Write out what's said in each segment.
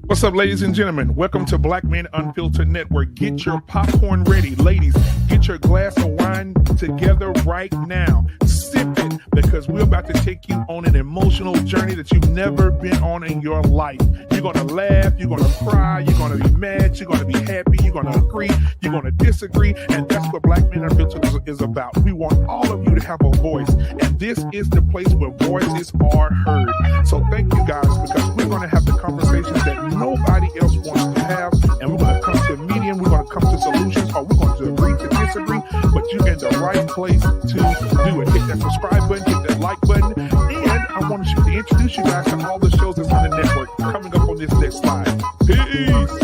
What's up, ladies and gentlemen? Welcome to Black Man Unfiltered Network. Get your popcorn ready. Ladies, get your glass of wine together right now. Sip it, because we're about to take you on an emotional journey that you've never been on in your life. You're going to laugh, you're going to cry, you're going to be mad, you're going to be happy, you're going to agree, you're going to disagree, and that's what Black Man Unfiltered is about. We want all of you to have a voice, and this is the place where voices are heard. So thank you guys, because we're going to have the conversations that nobody else wants to have, and we're going to come to a medium, we're going to come to solutions, or we're going to agree to disagree, but you're in the right place to do it. Hit that subscribe button, hit that like button, and I want to introduce you guys to all the shows that's on the network coming up on this next slide. Peace!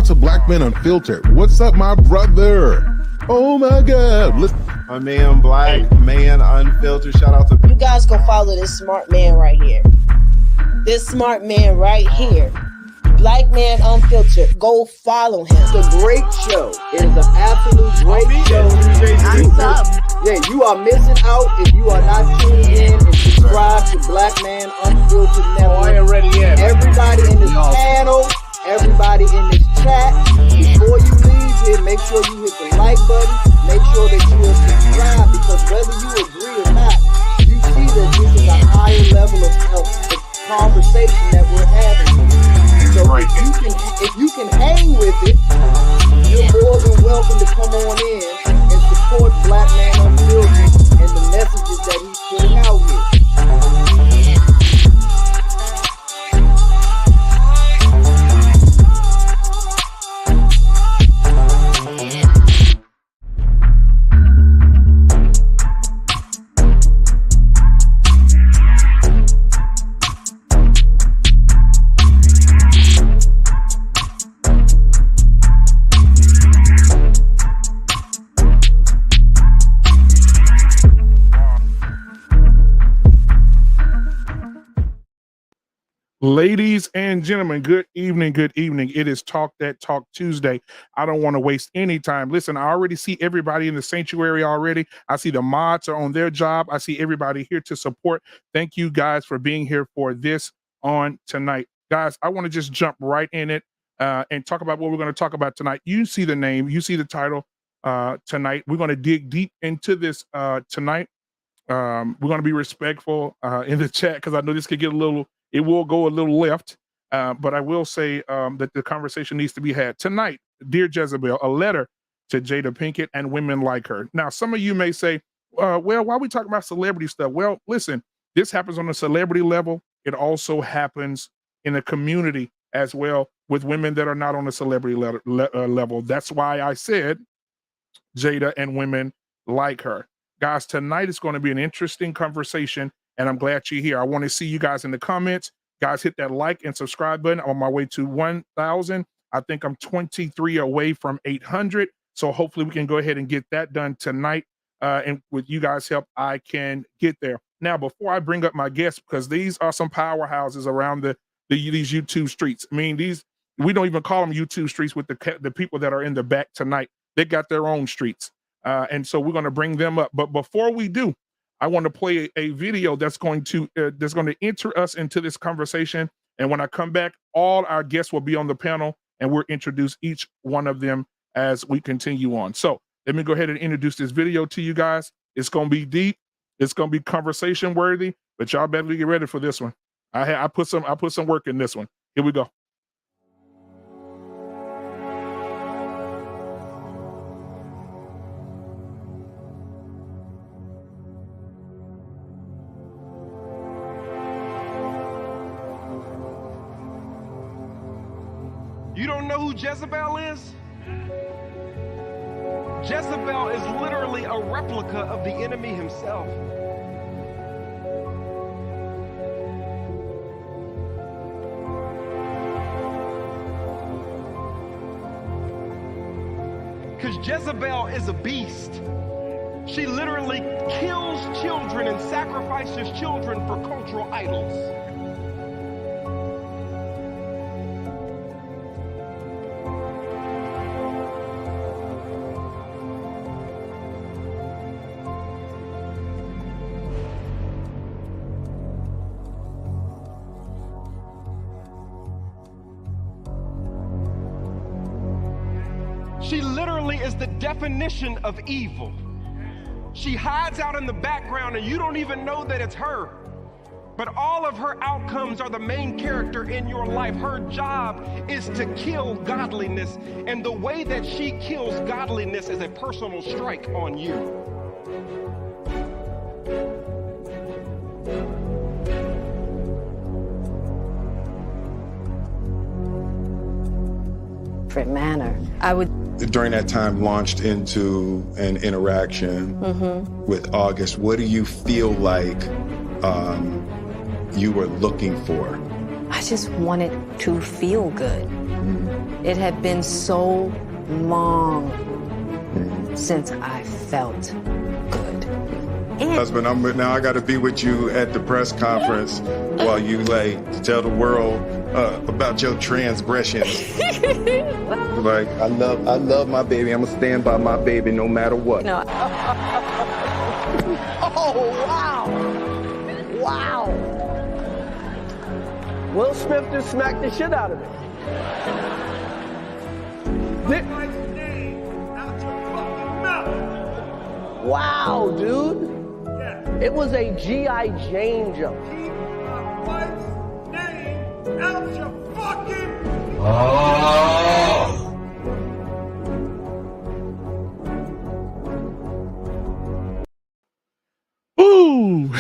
to Black Man Unfiltered. What's up, my brother? Oh my God. Listen. My man, Black Man Unfiltered. Shout out to you guys. Go follow this smart man right here. This smart man right here. Black Man Unfiltered. Go follow him. It's a great show. It is an absolute great show. Yeah, you are missing out if you are not tuned in and subscribe to Black Man Unfiltered Network. I am ready yet. Everybody in this panel, everybody in this chat, before you leave here, make sure you hit the like button. Make sure that you are subscribed, because whether you agree or not, you see that this is a higher level of conversation that we're having. So if you can hang with it, you're more than welcome to come on in and support Black Man Unfiltered and the messages that he's putting out here. Ladies and gentlemen, good evening, good evening. It is Talk That Talk Tuesday. I don't want to waste any time. Listen, I already see everybody in the sanctuary already. I see the mods are on their job. I see everybody here to support. Thank you guys for being here for this on tonight. Guys, I want to just jump right in it and talk about what we're going to talk about tonight. You see the name, you see the title tonight. We're going to dig deep into this tonight. We're going to be respectful in the chat because I know this could get it will go a little left, but I will say that the conversation needs to be had tonight. Dear Jezebel, a letter to Jada Pinkett and women like her. Now, some of you may say, well, why are we talking about celebrity stuff? Well, listen, this happens on a celebrity level. It also happens in the community as well with women that are not on a celebrity level. That's why I said Jada and women like her. Guys, tonight is going to be an interesting conversation, and I'm glad you're here. I want to see you guys in the comments. Guys, hit that like and subscribe button. I'm on my way to 1,000. I think I'm 23 away from 800. So hopefully we can go ahead and get that done tonight. And with you guys' help, I can get there. Now, before I bring up my guests, because these are some powerhouses around these YouTube streets. I mean, we don't even call them YouTube streets with the people that are in the back tonight. They got their own streets. And so we're going to bring them up. But before we do, I want to play a video that's going to enter us into this conversation. And when I come back, all our guests will be on the panel, and we'll introduce each one of them as we continue on. So let me go ahead and introduce this video to you guys. It's going to be deep. It's going to be conversation worthy, but y'all better get ready for this one. I put some work in this one. Here we go. You don't know who Jezebel is? Jezebel is literally a replica of the enemy himself. Because Jezebel is a beast. She literally kills children and sacrifices children for cultural idols. She literally is the definition of evil. She hides out in the background and you don't even know that it's her. But all of her outcomes are the main character in your life. Her job is to kill godliness. And the way that she kills godliness is a personal strike on you. Different manner. I would during that time launched into an interaction with August. What do you feel like you were looking for? I just wanted to feel good. It had been so long since I felt good. And Husband, now I got to be with you at the press conference while you tell the world about your transgressions. Like, I love my baby. I'm gonna stand by my baby no matter what. no. Oh, wow. Wow. Will Smith just smacked the shit out of it. Wow, dude. It was a G.I. Jane jump. Keep my wife's name out your fucking... Ooh.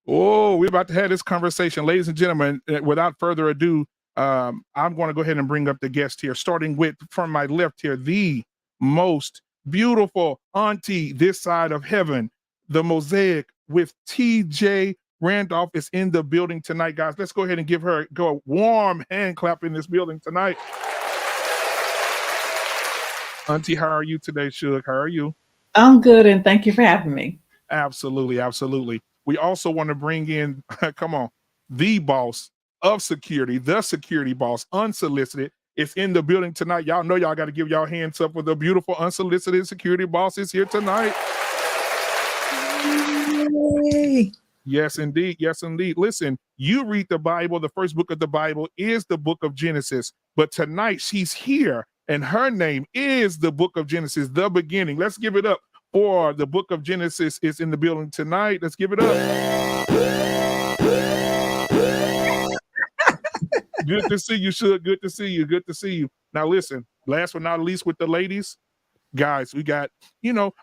Oh, we're about to have this conversation. Ladies and gentlemen, without further ado, I'm going to go ahead and bring up the guest here, starting with, from my left here, the most beautiful auntie this side of heaven, the mosaic with TJ Randolph is in the building tonight, guys. Let's go ahead and give her a warm hand clap in this building tonight. Auntie, how are you today, Suge? How are you? I'm good, and thank you for having me. Absolutely, absolutely. We also want to bring in, come on, the boss of security, the security boss, Unsolicited, is in the building tonight. Y'all know y'all got to give y'all hands up for the beautiful unsolicited security boss is here tonight. Yay. Yes, indeed. Yes, indeed. Listen, you read the Bible. The first book of the Bible is the book of Genesis. But tonight she's here and her name is the book of Genesis, the beginning. Let's give it up for the book of Genesis is in the building tonight. Let's give it up. Good to see you, Shug. Good to see you. Good to see you. Now, listen, last but not least with the ladies, guys, we got,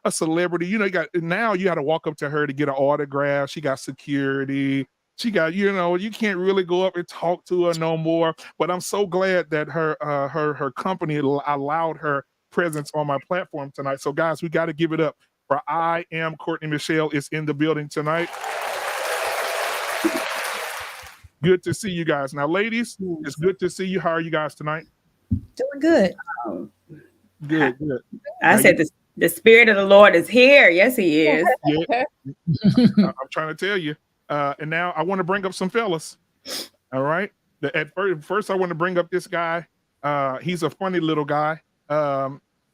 a celebrity. You got to walk up to her to get an autograph. She got security. She got, you can't really go up and talk to her no more. But I'm so glad that her company allowed her presence on my platform tonight. So, guys, we got to give it up for I Am Courtney Michelle is in the building tonight. Good to see you guys. Now, ladies, it's good to see you. How are you guys tonight? Doing good. Good. I said the spirit of the Lord is here. Yes, he is. Yeah. I'm trying to tell you. And now I want to bring up some fellas. All right. At first I want to bring up this guy. He's a funny little guy.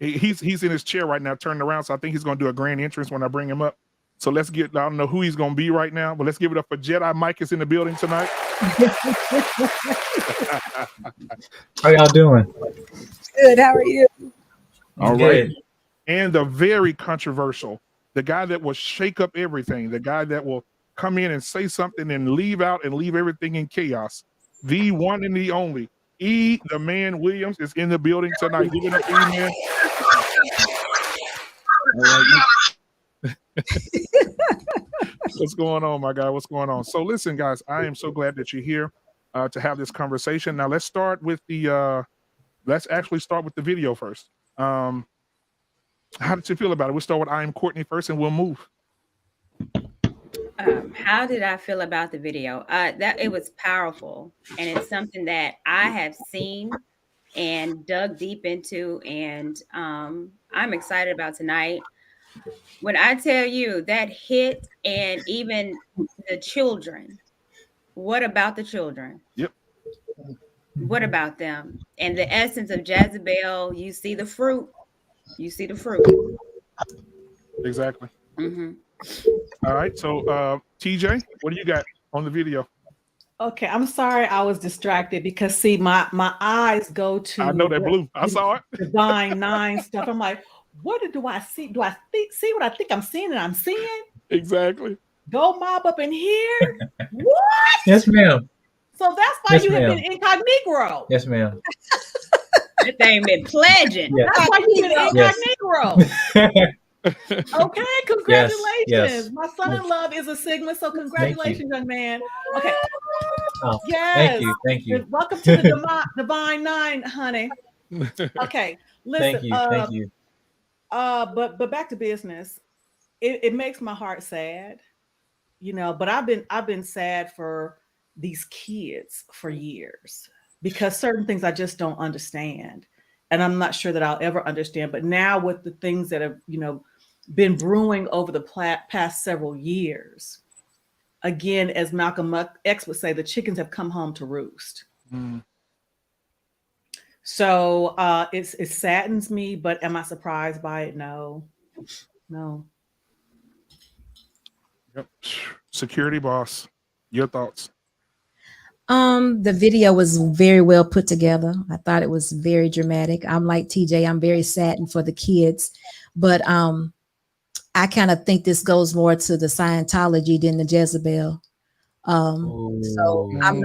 He's in his chair right now, turned around. So I think he's going to do a grand entrance when I bring him up. So I don't know who he's going to be right now, but let's give it up for Jedi. Mike is in the building tonight. How y'all doing? Good. How are you? All right. And the very controversial, the guy that will shake up everything, the guy that will come in and say something and leave out and leave everything in chaos. The one and the only. E, the man Williams, is in the building tonight. Give it up, E, man. All right. What's going on, my guy? What's going on? So listen, guys, I am so glad that you're here to have this conversation. Now let's start with let's actually start with the video first. How did you feel about it? We'll start with I Am Courtney first and we'll move. How did I feel about the video? That it was powerful, and it's something that I have seen and dug deep into, and I'm excited about tonight. When I tell you that hit, and even the children, what about the children? Yep. What about them? And the essence of Jezebel, you see the fruit. You see the fruit. Exactly. Mm-hmm. All right. So, TJ, what do you got on the video? Okay, I'm sorry I was distracted because see, my eyes go to I know that blue. I saw it. Divine Nine stuff. I'm like, what do I see? Do I see what I think I'm seeing and I'm seeing? Exactly. Go mob up in here. What? Yes, ma'am. So that's why you have been incognito. Yes, ma'am. That thing been pledging. Yeah. That's why you've been incognito. Okay, congratulations. Yes. My son-in-law is a Sigma, so congratulations, young man. Okay. Oh, yes. Thank you. Welcome to the Divine Nine, honey. Okay. Listen. Thank you. But back to business. It makes my heart sad, but I've been sad for these kids for years because certain things I just don't understand. And I'm not sure that I'll ever understand. But now with the things that have, been brewing over the past several years, again, as Malcolm X would say, the chickens have come home to roost. Mm. So it saddens me, but am I surprised by it? No. Yep. Security boss, your thoughts? The video was very well put together. I thought it was very dramatic. I'm like TJ, I'm very saddened for the kids, but I kind of think this goes more to the Scientology than the Jezebel. So I'm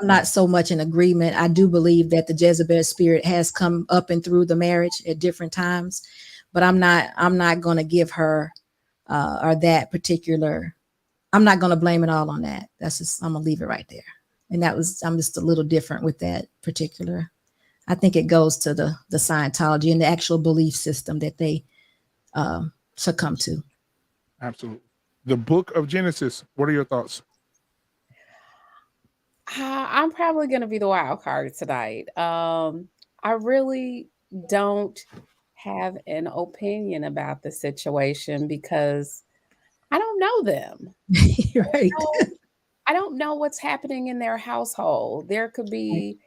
not so much in agreement. I do believe that the Jezebel spirit has come up and through the marriage at different times, but I'm not going to give her or that particular. I'm not going to blame it all on that. I'm gonna leave it right there. And I'm just a little different with that particular. I think it goes to the Scientology and the actual belief system that they succumb to. Absolutely. The book of Genesis. What are your thoughts? I'm probably going to be the wild card tonight. I really don't have an opinion about the situation because I don't know them. Right. I don't know what's happening in their household. There could be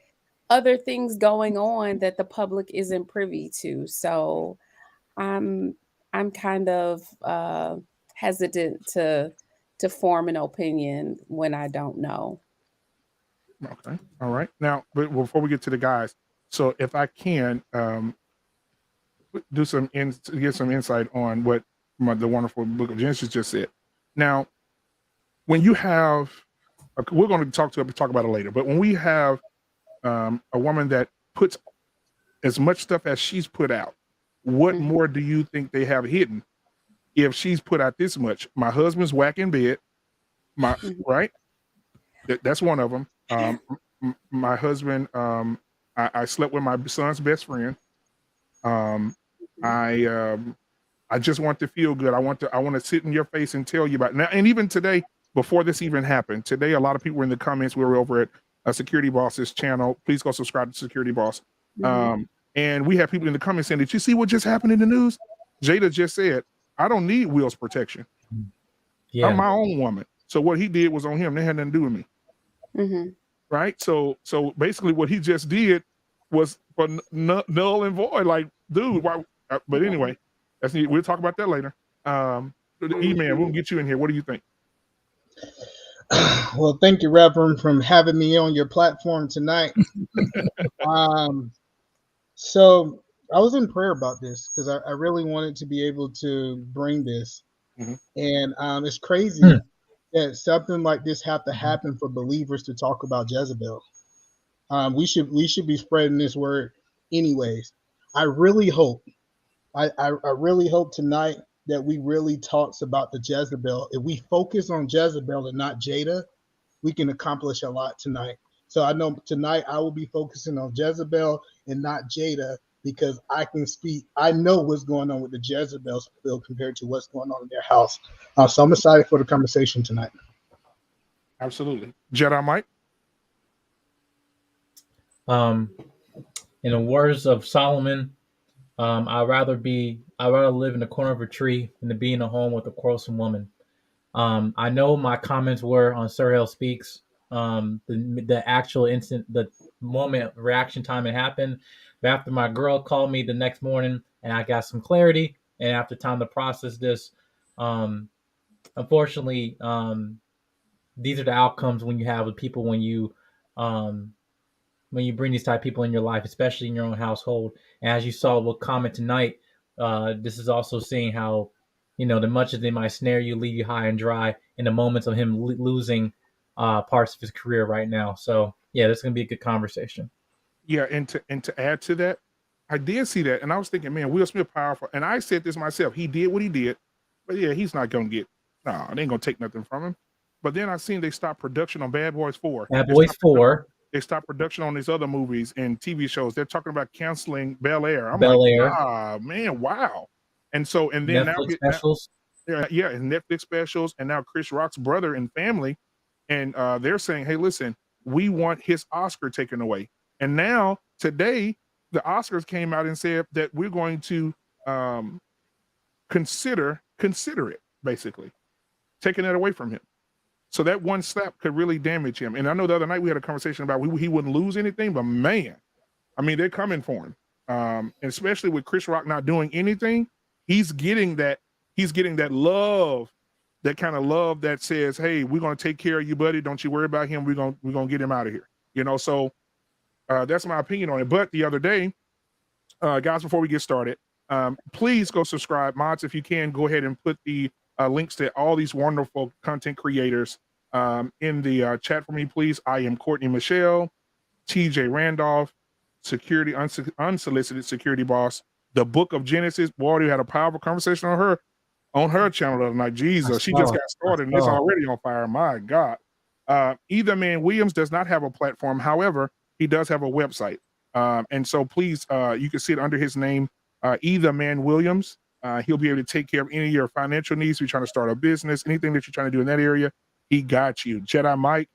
other things going on that the public isn't privy to. So I'm kind of hesitant to form an opinion when I don't know. Okay. All right. Now, but before we get to the guys, so if I can do get some insight on what the wonderful Book of Genesis just said. Now, when you have, we're going to talk about it later, but when we have a woman that puts as much stuff as she's put out, what more do you think they have hidden? If she's put out this much, my husband's whack in bed, right? That's one of them. My husband, I slept with my son's best friend. I just want to feel good. I want to sit in your face and tell you about it. Now. And even today, before this even happened, today a lot of people were in the comments. We were over at Security Boss's channel. Please go subscribe to Security Boss. And we have people in the comments saying, "Did you see what just happened in the news?" Jada just said, "I don't need Will's protection. I'm my own woman." So what he did was on him. They had nothing to do with me. Right? So basically, what he just did was for null and void. Like, dude, why? But anyway, we'll talk about that later. E-Man, we'll get you in here. What do you think? Well, thank you, Reverend, for having me on your platform tonight. So I was in prayer about this because I really wanted to be able to bring this. And it's crazy that something like this have to happen for believers to talk about Jezebel. We should be spreading this word anyways. I really hope tonight that we really talks about the Jezebel. If we focus on Jezebel and not Jada, we can accomplish a lot tonight. So I know tonight I will be focusing on Jezebel and not Jada because I know what's going on with the Jezebel spill compared to what's going on in their house. So I'm excited for the conversation tonight. Absolutely. Jedi Mike? In the words of Solomon, I'd rather live in the corner of a tree than to be in a home with a quarrelsome woman. I know my comments were on Sir Hale Speaks. The actual instant, the moment reaction time it happened. But after my girl called me the next morning and I got some clarity, and after time to process this, unfortunately, these are the outcomes when you have with people when you bring these type of people in your life, especially in your own household. And as you saw, we'll comment tonight. This is also seeing how, the much as they might snare you, leave you high and dry in the moments of him losing parts of his career right now. So yeah, this is gonna be a good conversation. Yeah, and to add to that, I did see that, and I was thinking, man, Will Smith powerful. And I said this myself. He did what he did, but yeah, he's not gonna get. No, they ain't gonna take nothing from him. But then I seen they stopped production on Bad Boys 4. Bad Boys 4. They stopped production on these other movies and TV shows. They're talking about canceling Bel Air. I'm Bel like, Air. Man, wow. And then Netflix specials. Yeah, and Netflix specials, and now Chris Rock's brother and family, and they're saying, hey, listen, we want his Oscar taken away. And now today, the Oscars came out and said that we're going to consider it, basically, taking that away from him. So that one slap could really damage him. And I know the other night we had a conversation about he wouldn't lose anything, but man, I mean, they're coming for him. And especially with Chris Rock not doing anything, he's getting that love, that kind of love that says, hey, we're going to take care of you, buddy. Don't you worry about him. We're going to get him out of here. So that's my opinion on it. But the other day, guys, before we get started, please go subscribe. Mods, if you can, go ahead and put the links to all these wonderful content creators in the chat for me, please. I am Courtney Michelle, TJ Randolph, Unsolicited Security Boss, the Book of Genesis. Boy, we had a powerful conversation on her channel the other night. Jesus, she just got started and it's already on fire. My God. Either Man Williams does not have a platform. However, he does have a website. And so please, you can see it under his name, Either Man Williams. He'll be able to take care of any of your financial needs. If you're trying to start a business, anything that you're trying to do in that area, he got you. Jedi Mike,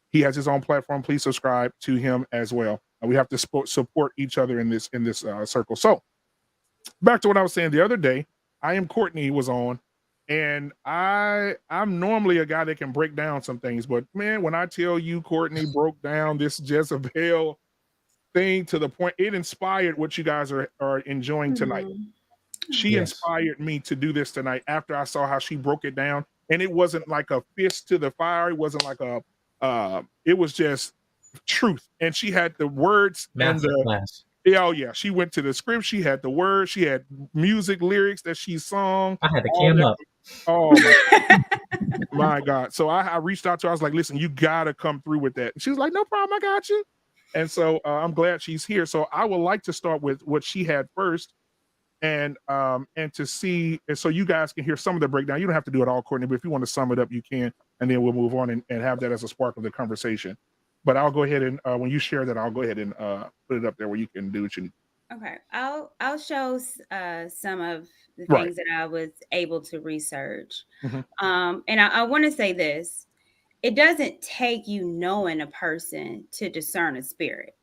he has his own platform. Please subscribe to him as well. We have to support each other in this circle. So back to what I was saying the other day, I Am Courtney was on, And I'm normally a guy that can break down some things, but man, when I tell you Courtney broke down this Jezebel thing to the point it inspired what you guys are enjoying tonight. She inspired me to do this tonight after I saw how she broke it down. And it wasn't like a fist to the fire. It wasn't like it was just truth. And she had the words and Masterclass. oh yeah, she went to the script. She had the words. She had music lyrics that she sung. I had to cam up. Oh my God. So I reached out to her. I was like, listen, you got to come through with that. And she was like, no problem. I got you. And so I'm glad she's here. So I would like to start with what she had first and to see, and so you guys can hear some of the breakdown. You don't have to do it all, Courtney, but if you want to sum it up, you can, and then we'll move on and have that as a spark of the conversation. But I'll go ahead and when you share that, I'll go ahead and put it up there where you can do what you need. Okay, I'll show some of the things that I was able to research. And I want to say this: it doesn't take you knowing a person to discern a spirit.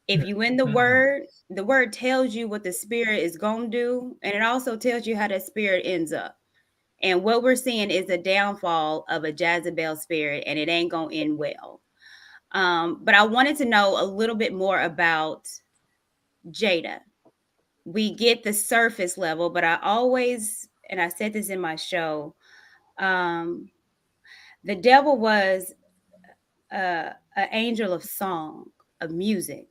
If you in the word tells you what the spirit is gonna do, and it also tells you how that spirit ends up. And what we're seeing is a downfall of a Jezebel spirit, and it ain't gonna end well. But I wanted to know a little bit more about Jada. We get the surface level, but I always, and I said this in my show, the devil was an angel of song, of music.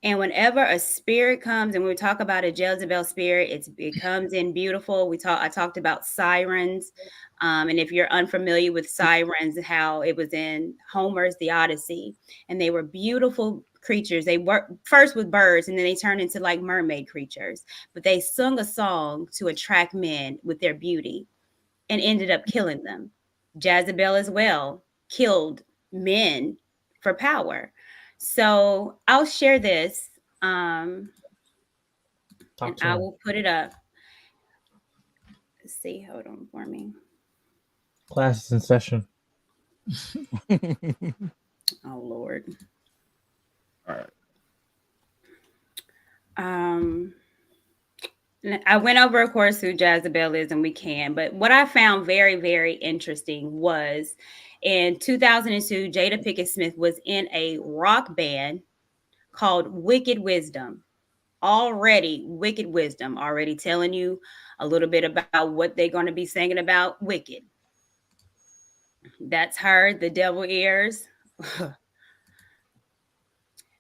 And whenever a spirit comes, and when we talk about a Jezebel spirit, it comes in beautiful. I talked about sirens. And if you're unfamiliar with sirens, how it was in Homer's The Odyssey, and they were beautiful creatures. They were first with birds, and then they turned into like mermaid creatures. But they sung a song to attract men with their beauty and ended up killing them. Jezebel as well killed men for power. So I'll share this and I will put it up. Let's see. Hold on for me. Class is in session. Oh, Lord. All right. I went over, of course, who Jezebel is, and we can. But what I found very, very interesting was in 2002, Jada Pinkett Smith was in a rock band called Wicked Wisdom. Already, Wicked Wisdom, already telling you a little bit about what they're going to be singing about Wicked. That's her, the devil ears.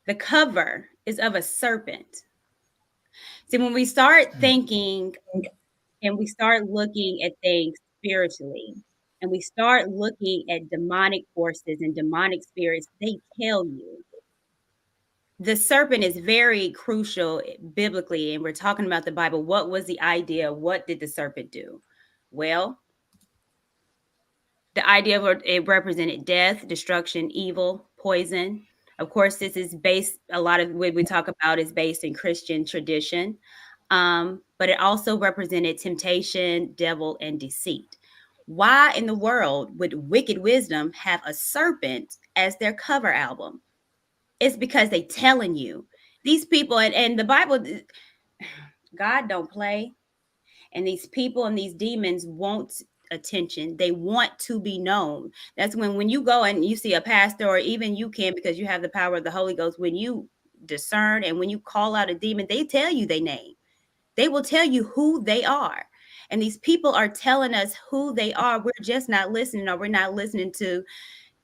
The cover is of a serpent. See, when we start thinking and we start looking at things spiritually, and we start looking at demonic forces and demonic spirits, they tell you. The serpent is very crucial biblically, and we're talking about the Bible. What was the idea? What did the serpent do? Well, the idea of it represented death, destruction, evil, poison. Of course, this is based, a lot of what we talk about is based in Christian tradition, but it also represented temptation, devil, and deceit. Why in the world would Wicked Wisdom have a serpent as their cover album? It's because they telling you. These people, and the Bible, God don't play. And these people and these demons want attention. They want to be known. That's when you go and you see a pastor, or even you can, because you have the power of the Holy Ghost, when you discern and when you call out a demon, they tell you their name. They will tell you who they are. And these people are telling us who they are. We're just not listening, or we're not listening to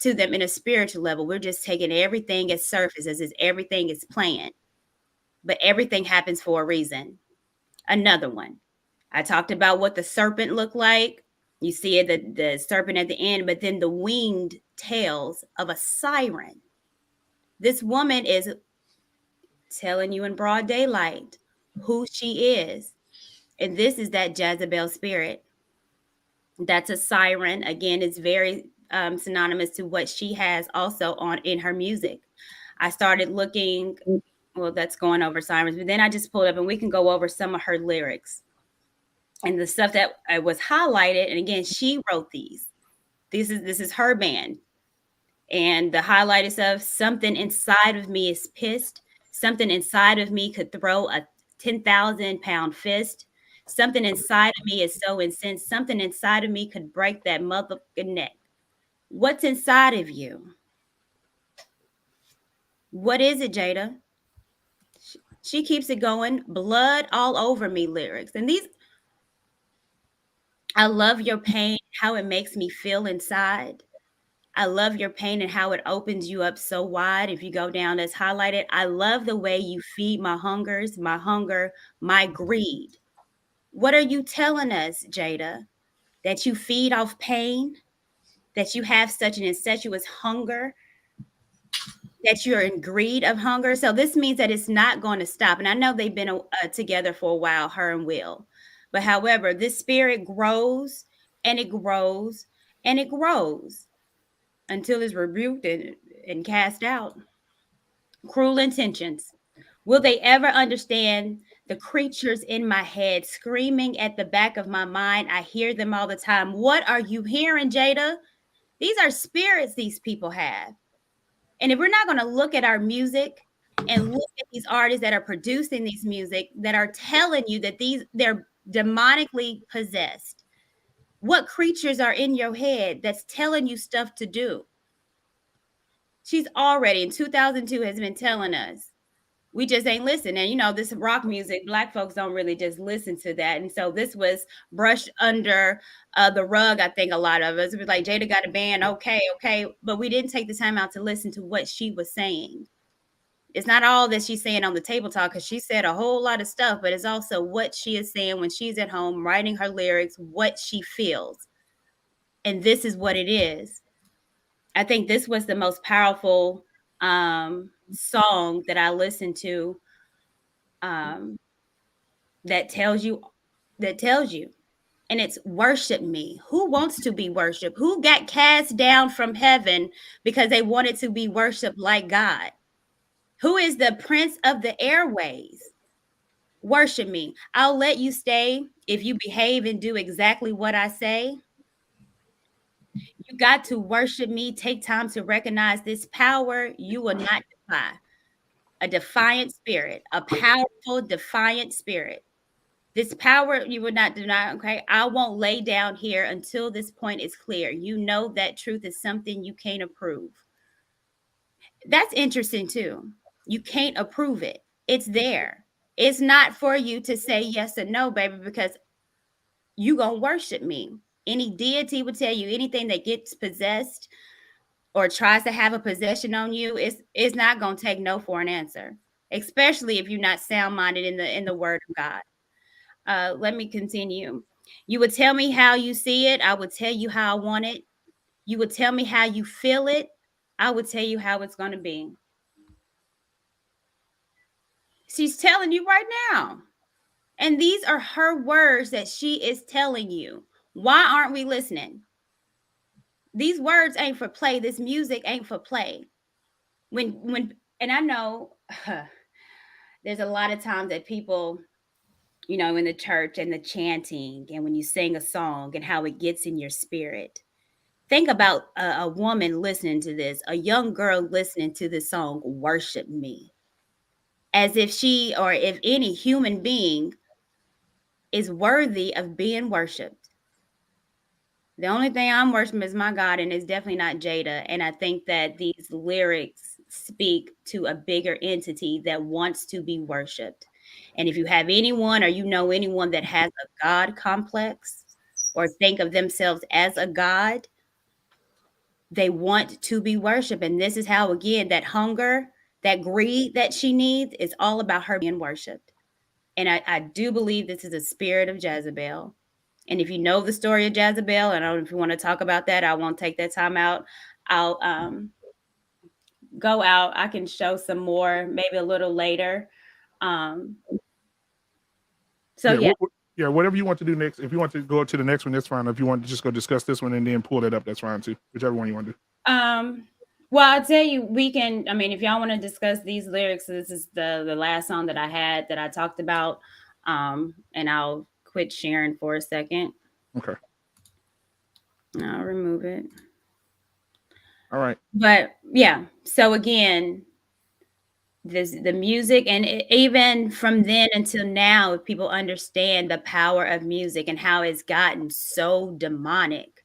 them in a spiritual level. We're just taking everything as surface, as if everything is planned. But everything happens for a reason. Another one. I talked about what the serpent looked like. You see it, the serpent at the end, but then the winged tails of a siren. This woman is telling you in broad daylight who she is. And this is that Jezebel spirit. That's a siren. Again, it's very synonymous to what she has also in her music. I started looking, well, that's going over sirens, but then I just pulled up, and we can go over some of her lyrics and the stuff that was highlighted. And again, she wrote these. This is her band. And the highlight is of something inside of me is pissed. Something inside of me could throw a 10,000-pound fist. Something inside of me is so incensed. Something inside of me could break that motherfucking neck. What's inside of you? What is it, Jada? She keeps it going. Blood all over me lyrics. And these, I love your pain, how it makes me feel inside. I love your pain and how it opens you up so wide. If you go down, that's highlighted. I love the way you feed my hungers, my hunger, my greed. What are you telling us, Jada? That you feed off pain? That you have such an incestuous hunger? That you're in greed of hunger? So this means that it's not going to stop. And I know they've been together for a while, her and Will. But however, this spirit grows and it grows and it grows until it's rebuked and cast out. Cruel intentions. Will they ever understand the creatures in my head screaming at the back of my mind? I hear them all the time. What are you hearing, Jada? These are spirits these people have. And if we're not going to look at our music and look at these artists that are producing these music that are telling you that they're demonically possessed, what creatures are in your head that's telling you stuff to do? She's already in 2002 has been telling us. We just ain't listening. And, you know, this rock music, Black folks don't really just listen to that. And so this was brushed under the rug, I think a lot of us. It was like, Jada got a band, okay. But we didn't take the time out to listen to what she was saying. It's not all that she's saying on the table talk, because she said a whole lot of stuff, but it's also what she is saying when she's at home, writing her lyrics, what she feels. And this is what it is. I think this was the most powerful song that I listened to that tells you, and it's worship me. Who wants to be worshiped? Who got cast down from heaven because they wanted to be worshiped like God? Who is the prince of the airways? Worship me. I'll let you stay if you behave and do exactly what I say. You got to worship me. Take time to recognize this power you will not defy. A defiant spirit, a powerful, defiant spirit. This power you would not deny, okay? I won't lay down here until this point is clear. You know that truth is something you can't approve. That's interesting too. You can't approve it. It's there. It's not for you to say yes or no, baby, because you gonna worship me. Any deity would tell you anything that gets possessed or tries to have a possession on you, it's not gonna take no for an answer, especially if you're not sound-minded in the word of God. Let me continue. You would tell me how you see it. I would tell you how I want it. You would tell me how you feel it. I would tell you how it's going to be. She's telling you right now. And these are her words that she is telling you. Why aren't we listening? These words ain't for play. This music ain't for play. And I know there's a lot of times that people, you know, in the church and the chanting and when you sing a song and how it gets in your spirit. Think about a woman listening to this, a young girl listening to this song, worship me. As if she or if any human being is worthy of being worshiped. The only thing I'm worshiping is my God, and it's definitely not Jada. And I think that these lyrics speak to a bigger entity that wants to be worshiped. And if you have anyone or you know anyone that has a God complex or think of themselves as a God, they want to be worshiped. And this is how, again, that hunger, that greed that she needs is all about her being worshiped. And I do believe this is a spirit of Jezebel. And if you know the story of Jezebel, and I don't know if you want to talk about that, I won't take that time out. I'll go out. I can show some more, maybe a little later. Yeah, whatever you want to do next. If you want to go to the next one, that's fine. If you want to just go discuss this one and then pull it up, that's fine too. Whichever one you want to do. Well, I'll tell you, we can, I mean, if y'all want to discuss these lyrics, this is the last song that I had that I talked about. And I'll quit sharing for a second. Okay. I'll remove it. All right. But yeah, so again, the music, and even from then until now, people understand the power of music and how it's gotten so demonic.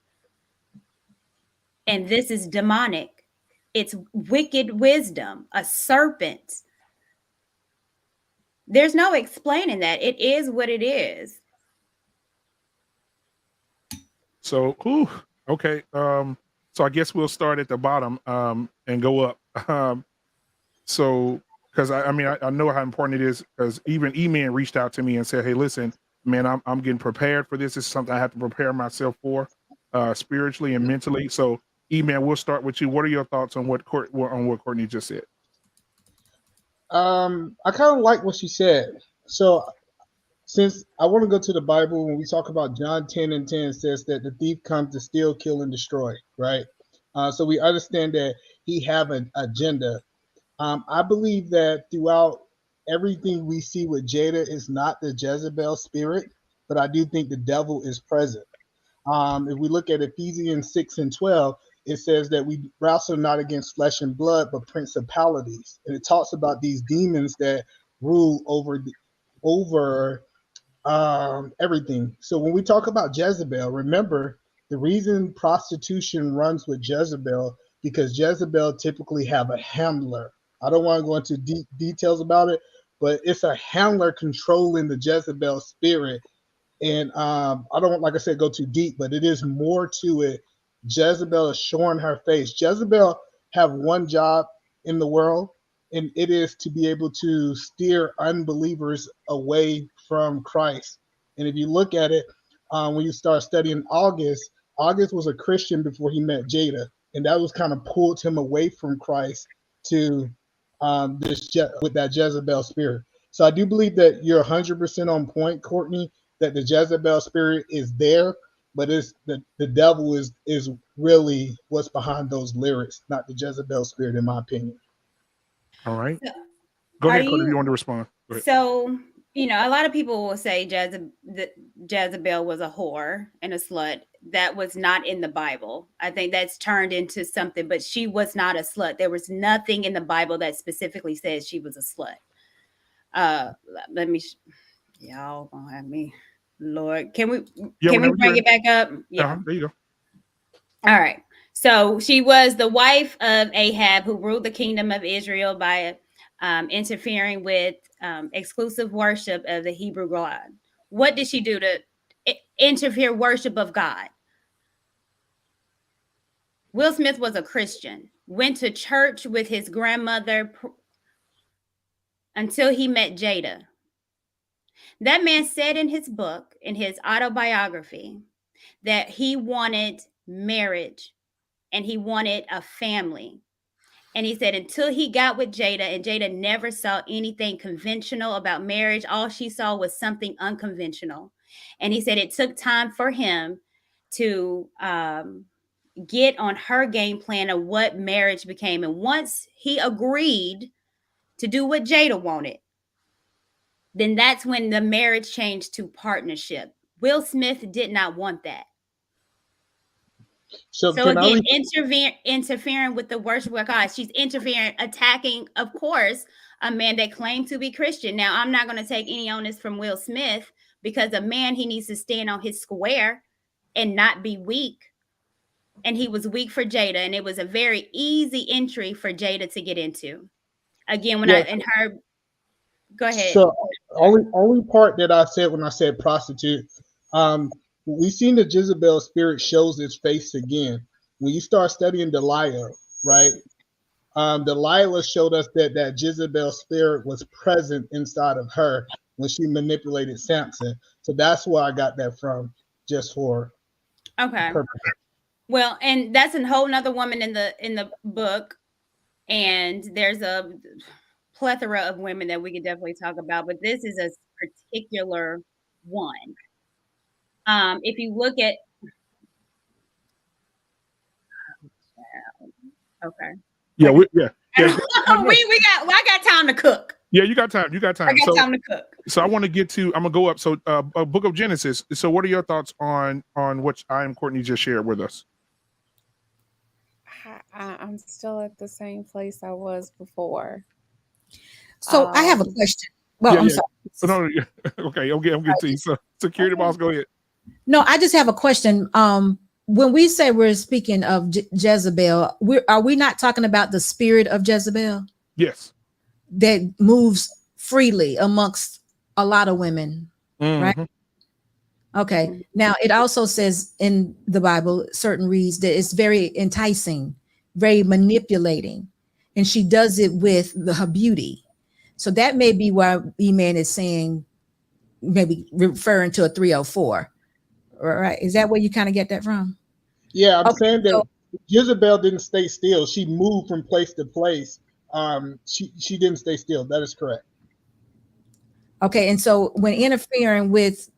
And this is demonic. It's wicked wisdom, a serpent. There's no explaining that. It is what it is. So, okay. So I guess we'll start at the bottom and go up. So, because I mean, I know how important it is, because even E-Man reached out to me and said, hey, listen, man, I'm getting prepared for this. This is something I have to prepare myself for spiritually and mentally. So, E-Man, we'll start with you. What are your thoughts on what Courtney just said? I kind of like what she said. So since I want to go to the Bible, when we talk about John 10:10 says that the thief comes to steal, kill, and destroy, right? So we understand that he have an agenda. I believe that throughout everything we see with Jada is not the Jezebel spirit, but I do think the devil is present. If we look at Ephesians 6:12, it says that we wrestle not against flesh and blood, but principalities. And it talks about these demons that rule over everything. So when we talk about Jezebel, remember the reason prostitution runs with Jezebel, because Jezebel typically have a handler. I don't want to go into deep details about it, but it's a handler controlling the Jezebel spirit. And I don't, like I said, go too deep, but it is more to it. Jezebel is showing her face. Jezebel have one job in the world, and it is to be able to steer unbelievers away from Christ. And if you look at it, when you start studying August was a Christian before he met Jada, and that was kind of pulled him away from Christ to with that Jezebel spirit. So I do believe that you're 100% on point, Courtney, that the Jezebel spirit is there, but it's the devil is really what's behind those lyrics, not the Jezebel spirit, in my opinion. All right. Go ahead, Courtney, if you want to respond. Go ahead. So, a lot of people will say Jezebel was a whore and a slut. That was not in the Bible. I think that's turned into something, but she was not a slut. There was nothing in the Bible that specifically says she was a slut. Y'all gonna have me. Lord, can we bring it back up? Yeah, there you go. All right. So she was the wife of Ahab, who ruled the kingdom of Israel by interfering with exclusive worship of the Hebrew God. What did she do to interfere worship of God? Will Smith was a Christian, went to church with his grandmother until he met Jada. That man said in his book, in his autobiography, that he wanted marriage and he wanted a family. And he said until he got with Jada, and Jada never saw anything conventional about marriage, all she saw was something unconventional. And he said it took time for him to get on her game plan of what marriage became. And once he agreed to do what Jada wanted, then that's when the marriage changed to partnership. Will Smith did not want that. So again, interfering with the worship of God. She's interfering, attacking, of course, a man that claimed to be Christian. Now, I'm not going to take any onus from Will Smith, because a man, he needs to stand on his square and not be weak. And he was weak for Jada, and it was a very easy entry for Jada to get into. Again, go ahead. So only part that I said when I said prostitute, we've seen the Jezebel spirit shows its face again. When you start studying Delilah, right? Delilah showed us that Jezebel spirit was present inside of her when she manipulated Samson. So that's where I got that from, just for purpose. Well, and that's a whole nother woman in the book. And there's a plethora of women that we could definitely talk about, but this is a particular one. If you look at, okay. Yeah, I got time to cook. Yeah, you got time. I got time to cook. So I want to get to, I'm gonna go up. So Book of Genesis. So what are your thoughts on what Courtney just shared with us? I'm still at the same place I was before. So I have a question. Well, I'm sorry. No, okay, I'm getting to you. So, security boss, go ahead. No, I just have a question. When we say we're speaking of Jezebel, are we not talking about the spirit of Jezebel? Yes. That moves freely amongst a lot of women, right? Okay. Now it also says in the Bible, certain reads that it's very enticing, very manipulating, and she does it with her beauty. So that may be why E-Man is saying, maybe referring to a 304. Right? Is that where you kind of get that from? Yeah, I'm saying that Jezebel didn't stay still. She moved from place to place. She didn't stay still. That is correct. Okay, and so when interfering with,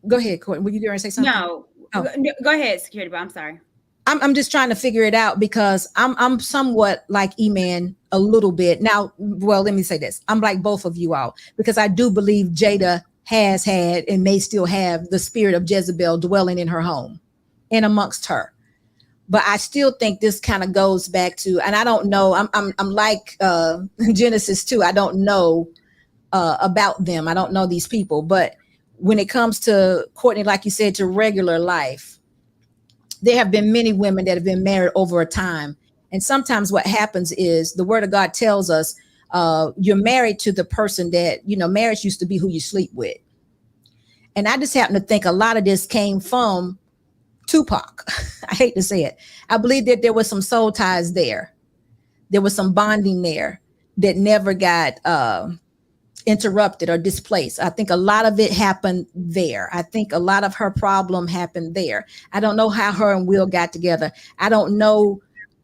go ahead, Courtney. Were you going to say something? No, go ahead, security. But I'm sorry. I'm just trying to figure it out because I'm somewhat like E-Man a little bit now. Well, let me say this: I'm like both of you all because I do believe Jada has had and may still have the spirit of Jezebel dwelling in her home and amongst her. But I still think this kind of goes back to, and I don't know. I'm like Genesis 2. I don't know about them. I don't know these people. But when it comes to Courtney, like you said, to regular life, there have been many women that have been married over a time. And sometimes what happens is the word of God tells us you're married to the person that, marriage used to be who you sleep with. And I just happen to think a lot of this came from Tupac. I hate to say it. I believe that there was some soul ties there. There was some bonding there that never got interrupted or displaced. I think a lot of it happened there. I think a lot of her problem happened there. I don't know how her and Will got together. I don't know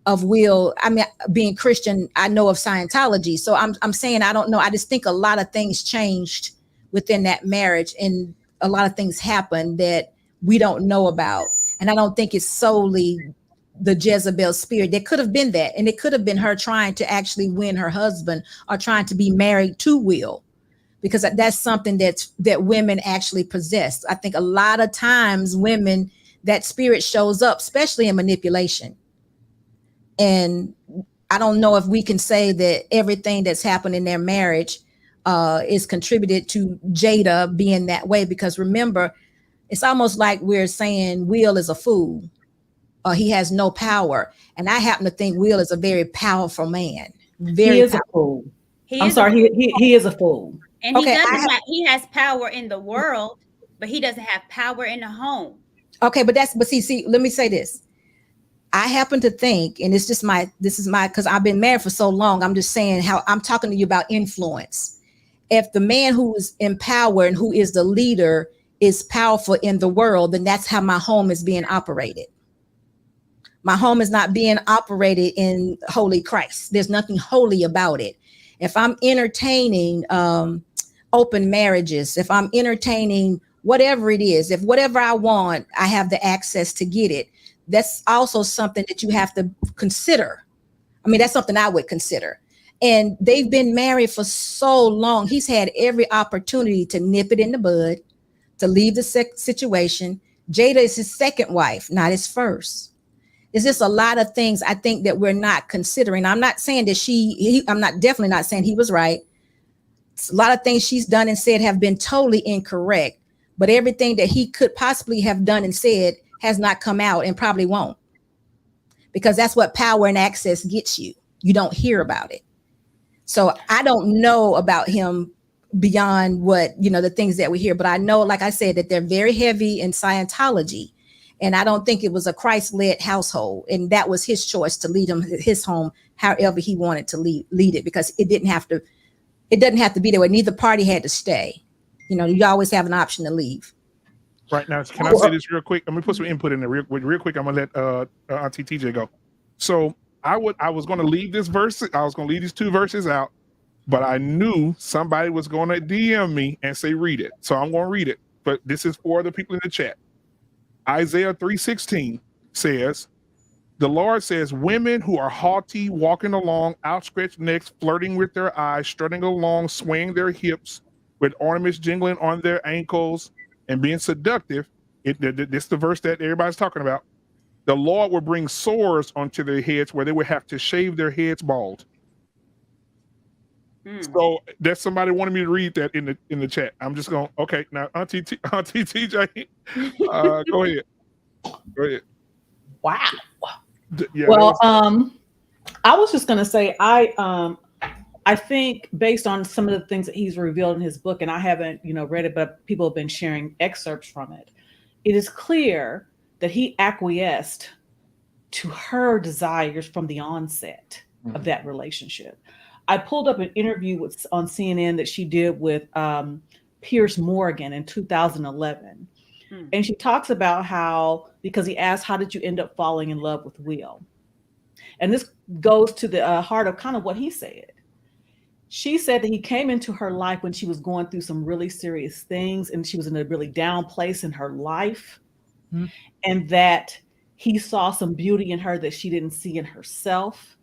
of Will. I mean, being Christian, I know of Scientology. So I'm saying I don't know. I just think a lot of things changed within that marriage, and a lot of things happened that we don't know about. And I don't think it's solely the Jezebel spirit. There could have been that, and it could have been her trying to actually win her husband or trying to be married to Will, because that's something that women actually possess. I think a lot of times women, that spirit shows up, especially in manipulation. And I don't know if we can say that everything that's happened in their marriage is contributed to Jada being that way, because remember, it's almost like we're saying Will is a fool or he has no power. And I happen to think Will is a very powerful man. He is a fool. He is a fool. And he has power in the world, but he doesn't have power in the home. Okay, but see, let me say this. I happen to think, and this is my, because I've been married for so long, I'm just saying how I'm talking to you about influence. If the man who is in power and who is the leader is powerful in the world, then that's how my home is being operated. My home is not being operated in holy Christ. There's nothing holy about it. If I'm entertaining open marriages, if I'm entertaining whatever it is, if whatever I want, I have the access to get it, that's also something that you have to consider. I mean, that's something I would consider. And they've been married for so long. He's had every opportunity to nip it in the bud, to leave the situation. Jada is his second wife, not his first. It's just a lot of things I think that we're not considering. I'm not saying that I'm definitely not saying he was right. It's a lot of things she's done and said have been totally incorrect, but everything that he could possibly have done and said has not come out and probably won't, because that's what power and access gets you. You don't hear about it. So I don't know about him beyond what, the things that we hear, but I know, like I said, that they're very heavy in Scientology. And I don't think it was a Christ-led household. And that was his choice to lead his home however he wanted to lead it, because it doesn't have to be there way. Neither party had to stay. You always have an option to leave. Right now, can I say this real quick? I'm gonna put some input in there real quick. I'm gonna let Auntie TJ go. So I was gonna leave this verse. I was gonna leave these two verses out, but I knew somebody was gonna DM me and say read it. So I'm gonna read it. But this is for the people in the chat. Isaiah 3:16 says, the Lord says, women who are haughty, walking along, outstretched necks, flirting with their eyes, strutting along, swaying their hips, with ornaments jingling on their ankles, and being seductive. This is the verse that everybody's talking about. The Lord will bring sores onto their heads where they would have to shave their heads bald. So that somebody wanted me to read that in the chat. I'm just going. Okay, now Auntie TJ, go ahead. Go ahead. Wow. Yeah. Well, I was just gonna say I think based on some of the things that he's revealed in his book, and I haven't, read it, but people have been sharing excerpts from it. It is clear that he acquiesced to her desires from the onset of that relationship. I pulled up an interview on CNN that she did with Piers Morgan in 2011. And she talks about how, because he asked, how did you end up falling in love with Will? And this goes to the heart of kind of what he said. She said that he came into her life when she was going through some really serious things and she was in a really down place in her life. And that he saw some beauty in her that she didn't see in herself,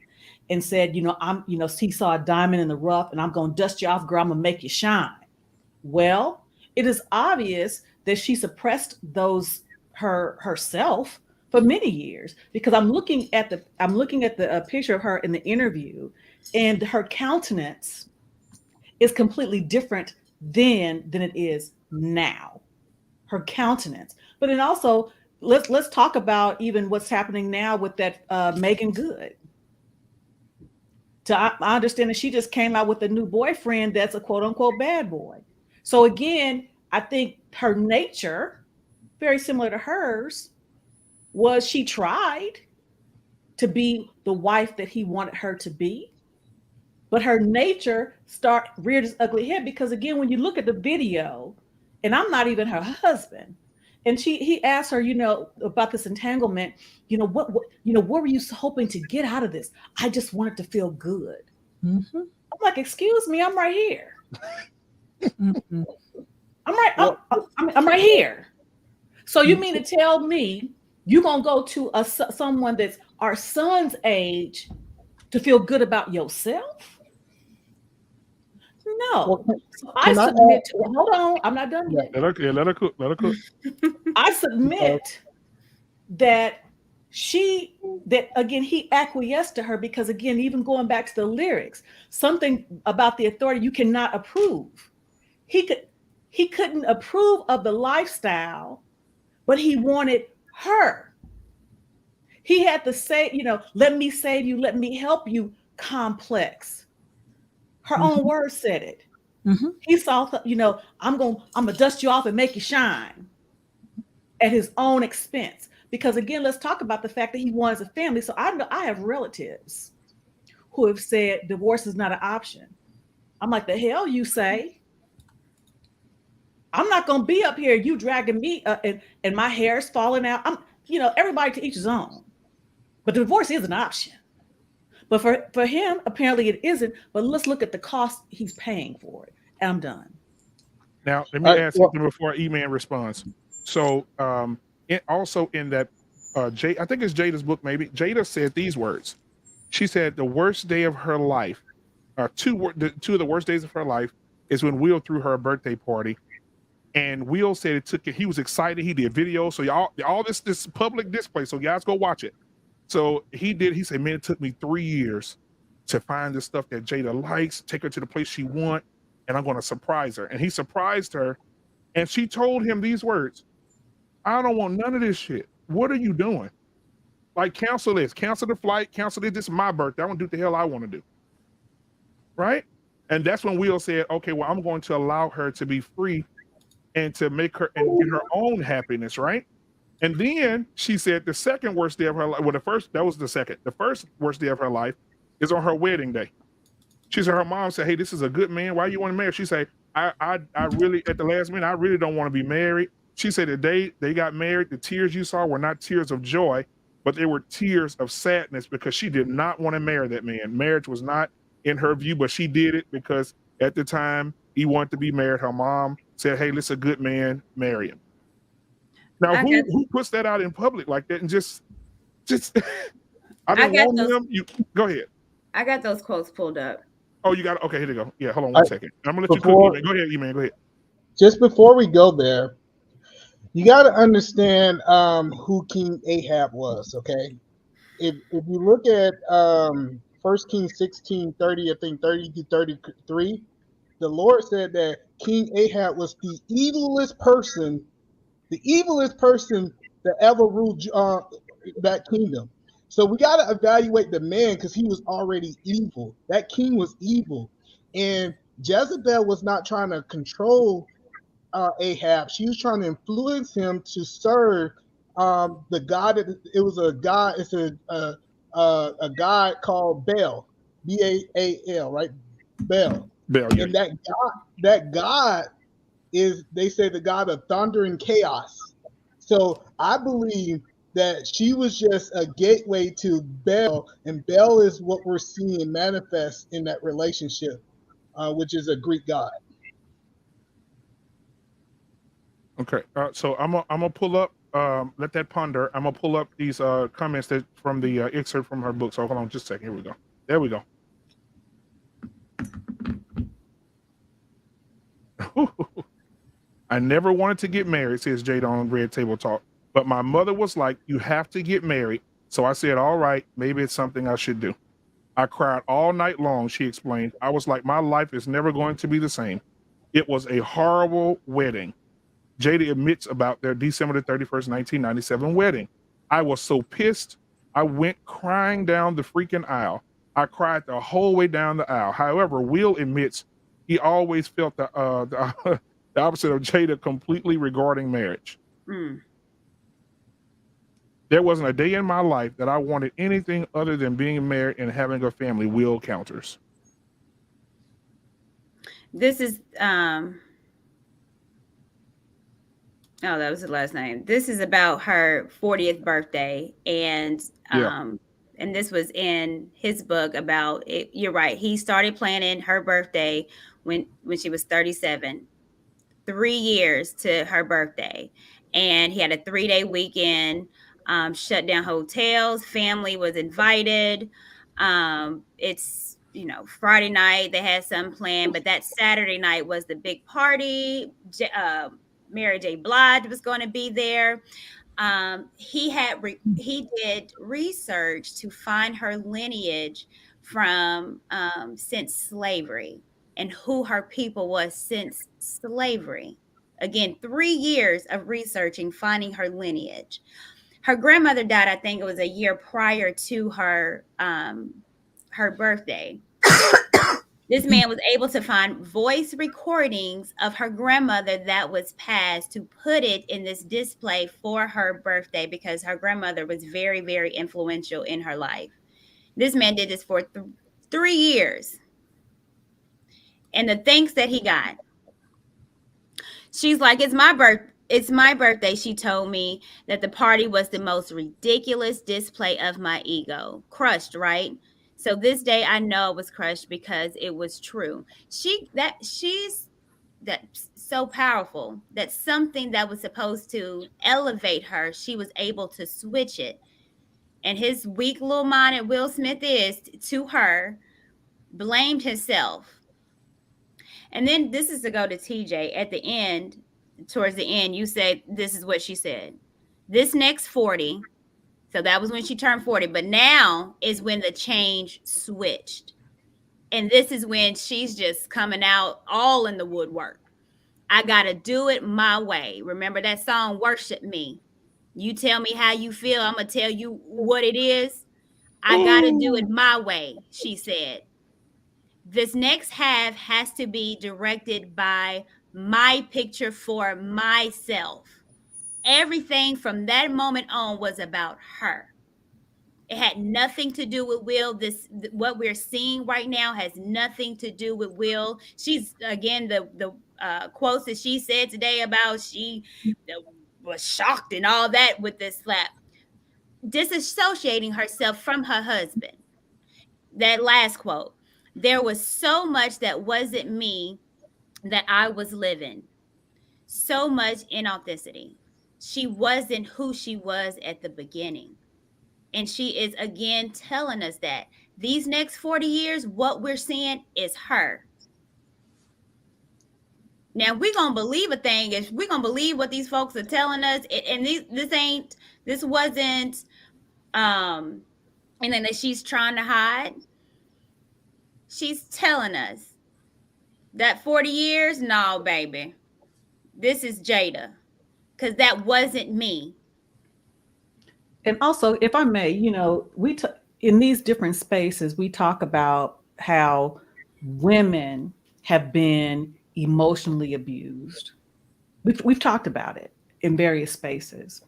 and said, he saw a diamond in the rough and I'm going to dust you off, girl. I'm going to make you shine. Well, it is obvious that she suppressed herself for many years, because I'm looking at the picture of her in the interview, and her countenance is completely different than it is now. Her countenance. But then also let's talk about even what's happening now with that Megan Good. I understand that she just came out with a new boyfriend that's a quote unquote bad boy. So again, I think her nature, very similar to hers, was she tried to be the wife that he wanted her to be, but her nature reared its ugly head, because again, when you look at the video, and I'm not even her husband, and he asked her, about this entanglement, what were you hoping to get out of this? I just wanted to feel good. I'm like, excuse me, I'm right here. I'm right here. So you mean to tell me you're gonna go to someone that's our son's age to feel good about yourself? No. So I submit to it. Hold on, I'm not done yet. Let her cook. I submit that again, he acquiesced to her, because again, even going back to the lyrics, something about the authority you cannot approve. He couldn't approve of the lifestyle, but he wanted her. He had to say, let me save you, let me help you complex. Her own words said it. He saw, I'm gonna dust you off and make you shine at his own expense. Because again, let's talk about the fact that he wants a family. So I have relatives who have said divorce is not an option. I'm like, the hell you say? I'm not gonna be up here, you dragging me and my hair's falling out. Everybody to each his own. But divorce is an option. But for him, apparently it isn't. But let's look at the cost he's paying for it. And I'm done. Now, let me ask something before E-Man responds. So, also in that, I think it's Jada's book, maybe, Jada said these words. She said the worst day of her life, two of the worst days of her life, is when Will threw her a birthday party. And Will said he was excited. He did videos. So all this public display. So guys, go watch it. So he said, man, it took me 3 years to find the stuff that Jada likes, take her to the place she wants, and I'm going to surprise her. And he surprised her, and she told him these words: I don't want none of this shit. What are you doing? Like, cancel this, cancel the flight, cancel this. This is my birthday. I want to do what the hell I want to do. Right? And that's when Will said, okay, well, I'm going to allow her to be free and to make her and get her own happiness, right? And then she said the second worst day of her life, well, that was the second. The first worst day of her life is on her wedding day. She said her mom said, hey, this is a good man. Why you want to marry? She said, I really, at the last minute, I really don't want to be married. She said the day they got married, the tears you saw were not tears of joy, but they were tears of sadness, because she did not want to marry that man. Marriage was not in her view, but she did it because at the time he wanted to be married. Her mom said, hey, this is a good man, marry him. Now, who puts that out in public like that? And just I don't want them. You go ahead. I got those quotes pulled up. Oh, you got it. Okay, here they go. Yeah, hold on one second. I'm gonna let you cook. Go ahead, E-Man. Go ahead. Just before we go there, you got to understand who King Ahab was. Okay, if you look at 1 Kings 16:30, I think 30 to 33, the Lord said that King Ahab was the evilest person that ever ruled that kingdom. So we got to evaluate the man because he was already evil. That king was evil. And Jezebel was not trying to control Ahab. She was trying to influence him to serve the god. It was a god. It's a god called Baal, Baal, right? Baal. Baal, yeah. And that god is, they say, the god of thunder and chaos. So I believe that she was just a gateway to Baal, and Baal is what we're seeing manifest in that relationship, which is a Greek god. Okay, so I'm gonna pull up. Let that ponder. I'm gonna pull up these comments that from the excerpt from her book. So hold on, just a second. Here we go. There we go. I never wanted to get married, says Jada on Red Table Talk, but my mother was like, "You have to get married." So I said, "All right, maybe it's something I should do." I cried all night long. She explained. I was like, "My life is never going to be the same." It was a horrible wedding. Jada admits about their December the 31st, 1997 wedding. I was so pissed. I went crying down the freaking aisle. I cried the whole way down the aisle. However, Will admits he always felt the opposite of Jada completely regarding marriage. There wasn't a day in my life that I wanted anything other than being married and having a family. Will counters. This is oh, that was the last name. This is about her 40th birthday, and and this was in his book about it. You're right. He started planning her birthday when she was 37, 3 years to her birthday, and he had a 3-day weekend. Shut down hotels. Family was invited. It's Friday night they had some planned, but that Saturday night was the big party. Mary J. Blige was going to be there. He did research to find her lineage from since slavery and who her people was since slavery. Again, 3 years of researching, finding her lineage. Her grandmother died, I think it was a year prior to her birthday. This man was able to find voice recordings of her grandmother that was passed to put it in this display for her birthday because her grandmother was very, very influential in her life. This man did this for 3 years. And the thanks that he got. She's like, it's my birthday. She told me that the party was the most ridiculous display of my ego. Crushed, right? So this day I know it was crushed because it was true. She's so powerful that something that was supposed to elevate her, she was able to switch it. And his weak little minded Will Smith is to her, blamed himself. And then this is to go to TJ at the end, towards the end, you said, this is what she said. This next 40, so that was when she turned 40, but now is when the change switched. And this is when she's just coming out all in the woodwork. I got to do it my way. Remember that song, Worship Me. You tell me how you feel. I'm going to tell you what it is. I got to do it my way, she said. This next half has to be directed by my picture for myself. Everything from that moment on was about her. It had nothing to do with Will. What we're seeing right now has nothing to do with Will. She's, again, the quotes that she said today about she was shocked and all that with this slap, disassociating herself from her husband. That last quote, there was so much that wasn't me that I was living. So much inauthenticity. She wasn't who she was at the beginning. And she is again telling us that these next 40 years, what we're seeing is her. Now we're going to believe a thing. If we're going to believe what these folks are telling us, and this wasn't anything that she's trying to hide. she's telling us that 40 years, no, baby, this is Jada, because that wasn't me. And also, if I may, in these different spaces, we talk about how women have been emotionally abused. We've talked about it in various spaces.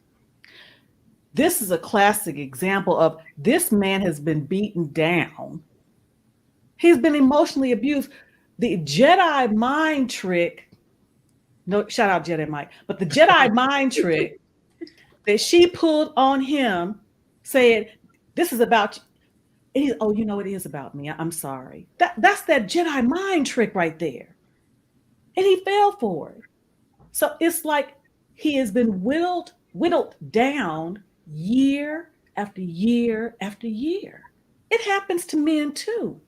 This is a classic example of this man has been beaten down. He's been emotionally abused. The Jedi mind trick, no, shout out Jedi Mike, but the Jedi mind trick that she pulled on him, said, this is about you. Oh, it is about me. I'm sorry. That's that Jedi mind trick right there. And he fell for it. So it's like he has been whittled down year after year after year. It happens to men too.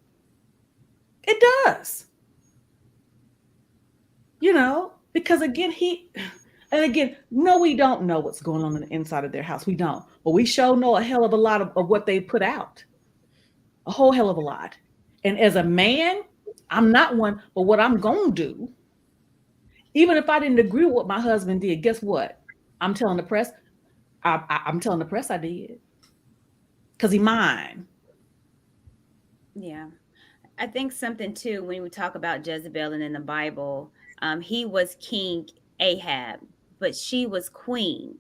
It does. Because again, no, we don't know what's going on the inside of their house. We don't. But we sure know a hell of a lot of what they put out. A whole hell of a lot. And as a man, I'm not one, but what I'm going to do, even if I didn't agree with what my husband did, guess what? I'm telling the press, I'm telling the press I did. Because he mine. Yeah. I think something too, when we talk about Jezebel and in the Bible, he was King Ahab, but she was queen.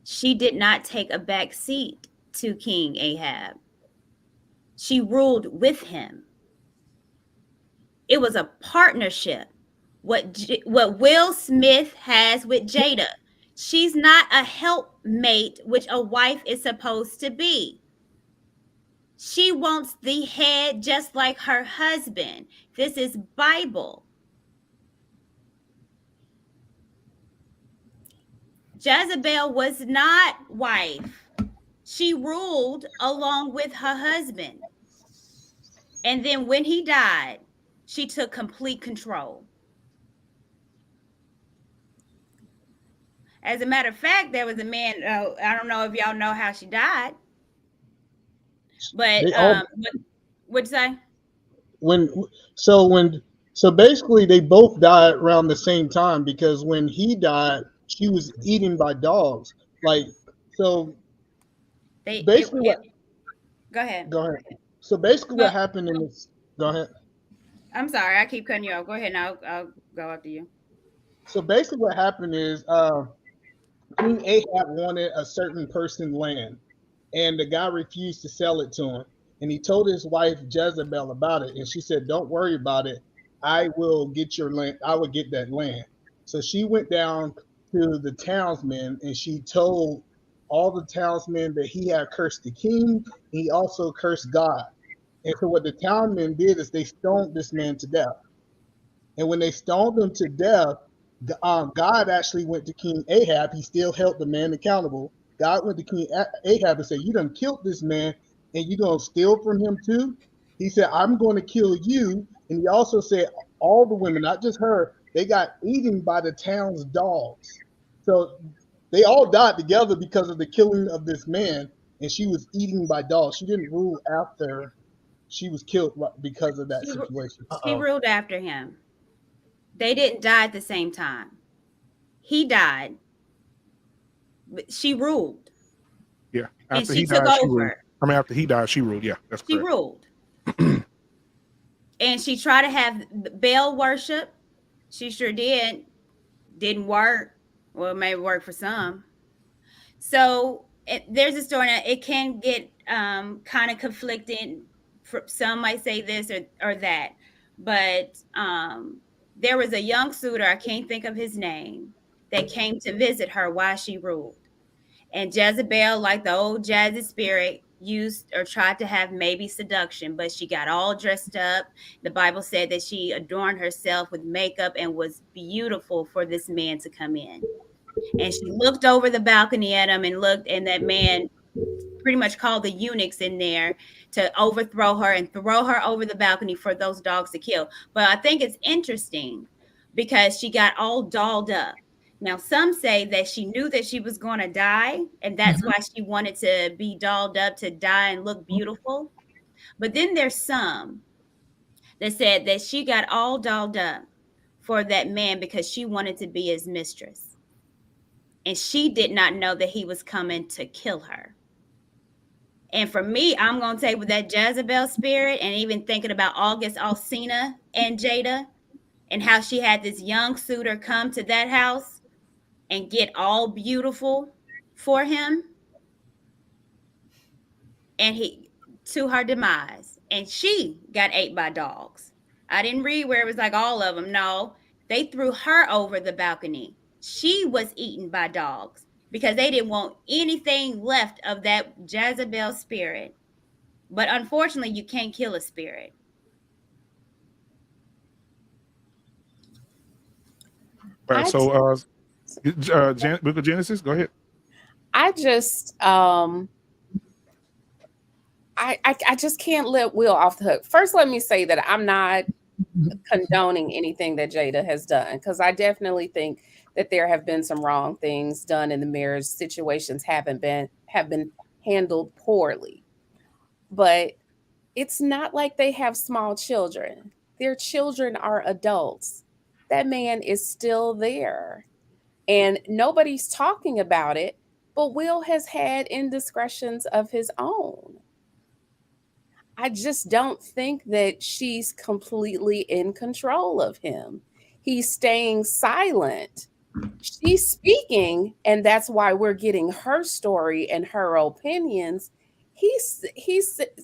She did not take a back seat to King Ahab. She ruled with him. It was a partnership. What Will Smith has with Jada. She's not a helpmate, which a wife is supposed to be. She wants the head just like her husband. This is Bible. Jezebel was not wife. She ruled along with her husband. And then when he died, she took complete control. As a matter of fact, there was a man, I don't know if y'all know how she died, but what'd you say? So basically they both died around the same time, because when he died, she was eaten by dogs. Go ahead. So basically what happened in this, go ahead. I'm sorry, I keep cutting you off. Go ahead, and I'll go after you. So basically what happened is King Ahab wanted a certain person land, and the guy refused to sell it to him. And he told his wife Jezebel about it, and she said, "Don't worry about it. I will get your land. I will get that land." So she went down to the townsmen, and she told all the townsmen that he had cursed the king. He also cursed God. And so what the townsmen did is they stoned this man to death. And when they stoned him to death, God actually went to King Ahab. He still held the man accountable. God went to King Ahab and said, "You done killed this man, and you gonna steal from him too?" He said, "I'm going to kill you." And he also said all the women, not just her, they got eaten by the town's dogs. So they all died together because of the killing of this man, and she was eaten by dogs. She didn't rule after she was killed because of that situation. She ruled after him. They didn't die at the same time. He died, but she ruled. Yeah. After he took over. After he died, she ruled. Yeah, that's correct. She ruled. And she tried to have Baal worship. She sure did. Didn't work. Well, it may work for some. So there's a story that it can get kind of conflicting. Some might say this or that. But there was a young suitor, I can't think of his name, that came to visit her while she ruled. And Jezebel, like the old jazzy spirit, used or tried to have maybe seduction, but she got all dressed up. The Bible said that she adorned herself with makeup and was beautiful for this man to come in. And she looked over the balcony at him and looked, and that man pretty much called the eunuchs in there to overthrow her and throw her over the balcony for those dogs to kill. But I think it's interesting because she got all dolled up. Now, some say that she knew that she was going to die, and that's why she wanted to be dolled up to die and look beautiful. But then there's some that said that she got all dolled up for that man because she wanted to be his mistress. And she did not know that he was coming to kill her. And for me, I'm going to take with that Jezebel spirit, and even thinking about August Alsina and Jada and how she had this young suitor come to that house and get all beautiful for him. And he, to her demise, and she got ate by dogs. I didn't read where it was like all of them. No, they threw her over the balcony. She was eaten by dogs because they didn't want anything left of that Jezebel spirit. But unfortunately, you can't kill a spirit. All right, so Book of Genesis, go ahead. I just I just can't let Will off the hook. First, let me say that I'm not condoning anything that Jada has done, because I definitely think that there have been some wrong things done in the marriage. Situations have been handled poorly. But it's not like they have small children. Their children are adults. That man is still there. And nobody's talking about it, but Will has had indiscretions of his own. I just don't think that she's completely in control of him. He's staying silent. She's speaking, and that's why we're getting her story and her opinions. He's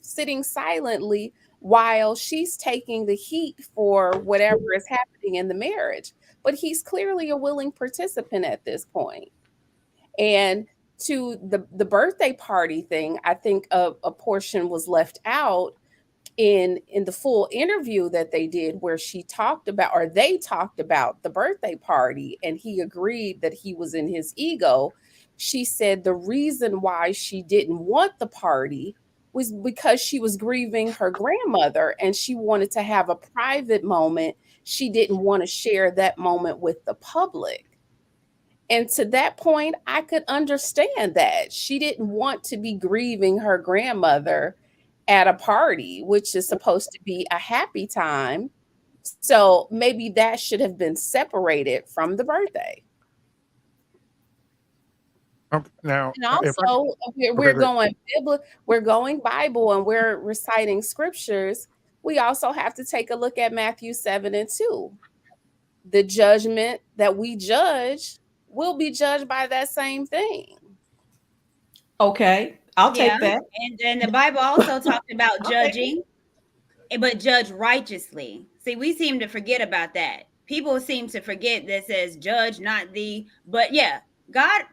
sitting silently while she's taking the heat for whatever is happening in the marriage. But he's clearly a willing participant at this point. And to the birthday party thing, I think a portion was left out in the full interview that they did, where she talked about, or they talked about, the birthday party, and he agreed that he was in his ego. She said the reason why she didn't want the party was because she was grieving her grandmother and she wanted to have a private moment. She didn't want to share that moment with the public. And to that point, I could understand that. She didn't want to be grieving her grandmother at a party, which is supposed to be a happy time. So maybe that should have been separated from the birthday. Now, and also, we're going Bible, and we're reciting scriptures. We also have to take a look at Matthew 7:2. The judgment that we judge will be judged by that same thing. Okay, I'll take that. And the Bible also talked about judging, but judge righteously. See, we seem to forget about that. People seem to forget that says judge not thee, but yeah, God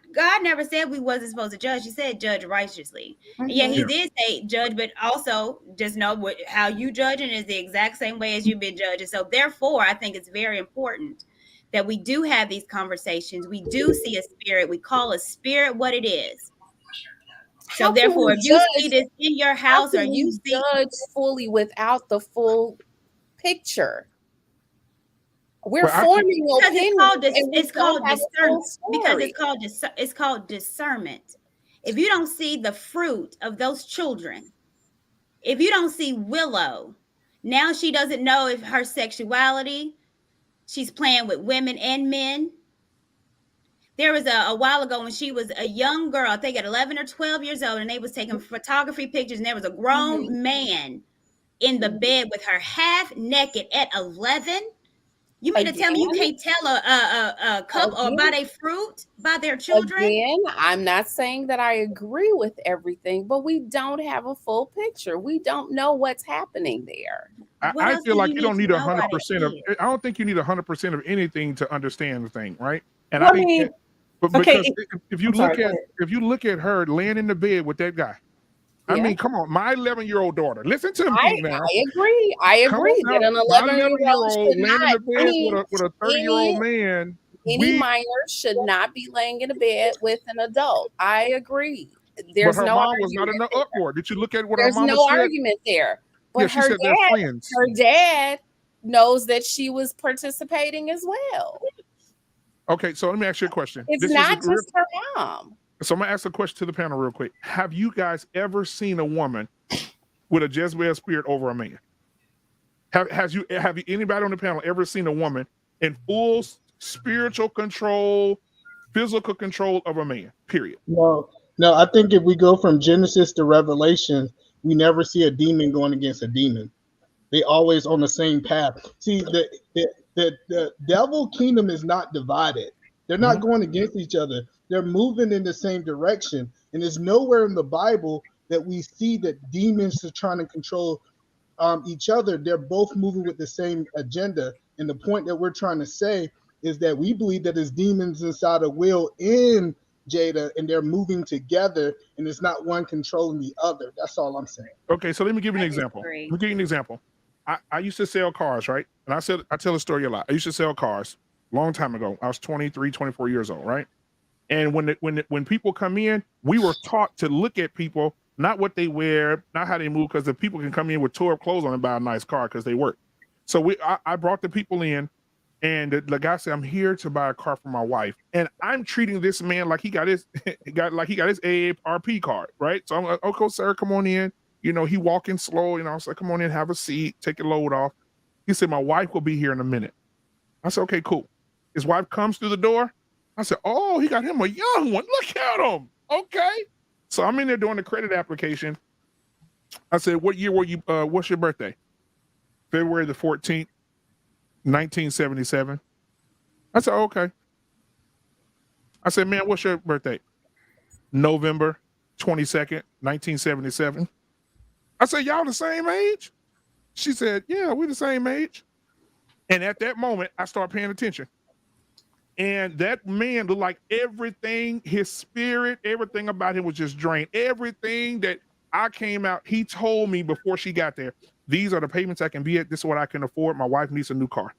never said we wasn't supposed to judge. He said judge righteously. And yeah, he did say judge, but also just know how you judging is the exact same way as you've been judging. So therefore, I think it's very important that we do have these conversations. We do see a spirit. We call a spirit what it is. So therefore, if you see this in your house, or you see judge fully without the full picture, we're forming opinions. It's called discernment, because it's called discernment. If you don't see the fruit of those children, if you don't see Willow, now she doesn't know if her sexuality, she's playing with women and men. There was a while ago when she was a young girl, I think at 11 or 12 years old, and they was taking photography pictures, and there was a grown man in the bed with her half naked at 11. You mean to tell me you can't tell a couple or by their fruit, by their children? Again, I'm not saying that I agree with everything, but we don't have a full picture. We don't know what's happening there. I feel like you don't need 100% of. I don't think you need 100% of anything to understand the thing, right? And I think, because if you look at her laying in the bed with that guy, I mean, come on, my 11-year-old daughter. Listen to me now. I agree. I agree that an 11-year-old should laying not in the bed with a 30-year-old man. Any minor should not be laying in a bed with an adult. I agree. There's but her no mom argument was not in the uproar. Did you look at what There's her mama no said? argument there. But Yeah, she said they're friends. her dad knows that she was participating as well. Okay, so let me ask you a question. It's not just her mom. So I'm gonna ask a question to the panel real quick. Have you guys ever seen a woman with a Jezebel spirit over a man? Have anybody on the panel ever seen a woman in full spiritual control, physical control of a man? Period. No, I think if we go from Genesis to Revelation, we never see a demon going against a demon. They always on the same path. See, the devil kingdom is not divided. They're not going against each other. They're moving in the same direction. And there's nowhere in the Bible that we see that demons are trying to control each other. They're both moving with the same agenda. And the point that we're trying to say is that we believe that there's demons inside of Will in Jada, and they're moving together, and it's not one controlling the other. That's all I'm saying. Okay, so let me give you an example. Let me give you an example. I used to sell cars, right? And I tell a story a lot. I used to sell cars a long time ago. I was 23, 24 years old, right? And when people come in, we were taught to look at people, not what they wear, not how they move, because the people can come in with tore up clothes on and buy a nice car because they work. So I brought the people in, and the guy said, "I'm here to buy a car for my wife," and I'm treating this man like he got his AARP card, right? So I'm like, "Okay, sir, come on in." You know, he walking slow, I was like, "Come on in, have a seat, take your load off." He said, "My wife will be here in a minute." I said, "Okay, cool." His wife comes through the door. I said, "Oh, he got him a young one. Look at him." Okay. So I'm in there doing the credit application. I said, "What year were you, what's your birthday?" February the 14th, 1977. I said, "Okay." I said, "Man, what's your birthday?" November 22nd, 1977. I said, "Y'all the same age?" She said, "Yeah, we're the same age." And at that moment, I started paying attention. And that man looked like everything, his spirit, everything about him was just drained. Everything that I came out, he told me before she got there, "These are the payments I can be at. This is what I can afford. My wife needs a new car."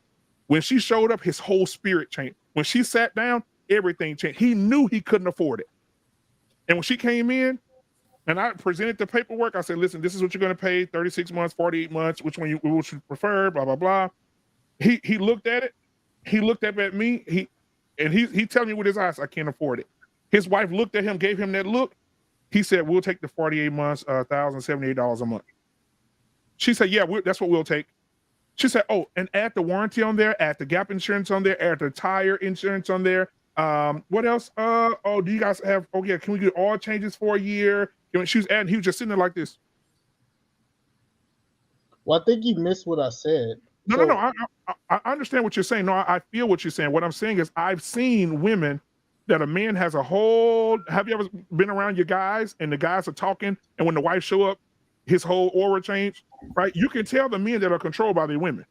When she showed up, his whole spirit changed. When she sat down, everything changed. He knew he couldn't afford it. And when she came in and I presented the paperwork, I said, "Listen, this is what you're going to pay, 36 months, 48 months, which one you prefer, blah, blah, blah." He looked at it. He looked up at me. He telling me with his eyes, "I can't afford it." His wife looked at him, gave him that look. He said, "We'll take the 48 months, $1,078 a month." She said, "Yeah, that's what we'll take." She said, "Oh, and add the warranty on there, add the gap insurance on there, add the tire insurance on there. What else? Oh, do you guys have, oh yeah, can we get all changes for a year?" She was adding, he was just sitting there like this. Well, I think you missed what I said. No. I understand what you're saying. No, I feel what you're saying. What I'm saying is I've seen women that a man has a whole, have you ever been around your guys and the guys are talking and when the wife show up, his whole aura change, right? You can tell the men that are controlled by their women.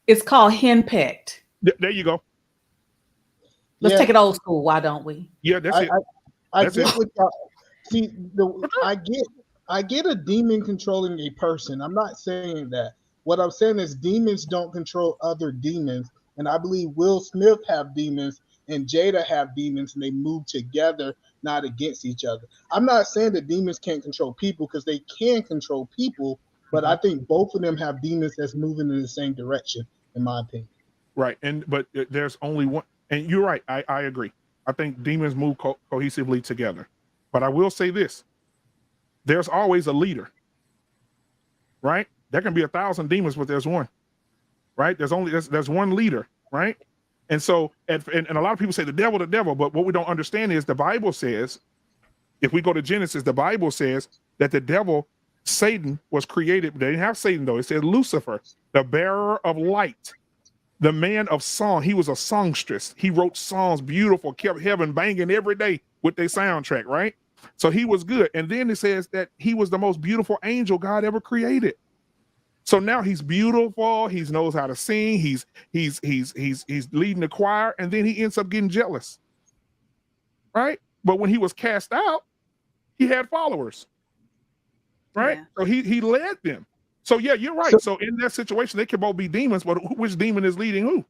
It's called henpecked. There you go. Let's take it old school. Why don't we? Yeah, that's it. I get what y'all see. I get a demon controlling a person. I'm not saying that. What I'm saying is demons don't control other demons, and I believe Will Smith have demons and Jada have demons, and they move together, not against each other. I'm not saying that demons can't control people because they can control people, but I think both of them have demons that's moving in the same direction, in my opinion. Right, but there's only one, and you're right. I agree. I think demons move cohesively together, but I will say this: there's always a leader, right? There can be 1,000 demons, but there's one, right? There's one leader, right? And so, and a lot of people say the devil, but what we don't understand is the Bible says, if we go to Genesis, the Bible says that the devil, Satan, was created. They didn't have Satan though. It said Lucifer, the bearer of light, the man of song. He was a songstress. He wrote songs, beautiful, kept heaven banging every day with their soundtrack, right? So he was good. And then it says that he was the most beautiful angel God ever created. So now he's beautiful. He knows how to sing. He's leading the choir, and then he ends up getting jealous, right? But when he was cast out, he had followers, right? Yeah. So he led them. So yeah, you're right. So in that situation, they can both be demons, but which demon is leading who?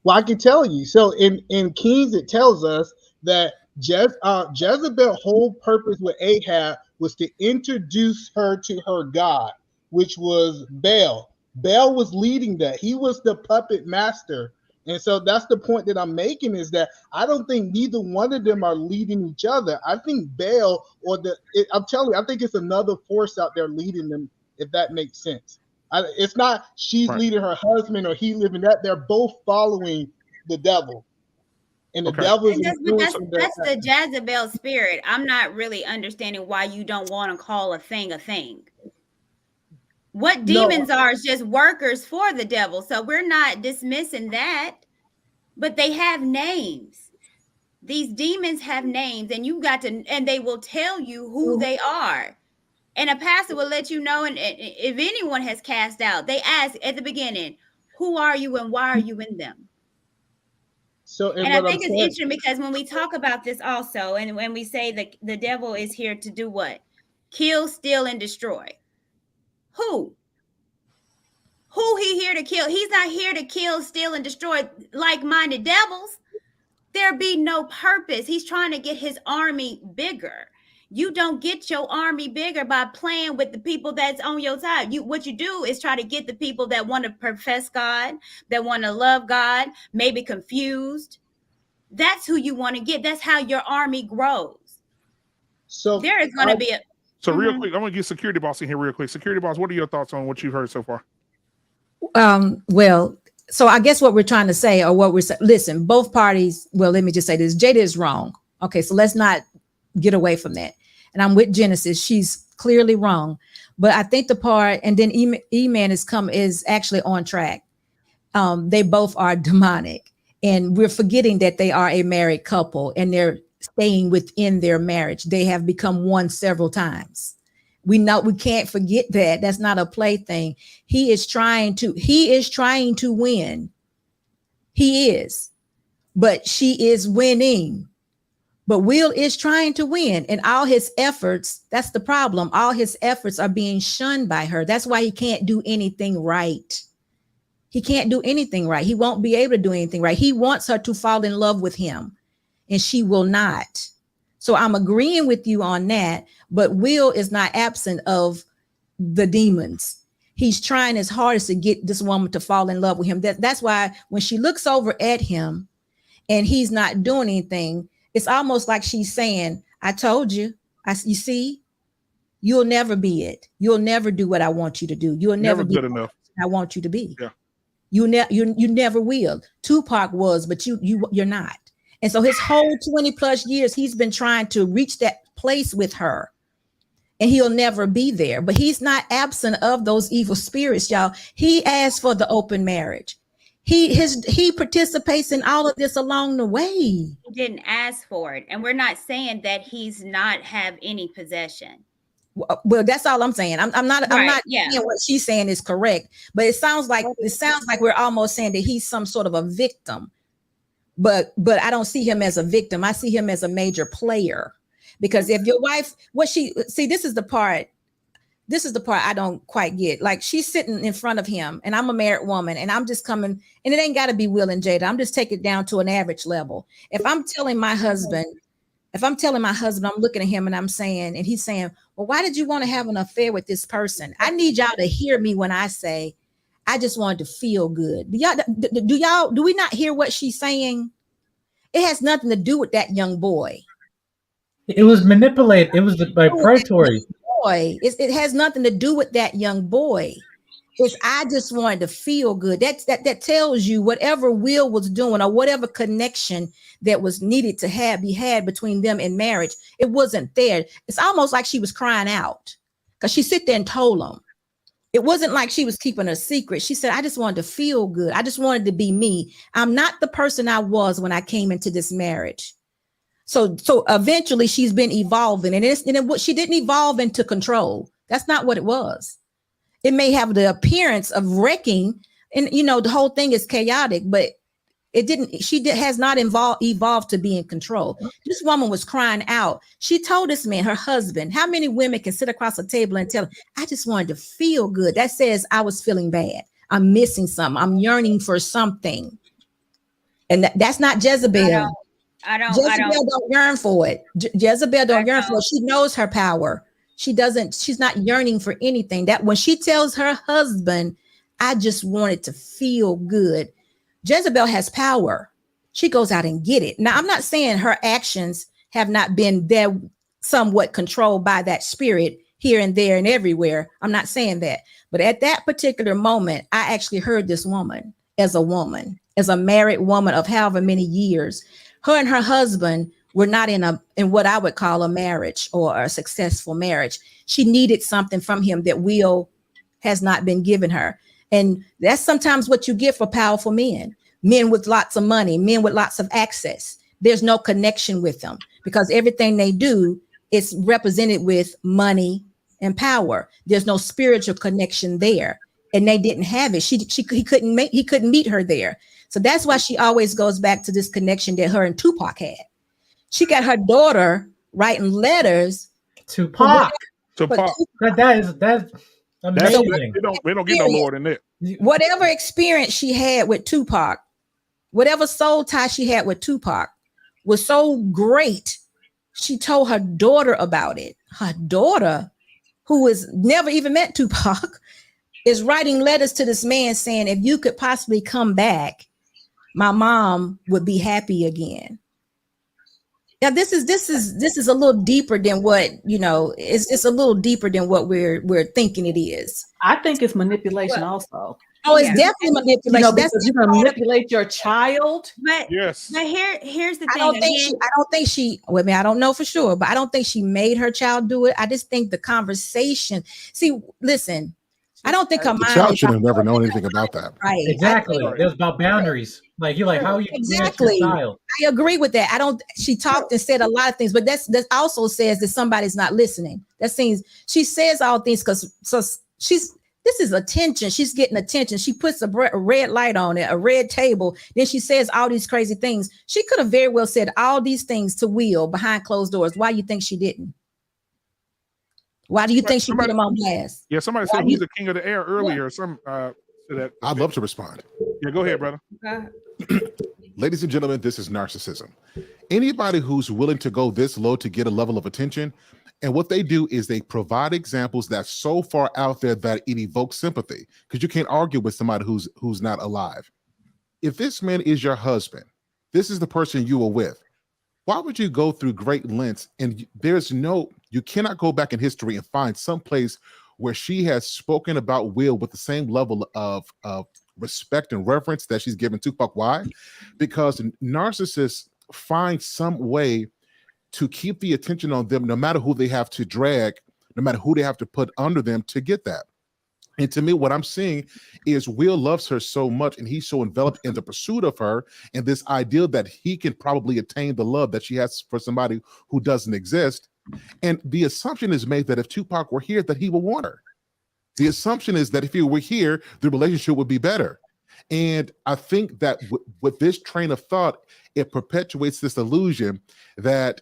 Well, I can tell you. So in Kings, it tells us that Jezebel's whole purpose with Ahab was to introduce her to her God, which was Baal. Baal was leading that. He was the puppet master. And so that's the point that I'm making, is that I don't think neither one of them are leading each other. I think Baal I'm telling you, I think it's another force out there leading them, if that makes sense. It's not she's leading her husband or he living that. They're both following the devil. And the devil is influencing that's the Jezebel spirit. I'm not really understanding why you don't want to call a thing a thing. What demons are is just workers for the devil. So we're not dismissing that, but they have names. These demons have names, and you got to, and they will tell you who they are. And a pastor will let you know. And if anyone has cast out, they ask at the beginning, who are you and why are you in them? So, and I think it's interesting because when we talk about this also, and when we say that the devil is here to do what? Kill, steal, and destroy. Who he here to kill? He's not here to kill, steal, and destroy like-minded devils. There be no purpose. He's trying to get his army bigger. You don't get your army bigger by playing with the people that's on your side. What you do is try to get the people that want to profess God, that want to love God, maybe confused. That's who you want to get. That's how your army grows. So there is going to be a... So real quick, I'm going to get Security Boss in here real quick. Security Boss, what are your thoughts on what you've heard so far? Well, so I guess what we're trying to say, or what we're saying, listen, both parties, well, let me just say this. Jada is wrong. Okay, so let's not get away from that. And I'm with Genesis. She's clearly wrong. But I think the part, and then E-Man is actually on track. They both are demonic. And we're forgetting that they are a married couple and they're staying within their marriage. They have become one several times. We can't forget that. That's not a plaything. He is trying to win. He is. But she is winning. But Will is trying to win, and all his efforts, that's the problem. All his efforts are being shunned by her. That's why he can't do anything right. He can't do anything right. He won't be able to do anything right. He wants her to fall in love with him, and she will not. So I'm agreeing with you on that, but Will is not absent of the demons. He's trying his hardest to get this woman to fall in love with him. That's why when she looks over at him and he's not doing anything, it's almost like she's saying, I told you, you see, you'll never be it. You'll never do what I want you to do. You'll never be good enough. I want you to be. Yeah. You never will. Tupac was, but you're not. And so his whole 20 plus years, he's been trying to reach that place with her, and he'll never be there. But he's not absent of those evil spirits, y'all. He asked for the open marriage. He participates in all of this along the way. He didn't ask for it. And we're not saying that he's not have any possession. Well, that's all I'm saying. I'm not saying what she's saying is correct, but it sounds like we're almost saying that he's some sort of a victim. But I don't see him as a victim. I see him as a major player. Because if your wife, this is the part I don't quite get. Like, she's sitting in front of him, and I'm a married woman, and I'm just coming, and it ain't got to be Will and Jada. I'm just taking it down to an average level. If I'm telling my husband, I'm looking at him and I'm saying, and he's saying, well, why did you want to have an affair with this person? I need y'all to hear me when I say, I just wanted to feel good. Do we not hear what she's saying? It has nothing to do with that young boy. It was manipulated. It was like predatory. It has nothing to do with that young boy. I just wanted to feel good. That tells you whatever Will was doing, or whatever connection that was needed to be had between them in marriage, it wasn't there. It's almost like she was crying out, because she sit there and told him. It wasn't like she was keeping a secret. She said, I just wanted to feel good. I just wanted to be me. I'm not the person I was when I came into this marriage. So eventually she's been evolving, and she didn't evolve into control. That's not what it was. It may have the appearance of wrecking, and the whole thing is chaotic, but it didn't. Has not evolved to be in control. This woman was crying out. She told this man, her husband, how many women can sit across a table and tell him, I just wanted to feel good? That says I was feeling bad. I'm missing something. I'm yearning for something. And that's not Jezebel. Jezebel don't yearn for it. Jezebel don't yearn for it. She knows her power. She's not yearning for anything. That when she tells her husband, I just wanted to feel good. Jezebel has power. She goes out and get it. Now, I'm not saying her actions have not been there, somewhat controlled by that spirit. here and there and everywhere. I'm not saying that. But at that particular moment, I actually heard this woman, as a married woman of however many years. Her and her husband were not in what I would call a marriage or a successful marriage. She needed something from him that Will has not been given her. And that's sometimes what you get for powerful men with lots of money, men with lots of access. There's no connection with them because everything they do is represented with money and power. There's no spiritual connection there. And they didn't have it. He couldn't meet her there. So that's why she always goes back to this connection that her and Tupac had. She got her daughter writing letters. Tupac. Tupac. That's amazing. We don't get no lower than that. Whatever experience she had with Tupac, whatever soul tie she had with Tupac was so great. She told her daughter about it. Her daughter, who has never even met Tupac, is writing letters to this man saying, if you could possibly come back, my mom would be happy again. Yeah, this is a little deeper than what, it's a little deeper than what we're thinking it is. I think it's manipulation also. Oh, it's definitely manipulation. That's you're gonna manipulate your child. But yes. But here's the thing. I don't think she. Well, I mean, I don't know for sure, but I don't think she made her child do it. I just think the conversation. See, listen, I don't think her The mind. child should have never known anything about that. Right. Exactly. There's about boundaries. Like you're like, how you exactly. Your child? I agree with that. She talked and said a lot of things, but that also says that somebody's not listening. That seems she says all things because this is attention. She's getting attention. She puts a red light on it, a red table. Then she says all these crazy things. She could have very well said all these things to Will behind closed doors. Why do you think she didn't? Why do you think she put him on blast? Yeah, somebody said he's the king of the air earlier. I'd love to respond. Yeah, go ahead, brother. Ladies and gentlemen, this is narcissism. Anybody who's willing to go this low to get a level of attention, and what they do is they provide examples that's so far out there that it evokes sympathy, because you can't argue with somebody who's not alive. If this man is your husband, this is the person you were with, why would you go through great lengths? And you cannot go back in history and find some place where she has spoken about Will with the same level of respect and reverence that she's given Tupac. Why? Because narcissists find some way to keep the attention on them, no matter who they have to drag, no matter who they have to put under them to get that. And to me, what I'm seeing is Will loves her so much, and he's so enveloped in the pursuit of her and this ideal that he can probably attain the love that she has for somebody who doesn't exist. And the assumption is made that if Tupac were here, that he would want her. The assumption is that if he were here, the relationship would be better. And I think that with this train of thought, it perpetuates this illusion that,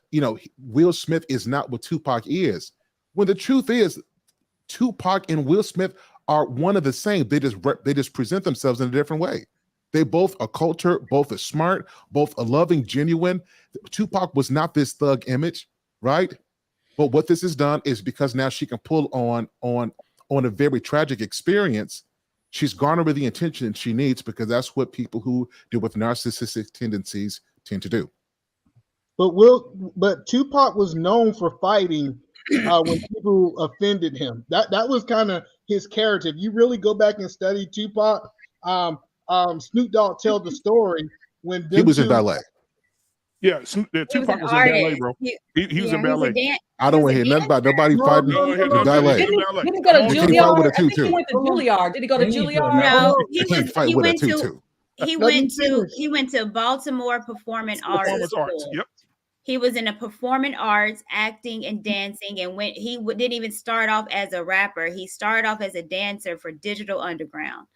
Will Smith is not what Tupac is. When the truth is, Tupac and Will Smith are one of the same. They just present themselves in a different way. They both are cultured, both are smart, both are loving, genuine. Tupac was not this thug image, right? But what this has done is because now she can pull on a very tragic experience, she's garnered the attention she needs, because that's what people who deal with narcissistic tendencies tend to do. But Tupac was known for fighting when people offended him. That was kind of his character. If you really go back and study Tupac, Snoop Dogg tells the story when he was in ballet. Yeah, Tupac was in ballet, bro. He was in ballet. I don't want to hear nothing about nobody fighting in ballet. Didn't he go to Juilliard? I think he went to Juilliard. Did he go to Juilliard? No, he went to Baltimore Performing Arts School. Yep. He was in a performing arts, acting and dancing, and didn't even start off as a rapper. He started off as a dancer for Digital Underground.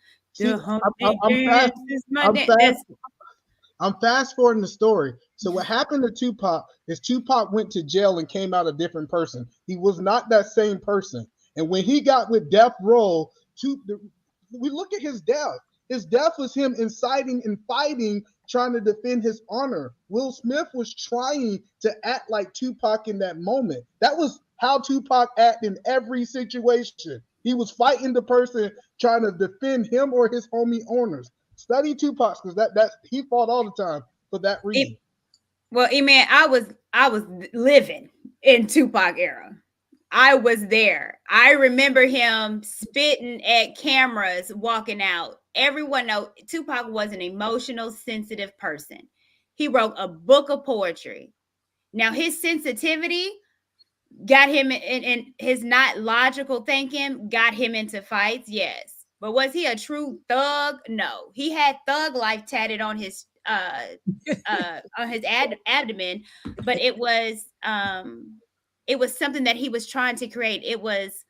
I'm fast forwarding the story. So what happened to Tupac is Tupac went to jail and came out a different person. He was not that same person. And when he got with Death Row, we look at his death. His death was him inciting and fighting, trying to defend his honor. Will Smith was trying to act like Tupac in that moment. That was how Tupac acted in every situation. He was fighting the person trying to defend him or his homie owners. Study Tupac, because that's he fought all the time for that reason. I was living in Tupac era. I was there. I remember him spitting at cameras, walking out. Everyone knows Tupac was an emotional, sensitive person. He wrote a book of poetry. Now, his sensitivity got him in his not logical thinking, got him into fights, yes. But was he a true thug? No. He had thug life tatted on his abdomen, but it was something that he was trying to create. It was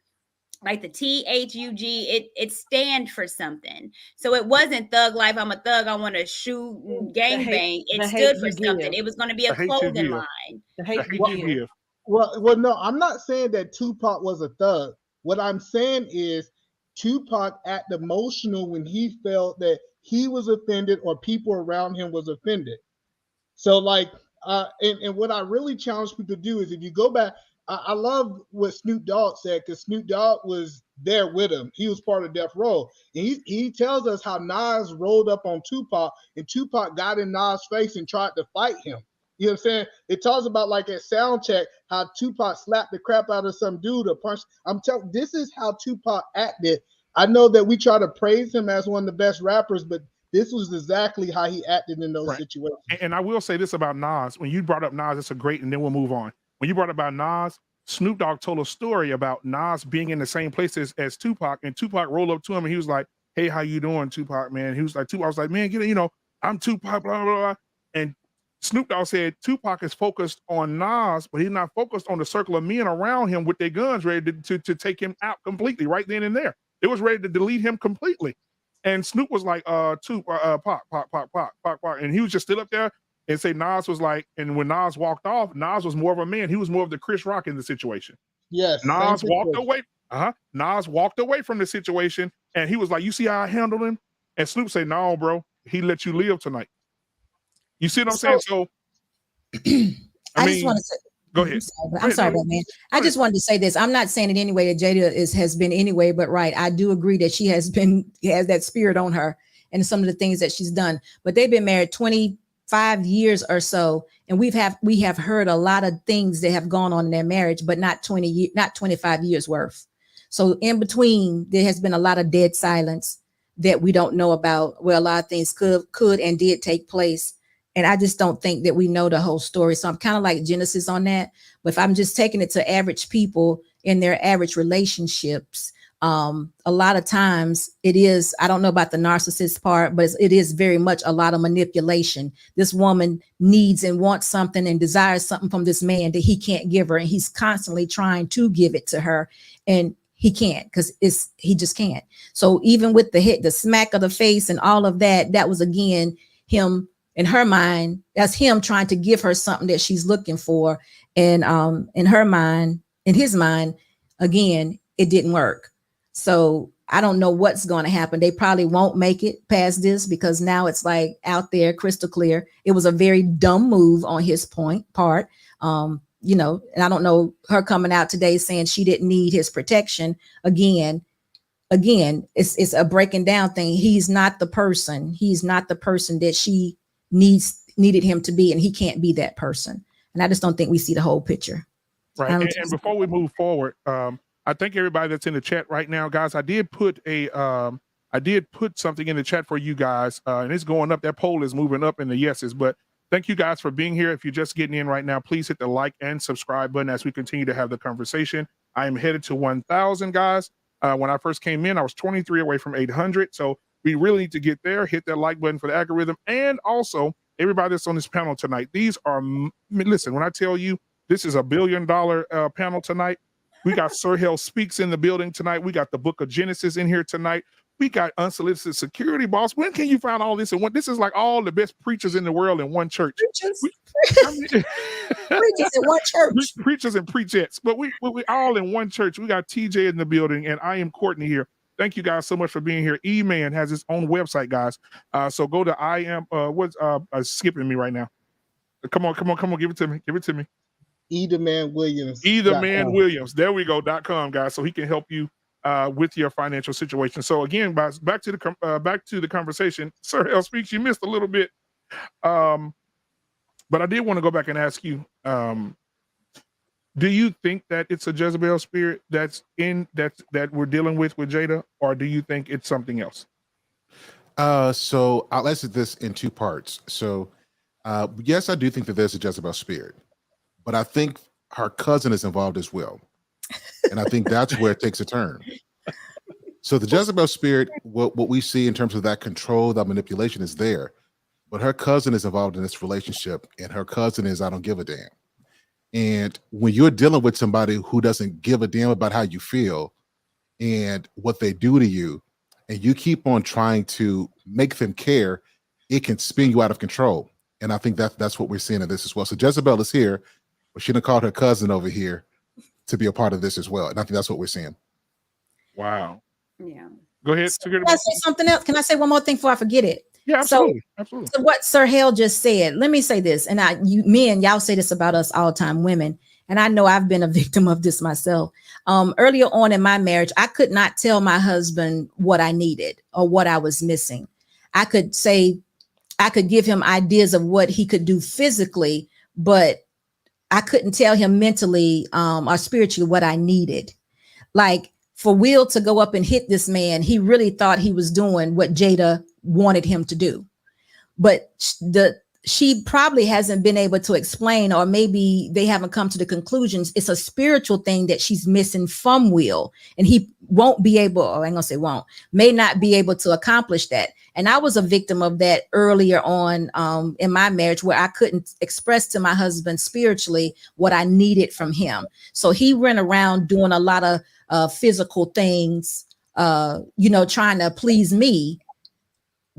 like the THUG, it stand for something. So it wasn't thug life, I'm a thug, I want to shoot and gangbang. It stood for something. It was going to be a clothing line. The hate you give. Well, no, I'm not saying that Tupac was a thug. What I'm saying is Tupac acted emotional when he felt that he was offended or people around him was offended. So like, and what I really challenge people to do is if you go back, I love what Snoop Dogg said because Snoop Dogg was there with him. He was part of Death Row. And he tells us how Nas rolled up on Tupac and Tupac got in Nas' face and tried to fight him. You know what I'm saying? It talks about like at sound check how Tupac slapped the crap out of some dude or punched. I'm telling this is how Tupac acted. I know that we try to praise him as one of the best rappers, but this was exactly how he acted in those situations. And I will say this about Nas. When you brought up Nas, it's a great, and then we'll move on. When you brought up about Nas, Snoop Dogg told a story about Nas being in the same place as Tupac, and Tupac rolled up to him and he was like, "Hey, how you doing, Tupac, man?" He was like, Tupac was like, "Man, I'm Tupac, blah, blah, blah." And Snoop Dogg said Tupac is focused on Nas, but he's not focused on the circle of men around him with their guns ready to take him out completely right then and there. It was ready to delete him completely. And Snoop was like, Pac. And he was just still up there and say Nas was like, and when Nas walked off, Nas was more of a man. He was more of the Chris Rock in the situation. Yes. Nas walked away. Nas walked away from the situation and he was like, "You see how I handled him?" And Snoop said, "No, bro, he let you live tonight." You see what I'm saying? So I just want to say, go ahead. I'm sorry, man. I just wanted to say this. I'm not saying in any way that Jada has been anyway, but right. I do agree that she has that spirit on her and some of the things that she's done. But they've been married 25 years or so, and we have heard a lot of things that have gone on in their marriage, but not 25 years worth. So in between, there has been a lot of dead silence that we don't know about, where a lot of things could and did take place. And I just don't think that we know the whole story. So I'm kind of like Genesis on that. But if I'm just taking it to average people in their average relationships, a lot of times it is, I don't know about the narcissist part, but it is very much a lot of manipulation. This woman needs and wants something and desires something from this man that he can't give her. And he's constantly trying to give it to her. And he can't because he just can't. So even with the smack of the face and all of that, that was again him. In her mind, that's him trying to give her something that she's looking for. And in his mind, again, it didn't work. So I don't know what's going to happen. They probably won't make it past this because now it's like out there crystal clear. It was a very dumb move on his part. And I don't know her coming out today saying she didn't need his protection. Again, it's a breaking down thing. He's not the person that she needed him to be, and he can't be that person. And I just don't think we see the whole picture. Right. And before we move forward, I thank everybody that's in the chat right now, guys. I did put something in the chat for you guys, and it's going up. That poll is moving up in the yeses. But thank you guys for being here. If you're just getting in right now, please hit the like and subscribe button as we continue to have the conversation. I am headed to 1,000, guys. When I first came in, I was 23 away from 800. So we really need to get there. Hit that like button for the algorithm. And also, everybody that's on this panel tonight, listen, when I tell you this is $1 billion panel tonight, we got Sir Hell Speaks in the building tonight. We got the Book of Genesis in here tonight. We got Unsolicited Security Boss. When can you find all this? And this is like all the best preachers in the world in one church. Preachers in one church. Preachers and preachettes. But we all in one church. We got TJ in the building, and I am Courtney here. Thank you guys so much for being here. E-Man has his own website, guys. So go to what's skipping me right now. Come on, give it to me. Either Man Williams. Either Man Williams. There we go. .com, guys. So he can help you with your financial situation. So again, guys, back to the conversation. Sir Hell Speaks, you missed a little bit. But I did want to go back and ask you, Do you think that it's a Jezebel spirit that we're dealing with Jada, or do you think it's something else? So I'll answer this in two parts. So yes, I do think that there's a Jezebel spirit, but I think her cousin is involved as well. And I think that's where it takes a turn. So the Jezebel spirit, what we see in terms of that control, that manipulation is there, but her cousin is involved in this relationship, and her cousin is, I don't give a damn. And when you're dealing with somebody who doesn't give a damn about how you feel and what they do to you, and you keep on trying to make them care, it can spin you out of control. And I think that's what we're seeing in this as well. So Jezebel is here, but she done called her cousin over here to be a part of this as well. And I think that's what we're seeing. Wow. Yeah. Go ahead. Can I say something else? Can I say one more thing before I forget it? Yeah, absolutely. Absolutely. So what Sir Hale just said, let me say this, and y'all say this about us all the time, women, and I know I've been a victim of this myself. Earlier on in my marriage, I could not tell my husband what I needed or what I was missing. I could give him ideas of what he could do physically, but I couldn't tell him mentally or spiritually what I needed. Like, for Will to go up and hit this man, he really thought he was doing what Jada wanted him to do. But she probably hasn't been able to explain, or maybe they haven't come to the conclusions. It's a spiritual thing that she's missing from Will, and he won't be able, or I ain't gonna say won't, may not be able to accomplish that. And I was a victim of that earlier on in my marriage, where I couldn't express to my husband spiritually what I needed from him. So he went around doing a lot of physical things, trying to please me,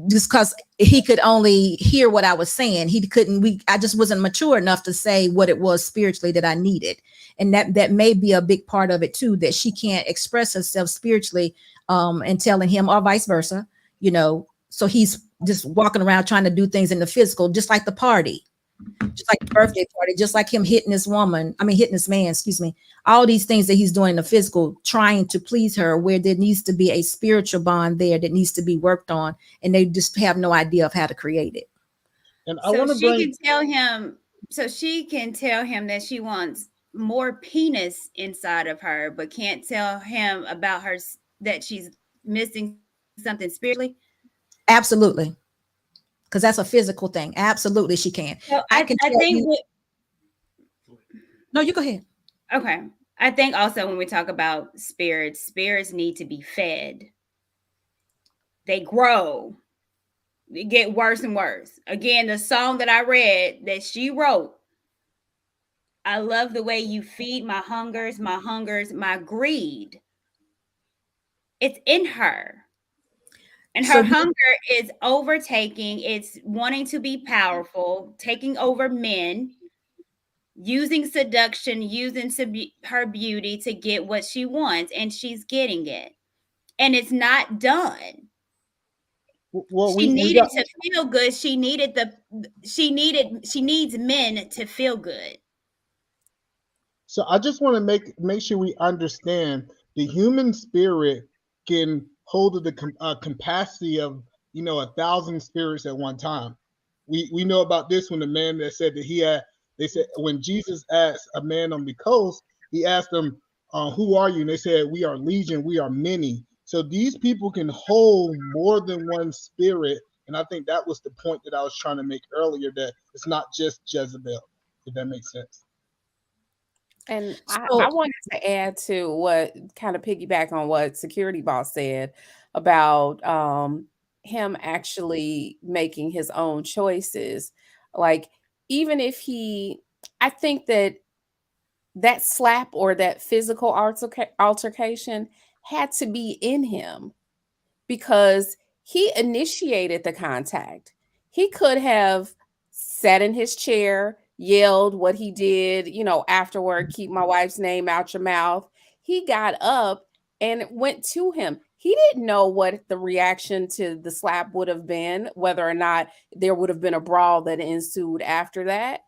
just because he could only hear what I was saying. I just wasn't mature enough to say what it was spiritually that I needed. And that may be a big part of it too, that she can't express herself spiritually and telling him, or vice versa, so he's just walking around trying to do things in the physical, just like the party, just like the birthday party, just like him hitting this man, all these things that he's doing in the physical, trying to please her, where there needs to be a spiritual bond there that needs to be worked on, and they just have no idea of how to create it. And I want to she can tell him that she wants more penis inside of her, but can't tell him about her, that she's missing something spiritually. Absolutely. Because that's a physical thing. Absolutely, she can. So I think no, you go ahead. Okay. I think also when we talk about spirits need to be fed. They grow. They get worse and worse. Again, the song that I read that she wrote, I love the way you feed my hungers, my greed. It's in her. And her hunger is overtaking. It's wanting to be powerful, taking over men, using seduction, using her beauty to get what she wants, and she's getting it. And it's not done. Well, she needed to feel good. She needs men to feel good. So I just want to make sure we understand the human spirit can hold the capacity of 1,000 spirits at one time. We know about this when the man that said that they said when Jesus asked a man on the coast, he asked them, who are you? And they said, we are legion, we are many. So these people can hold more than one spirit. And I think that was the point that I was trying to make earlier, that it's not just Jezebel, if that makes sense. And I wanted to add to what kind of piggyback on what Security Boss said about him actually making his own choices. Like, even if I think that slap or that physical altercation had to be in him, because he initiated the contact. He could have sat in his chair, yelled what he did, afterward, keep my wife's name out your mouth. He got up and went to him. He didn't know what the reaction to the slap would have been, whether or not there would have been a brawl that ensued after that.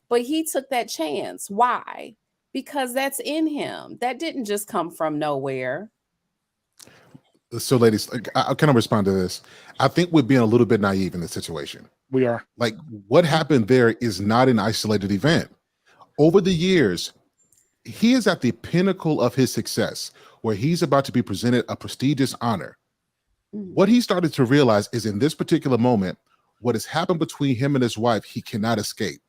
But he took that chance. Why? Because that's in him. That didn't just come from nowhere. So, ladies, I kind of respond to this. I think we're being a little bit naive in this situation. We are. Like, what happened there is not an isolated event. Over the years, he is at the pinnacle of his success, where he's about to be presented a prestigious honor. What he started to realize is in this particular moment, what has happened between him and his wife, he cannot escape.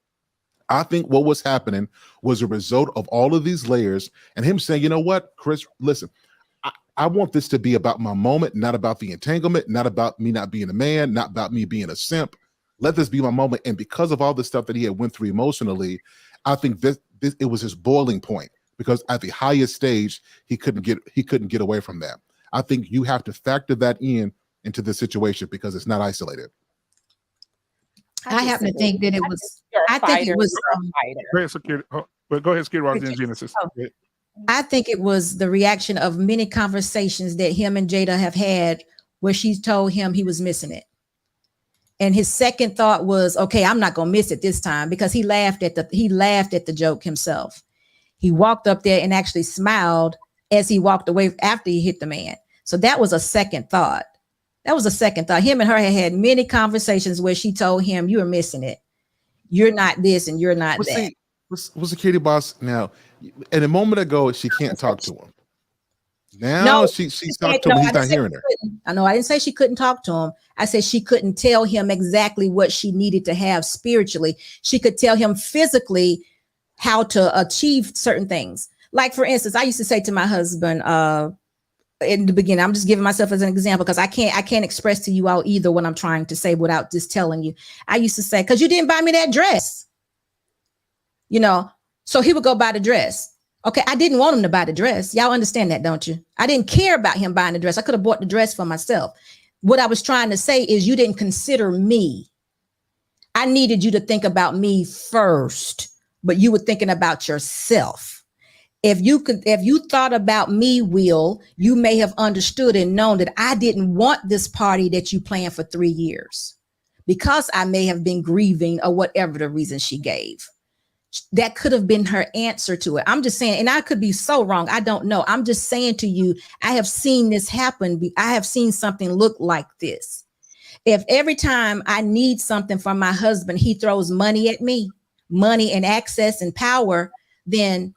I think what was happening was a result of all of these layers and him saying, you know what, Chris, listen, I want this to be about my moment, not about the entanglement, not about me not being a man, not about me being a simp. Let this be my moment. And because of all the stuff that he had went through emotionally, I think this it was his boiling point, because at the highest stage, he couldn't get away from that. I think you have to factor that into the situation because it's not isolated. I happen to think that it was. I think it was. Go ahead, Security. But go ahead, Security Boss in Genesis. I think it was the reaction of many conversations that him and Jada have had where she told him he was missing it. And his second thought was, okay, I'm not going to miss it this time, because he laughed at the joke himself. He walked up there and actually smiled as he walked away after he hit the man. So that was a second thought. Him and her had many conversations where she told him, you are missing it. You're not this and you're not that. Was Security Boss now? And a moment ago, she can't talk to him. Now she's talking to him. He's not hearing her. I know. I didn't say she couldn't talk to him. I said she couldn't tell him exactly what she needed to have spiritually. She could tell him physically how to achieve certain things. Like, for instance, I used to say to my husband in the beginning, I'm just giving myself as an example because I can't express to you all either what I'm trying to say without just telling you. I used to say, because you didn't buy me that dress. You know, so he would go buy the dress. Okay, I didn't want him to buy the dress. Y'all understand that, don't you? I didn't care about him buying the dress. I could have bought the dress for myself. What I was trying to say is you didn't consider me. I needed you to think about me first, but you were thinking about yourself. If you thought about me, Will, you may have understood and known that I didn't want this party that you planned for 3 years because I may have been grieving or whatever the reason she gave. That could have been her answer to it. I'm just saying, and I could be so wrong. I don't know. I'm just saying to you, I have seen this happen. I have seen something look like this. If every time I need something from my husband, he throws money at me, money and access and power, then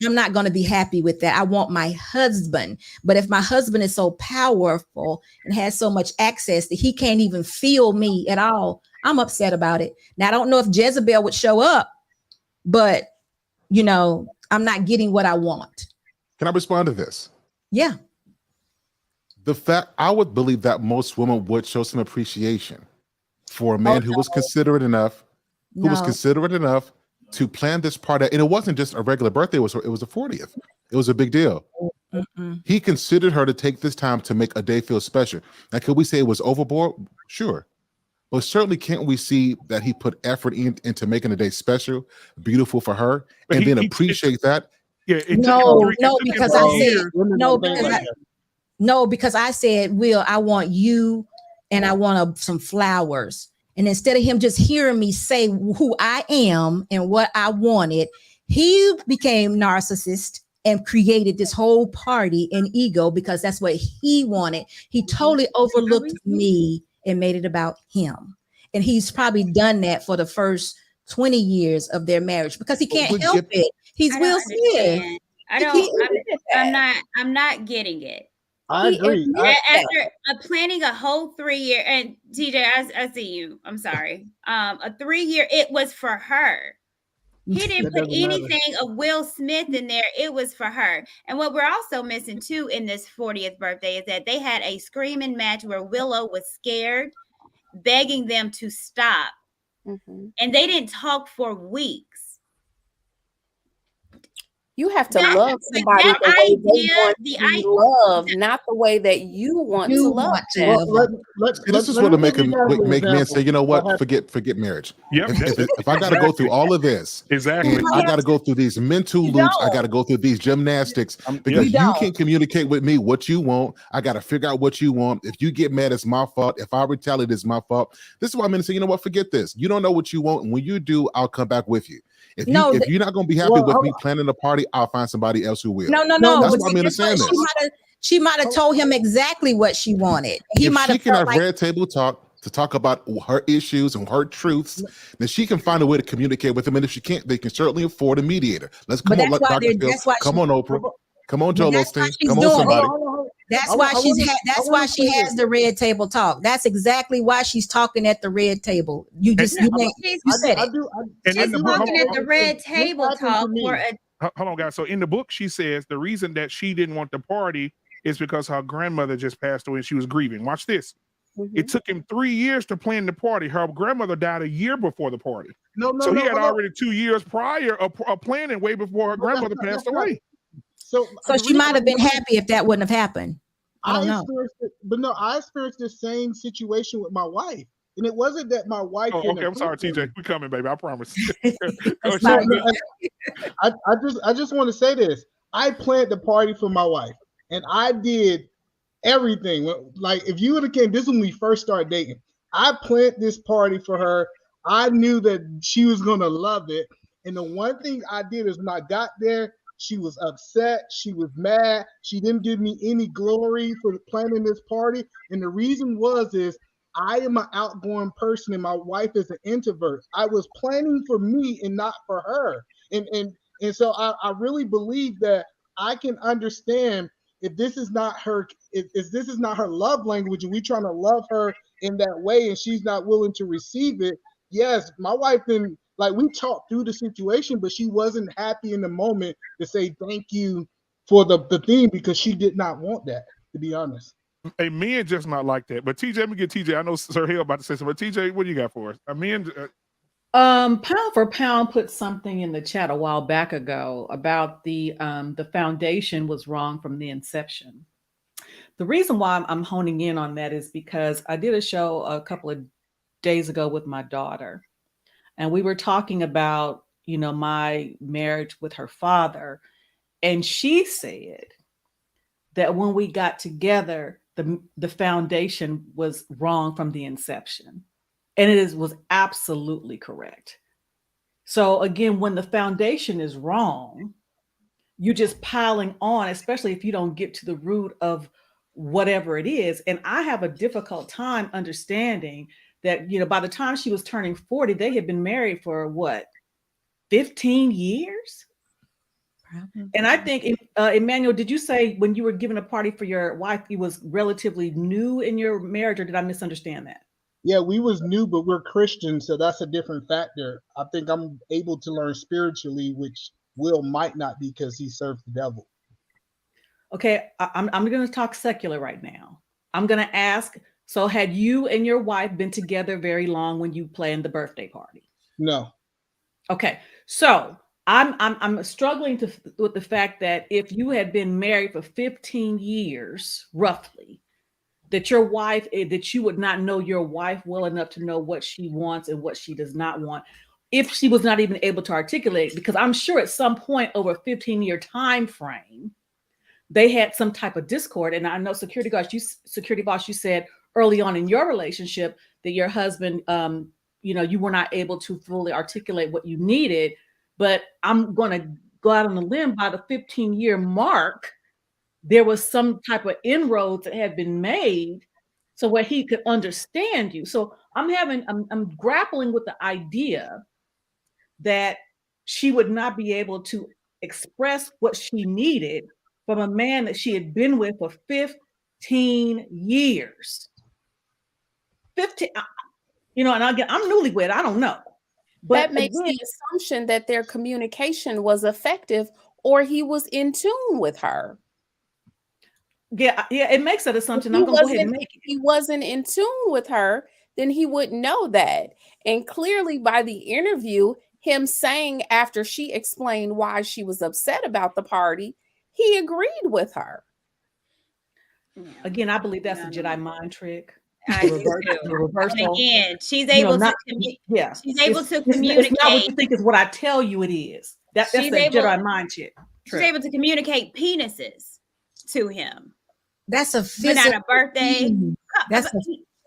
I'm not going to be happy with that. I want my husband. But if my husband is so powerful and has so much access that he can't even feel me at all, I'm upset about it. Now, I don't know if Jezebel would show up, but, you know, I'm not getting what I want. Can I respond to this? Yeah. The fact, I would believe that most women would show some appreciation for a man who was considerate enough, to plan this party. And it wasn't just a regular birthday, it was a 40th. It was a big deal. He considered her to take this time to make a day feel special. Now, could we say it was overboard? Sure. But certainly can't we see that he put effort into making the day special, beautiful for her, and then appreciate that? Yeah. Because I said, Will, I want you and I want some flowers. And instead of him just hearing me say who I am and what I wanted, he became narcissist and created this whole party and ego because that's what he wanted. He totally overlooked me and made it about him. And he's probably done that for the first 20 years of their marriage because he can't help it. He's Will Smith. I'm not getting it. I agree. After planning a whole 3 year, and TJ, I see you. I'm sorry. A 3 year, it was for her. He didn't put anything of Will Smith in there. It was for her. And what we're also missing too in this 40th birthday is that they had a screaming match where Willow was scared, begging them to stop. And they didn't talk for weeks. You have to love somebody the way they want to be loved, not the way that you want to love them. This is what will make men say, you know what, forget marriage. Yep. If I got to go through all of this, exactly, I got to go through these mental loops, I got to go through these gymnastics because you can't communicate with me what you want. I got to figure out what you want. If you get mad, it's my fault. If I retaliate, it's my fault. This is why men say, you know what, forget this. You don't know what you want. And when you do, I'll come back with you. If you're not going to be happy with me planning the party, I'll find somebody else who will. No. That's why I'm understanding this. She might have told him exactly what she wanted. He might have red table talk. to talk about her issues and her truths, then she can find a way to communicate with him. And if she can't, they can certainly afford a mediator. Let's come on, Dr. Phil. Come on, Oprah. Come on, Joel Osteen. Come on, somebody. That's why she has the red table talk. That's exactly why she's talking at the red table. You said it. She's talking at the red table talk for a. Hold on, guys. So in the book, she says the reason that she didn't want the party is because her grandmother just passed away and she was grieving. Watch this. It took him 3 years to plan the party. Her grandmother died a year before the party. So he had already 2 years prior of planning way before her grandmother passed away. So she might have been happy if that wouldn't have happened. I don't know. I experienced the same situation with my wife. And it wasn't that my wife. Oh, okay, I'm sorry, TJ. We're coming, baby. I promise. I just want to say this. I planned the party for my wife, and I did everything. Like, if you would have came, this is when we first started dating. I planned this party for her. I knew that she was gonna love it. And the one thing I did is when I got there, she was upset. She was mad. She didn't give me any glory for planning this party. And the reason is I am an outgoing person and my wife is an introvert. I was planning for me and not for her. And so I really believe that I can understand if this is not her, if this is not her love language and we trying to love her in that way and she's not willing to receive it. Yes, my wife didn't, like, we talked through the situation, but she wasn't happy in the moment to say thank you for the thing because she did not want that, to be honest. Hey, men just not like that. But TJ, let me get TJ. I know Sir Hill about to say something. But TJ, what do you got for us? Pound for Pound put something in the chat a while back ago about the foundation was wrong from the inception. The reason why I'm honing in on that is because I did a show a couple of days ago with my daughter, and we were talking about, you know, my marriage with her father, and she said that when we got together, the foundation was wrong from the inception. And it was absolutely correct. So again, when the foundation is wrong, you're just piling on, especially if you don't get to the root of whatever it is. And I have a difficult time understanding that, you know, by the time she was turning 40, they had been married for what, 15 years? And I think, Emmanuel, did you say when you were giving a party for your wife, you was relatively new in your marriage, or did I misunderstand that? Yeah, we was new, but we're Christians, so that's a different factor. I think I'm able to learn spiritually, which Will might not be because he serves the devil. Okay, I'm going to talk secular right now. I'm going to ask, so had you and your wife been together very long when you planned the birthday party? No. Okay, so I'm struggling with the fact that if you had been married for 15 years, roughly, that your wife, that you would not know your wife well enough to know what she wants and what she does not want, if she was not even able to articulate, because I'm sure at some point over a 15-year time frame, they had some type of discord. And I know Security Boss, you said early on in your relationship that your husband, you know, you were not able to fully articulate what you needed. But I'm going to go out on a limb, by the 15-year mark, there was some type of inroads that had been made so where he could understand you. So I'm grappling with the idea that she would not be able to express what she needed from a man that she had been with for 15 years. 15, you know, and again, I'm newlywed, I don't know. But that makes the assumption that their communication was effective or he was in tune with her. Yeah, it makes that assumption. I'm going to go ahead and make it. If he wasn't in tune with her, then he wouldn't know that. And clearly by the interview, him saying after she explained why she was upset about the party, he agreed with her. Again, I believe that's a Jedi mind trick. I do too. And again, she's able to she's able to communicate. It's not what you think is what I tell you it is. That's a Jedi mind trick. She's able to communicate penises to him. That's a physical. Without a birthday. That's a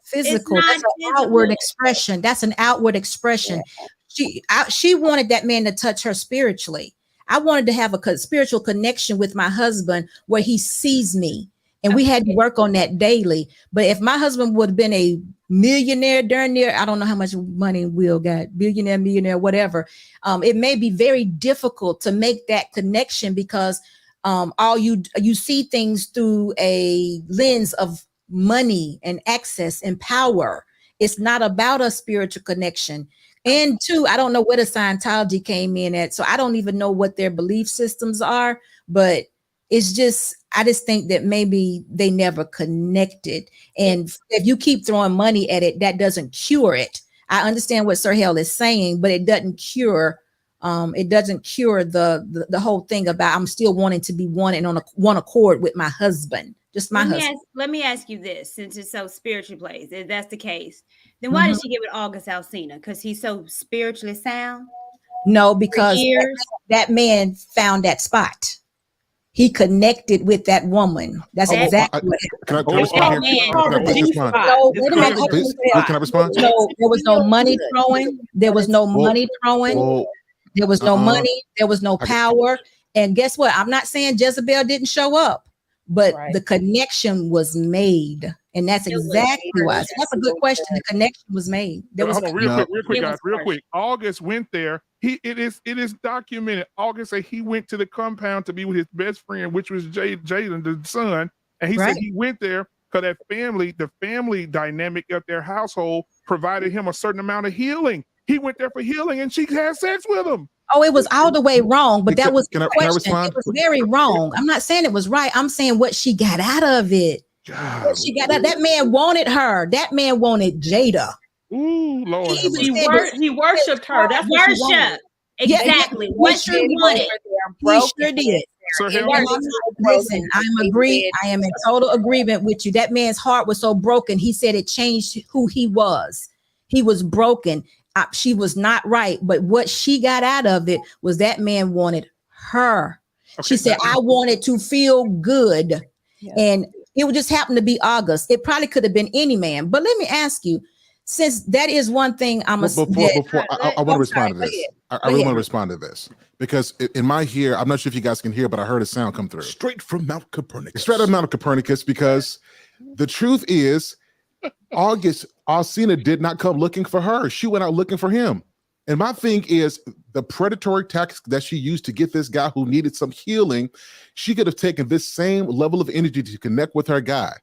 physical. That's an outward expression. That's an outward expression. She wanted that man to touch her spiritually. I wanted to have a spiritual connection with my husband where he sees me. And we had to work on that daily. But if my husband would have been a millionaire, darn near, I don't know how much money Will got, billionaire, millionaire, whatever. It may be very difficult to make that connection because all you see things through a lens of money and access and power. It's not about a spiritual connection. And two, I don't know where the Scientology came in at, so I don't even know what their belief systems are, but it's just, I just think that maybe they never connected. And if you keep throwing money at it, that doesn't cure it. I understand what Sir Hale is saying, but it doesn't cure the whole thing about I'm still wanting to be one and on one accord with my husband. Just my husband. Let me ask you this, since it's so spiritually placed, if that's the case, then why did she give it August Alsina? Because he's so spiritually sound? No, because that man found that spot. He connected with that woman. That's exactly what happened. Can I respond here? No, wait a minute. Please, can I respond? No, there was no money throwing. There was no money throwing. There was no money. There was no power. And guess what? I'm not saying Jezebel didn't show up, but the connection was made. And that's exactly why. So that's a good question. The connection was made. There was real quick, guys, real quick. August went there. It is documented. August said he went to the compound to be with his best friend, which was Jada, the son. And he said he went there because the family dynamic of their household provided him a certain amount of healing. He went there for healing and she had sex with him. Oh, it was all the way wrong, but that was the question. Respond? It was very wrong. I'm not saying it was right. I'm saying what she got out of it. What she got out. That man wanted her. That man wanted Jada. Ooh, Lord. He worshipped her. That's what she wanted. Exactly. What she wanted. He sure did. Listen, I am in total agreement with you. That man's heart was so broken. He said it changed who he was. He was broken. She was not right, but what she got out of it was that man wanted her. Okay, she said, I wanted to feel good. Yeah. And it would just happen to be August. It probably could have been any man. But let me ask you, since that is one thing I want to respond to this. I really want to respond to this because in my ear, I'm not sure if you guys can hear, but I heard a sound come through. Straight from Mount Copernicus. Straight from Mount Copernicus, because the truth is, August Alsina did not come looking for her. She went out looking for him. And my thing is the predatory tactics that she used to get this guy who needed some healing. She could have taken this same level of energy to connect with her guy.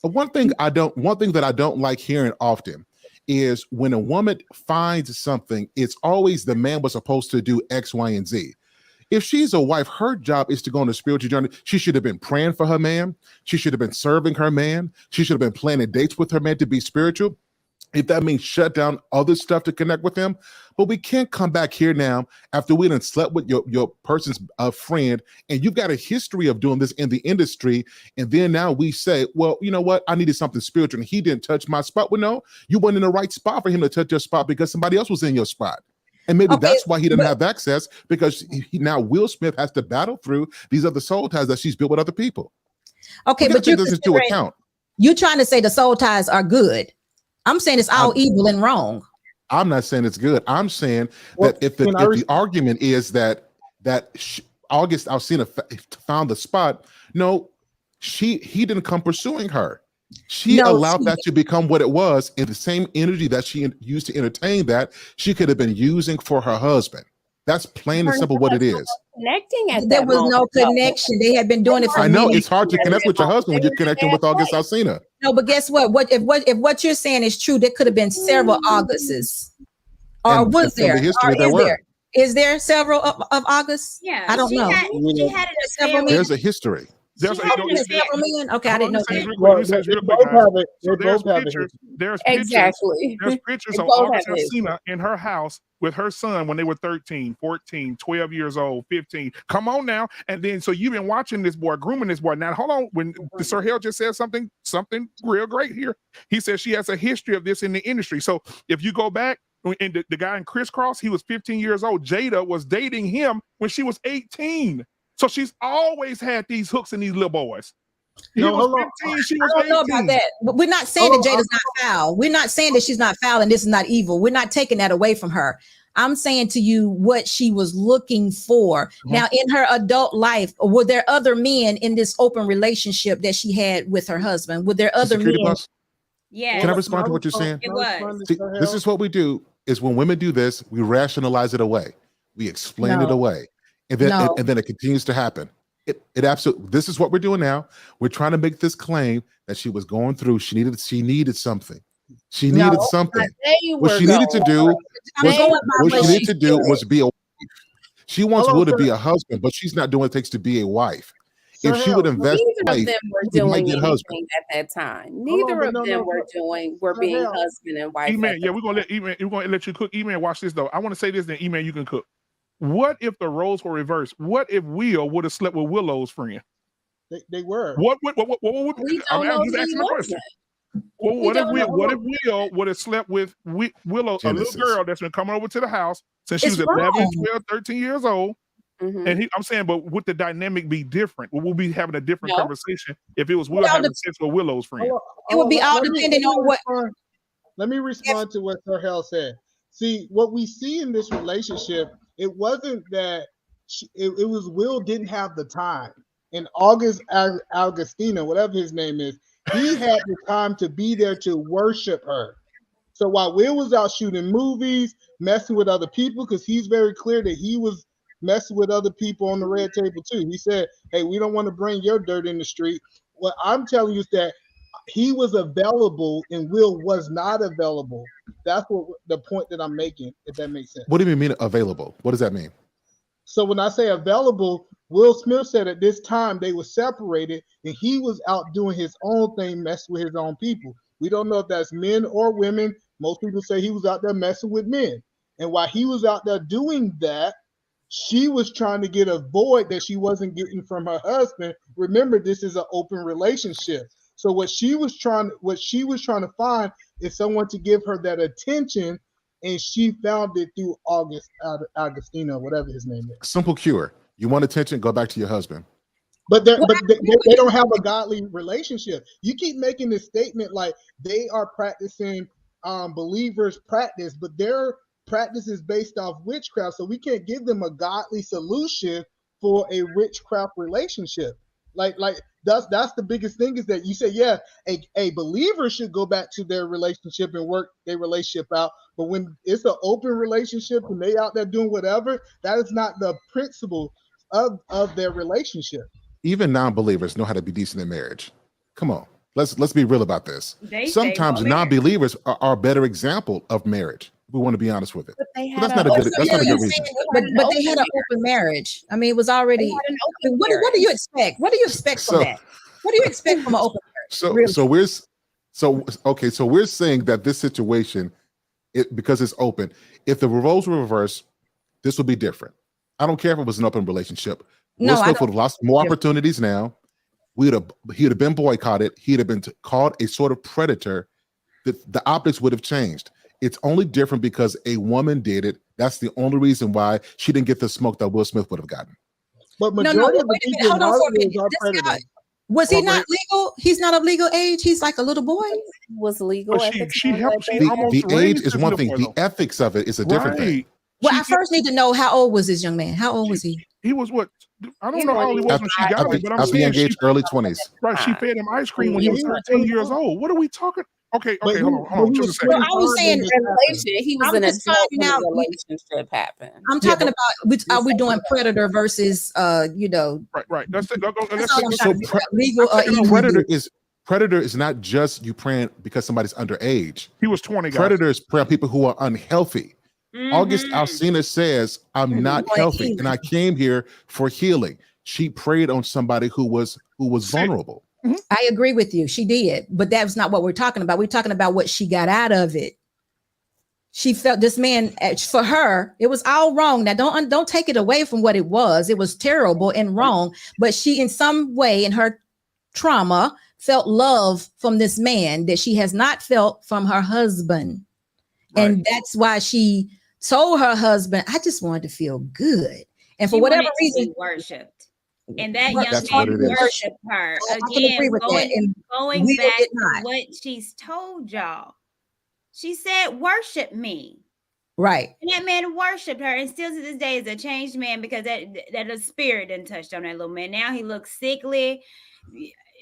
One thing that I don't like hearing often is when a woman finds something, it's always the man was supposed to do X, Y, and Z. If she's a wife, her job is to go on a spiritual journey. She should have been praying for her man. She should have been serving her man. She should have been planning dates with her man to be spiritual. If that means shut down other stuff to connect with him. But we can't come back here now after we done slept with your person's friend and you've got a history of doing this in the industry. And then now we say, well, you know what? I needed something spiritual and he didn't touch my spot. Well, no, you weren't in the right spot for him to touch your spot because somebody else was in your spot. And maybe that's why he didn't have access, because now Will Smith has to battle through these other soul ties that she's built with other people. Okay, but you're trying to say the soul ties are good. I'm saying it's all evil and wrong. I'm not saying it's good. I'm saying that if the argument is that August Alsina found the spot, no, he didn't come pursuing her. She allowed that to become what it was, and the same energy that she used to entertain that she could have been using for her husband. That's plain and simple what it is. Connecting at there was no connection. They had been doing it for I know it's hard to connect with your husband when you're connecting with August Alsina. No, but guess what? If what you're saying is true, there could have been several Augusts. Or was there? Is there several of August? Yeah, I don't know. She had it There's a history. There's several men. Okay, I didn't know that. There's pictures of August Alsina in her house with her son when they were 13, 14, 12 years old, 15. Come on now. And then, so you've been watching this boy, grooming this boy. Now, hold on. When Sir Hale just said something real great here. He said she has a history of this in the industry. So if you go back, and the guy in Crisscross, he was 15 years old. Jada was dating him when she was 18. So she's always had these hooks in these little boys. He was 15, she was 18. I don't know about that. But we're not saying that Jada's not foul. We're not saying that she's not foul and this is not evil. We're not taking that away from her. I'm saying to you what she was looking for. Now, in her adult life, were there other men in this open relationship that she had with her husband? Were there other men? Yeah. Can I respond to what you're saying? It was. See, this is what we do: is when women do this, we rationalize it away, we explain it No. away, and then No. and then it continues to happen. It absolutely. This is what we're doing now. We're trying to make this claim that she was going through. She needed something. She needed something. What she needed to do was be a wife. She wants Will to be a husband, but she's not doing what it takes to be a wife. If she would invest, neither of them were doing anything husband. at that time. Neither of them were being husband and wife. E-Man, yeah, we're gonna let you cook. E-Man, watch this though. I want to say this, then E-Man, you can cook. What if the roles were reversed? What if Will would have slept with Willow's friend? They were. What would We don't know just if asking he the question. Well, what if Will would have slept with Willow, a little girl that's been coming over to the house since she was 11, 12, 13 years old? And I'm saying, but would the dynamic be different? We'll be having a different conversation if it was Will having sex with Willow's friend. It would be all depending on what. Let me respond to what Sahel said. See, what we see in this relationship, it wasn't that it was Will didn't have the time. And Augustina, whatever his name is, he had the time to be there to worship her. So while Will was out shooting movies, messing with other people, because he's very clear that he was messing with other people on the red table too. He said, hey, we don't want to bring your dirt in the street. What I'm telling you is that he was available and Will was not available. That's what the point that I'm making, if that makes sense. What do you mean available? What does that mean? So when I say available, Will Smith said at this time they were separated and he was out doing his own thing, messing with his own people. We don't know if that's men or women. Most people say he was out there messing with men. And while he was out there doing that, she was trying to get a void that she wasn't getting from her husband. Remember, this is an open relationship. So what she was trying to find is someone to give her that attention, and she found it through Augustina, whatever his name is. Simple cure. You want attention? Go back to your husband. But they don't have a godly relationship. You keep making this statement like they are practicing believers' practice, but their practice is based off witchcraft. So we can't give them a godly solution for a witchcraft relationship. Like that's the biggest thing is that you say, yeah, a believer should go back to their relationship and work their relationship out. But when it's an open relationship and they out there doing whatever, that is not the principle of their relationship. Even non-believers know how to be decent in marriage. Come on, let's be real about this. Sometimes non-believers are a better example of marriage. We want to be honest with it. But that's not a good reason. But they had an open marriage. I mean, it was already. What do you expect? What do you expect from that? What do you expect from an open marriage? So we're saying that this situation, because it's open, if the roles were reversed, this would be different. I don't care if it was an open relationship. Will Smith would have lost more opportunities now. He'd have been boycotted. He'd have been called a sort of predator. The optics would have changed. It's only different because a woman did it. That's the only reason why she didn't get the smoke that Will Smith would have gotten. But majority of the people hold on for a minute. Was he not legal? He's not of legal age. He's like a little boy. He was legal. The age is one thing. The ethics of it is a different thing. Well, I first need to know how old was this young man? How old was he? He was what? I don't know how old he was when she got him, but I'm saying engaged early 20s. Right, she fed him ice cream when he was 13 years old. What are we talking? Okay, hold on, just a second. Well, I was saying he was in a relationship happened. I'm talking about are we doing predator versus right. That's legal predator is not just you praying because somebody's underage. He was 20. Predator is praying people who are unhealthy. August Alsina says, I'm not healthy and I came here for healing. She prayed on somebody who was vulnerable. I agree with you. She did, but that's not what we're talking about. We're talking about what she got out of it. She felt this man, for her, it was all wrong. Now, don't take it away from what it was. It was terrible and wrong, but she, in some way, in her trauma, felt love from this man that she has not felt from her husband. Right. And that's why she told her husband, I just wanted to feel good. And for whatever reason, worshipped. And that young man worshiped her. Again, going back to what she's told y'all. She said, worship me. Right. And that man worshiped her, and still to this day is a changed man because that the spirit done touched on that little man. Now he looks sickly.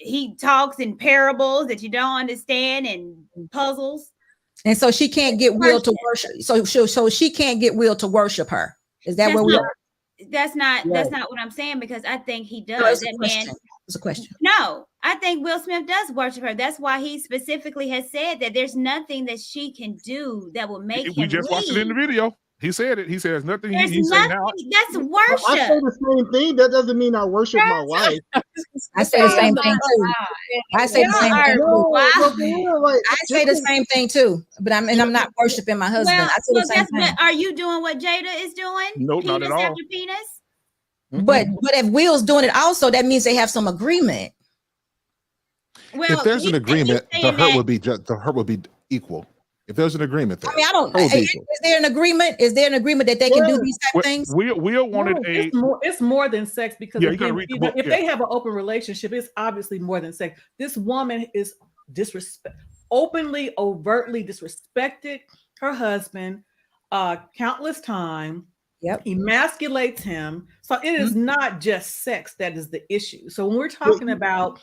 he talks in parables that you don't understand and puzzles. And so she can't get Will to worship. So she can't get Will to worship her. Is that where we are? That's not what I'm saying, because I think he does. That man. It's a question. No, I think Will Smith does worship her. That's why he specifically has said that there's nothing that she can do that will make him. We just watched it in the video. He said it. He says nothing. There's he nothing. now. That's worship. I say the same thing. That doesn't mean I worship my wife. I say the same thing too. I say the same thing too. I say the same thing too. But I'm not worshiping my husband. Well, I say the same thing. Are you doing what Jada is doing? No, not at all. After penis? But if Will's doing it also, that means they have some agreement. Well, if there's an agreement, the hurt would be equal. If there's an agreement there, I mean, I don't. Is there an agreement? Is there an agreement that they can do these type of things? Will wanted It's more than sex, because again, if yeah. they have an open relationship, it's obviously more than sex. This woman is openly, overtly disrespected her husband countless times. Yep. Emasculates him. So it is not just sex that is the issue. So when we're talking about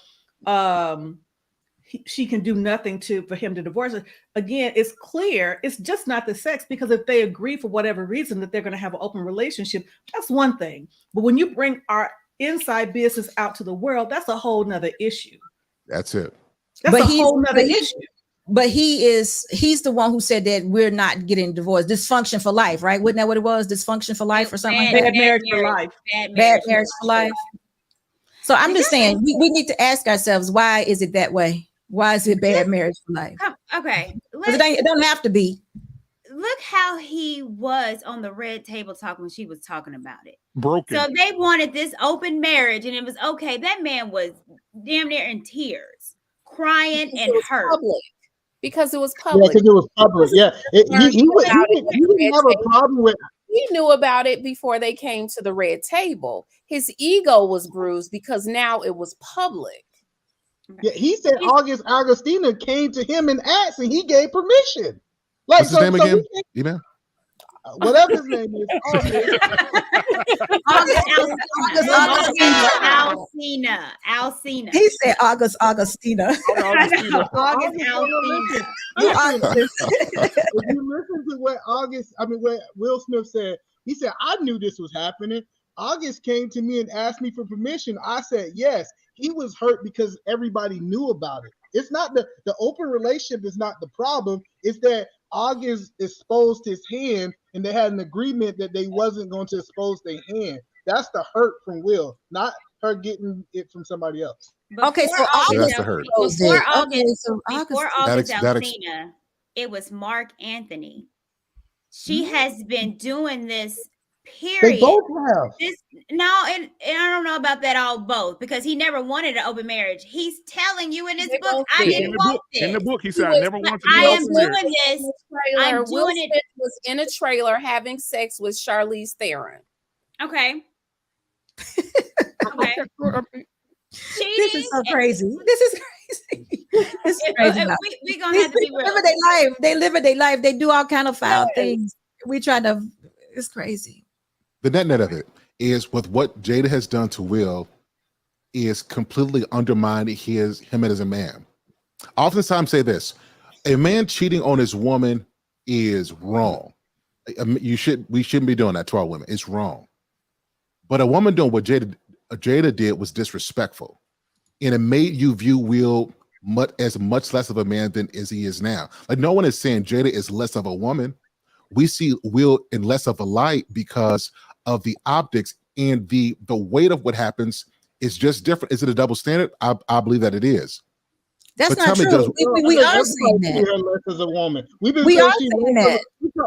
she can do nothing for him to divorce her, again, it's clear it's just not the sex, because if they agree for whatever reason that they're going to have an open relationship, that's one thing. But when you bring our inside business out to the world, that's a whole nother issue. That's it. That's a whole nother issue. But he's the one who said that we're not getting divorced. Dysfunction for life, right? Wasn't that what it was? Dysfunction for life or something like that? Bad marriage for life. Bad marriage for life. So I'm just saying we need to ask ourselves, why is it that way? Why is it bad marriage for life? Okay. It don't have to be. Look how he was on the red table talk when she was talking about it. Broken. So they wanted this open marriage, and it was okay. That man was damn near in tears, crying and hurt. Public. Because it was public. Yeah, because it was public. Yeah, he didn't have a problem with. He knew about it before they came to the red table. His ego was bruised because now it was public. Yeah, he said Augustina came to him and asked, and he gave permission. Like, what's his name again? Email. Whatever his name is. Alcina. He said Augustina. If you listen to what Will Smith said, he said, I knew this was happening. August came to me and asked me for permission. I said yes. He was hurt because everybody knew about it. It's not the open relationship is not the problem. It's that August exposed his hand, and they had an agreement that they wasn't going to expose their hand. That's the hurt from Will, not her getting it from somebody else. Okay, so that's the hurt. Before August Alcina, it was Mark Anthony. She has been doing this. Period. They both have. And I don't know about that all both, because he never wanted an open marriage. He's telling you in his book, I didn't want this. In the book, he said, I never wanted to. I am doing this. I'm Will doing it. Smith was in a trailer having sex with Charlize Theron. Okay. This is so crazy. This is crazy. This is crazy. We're gonna have to be real. They live their life. They do all kind of foul things. We try to. It's crazy. The net of it is, with what Jada has done to Will, is completely undermined him as a man. I oftentimes say this: a man cheating on his woman is wrong. We shouldn't be doing that to our women. It's wrong. But a woman doing what Jada did was disrespectful, and it made you view Will as much less of a man than as he is now. Like, no one is saying Jada is less of a woman. We see Will in less of a light because of the optics, and the weight of what happens is just different. Is it a double standard? I believe that it is. That's not true. We are saying that. Less as a woman. We've been saying that.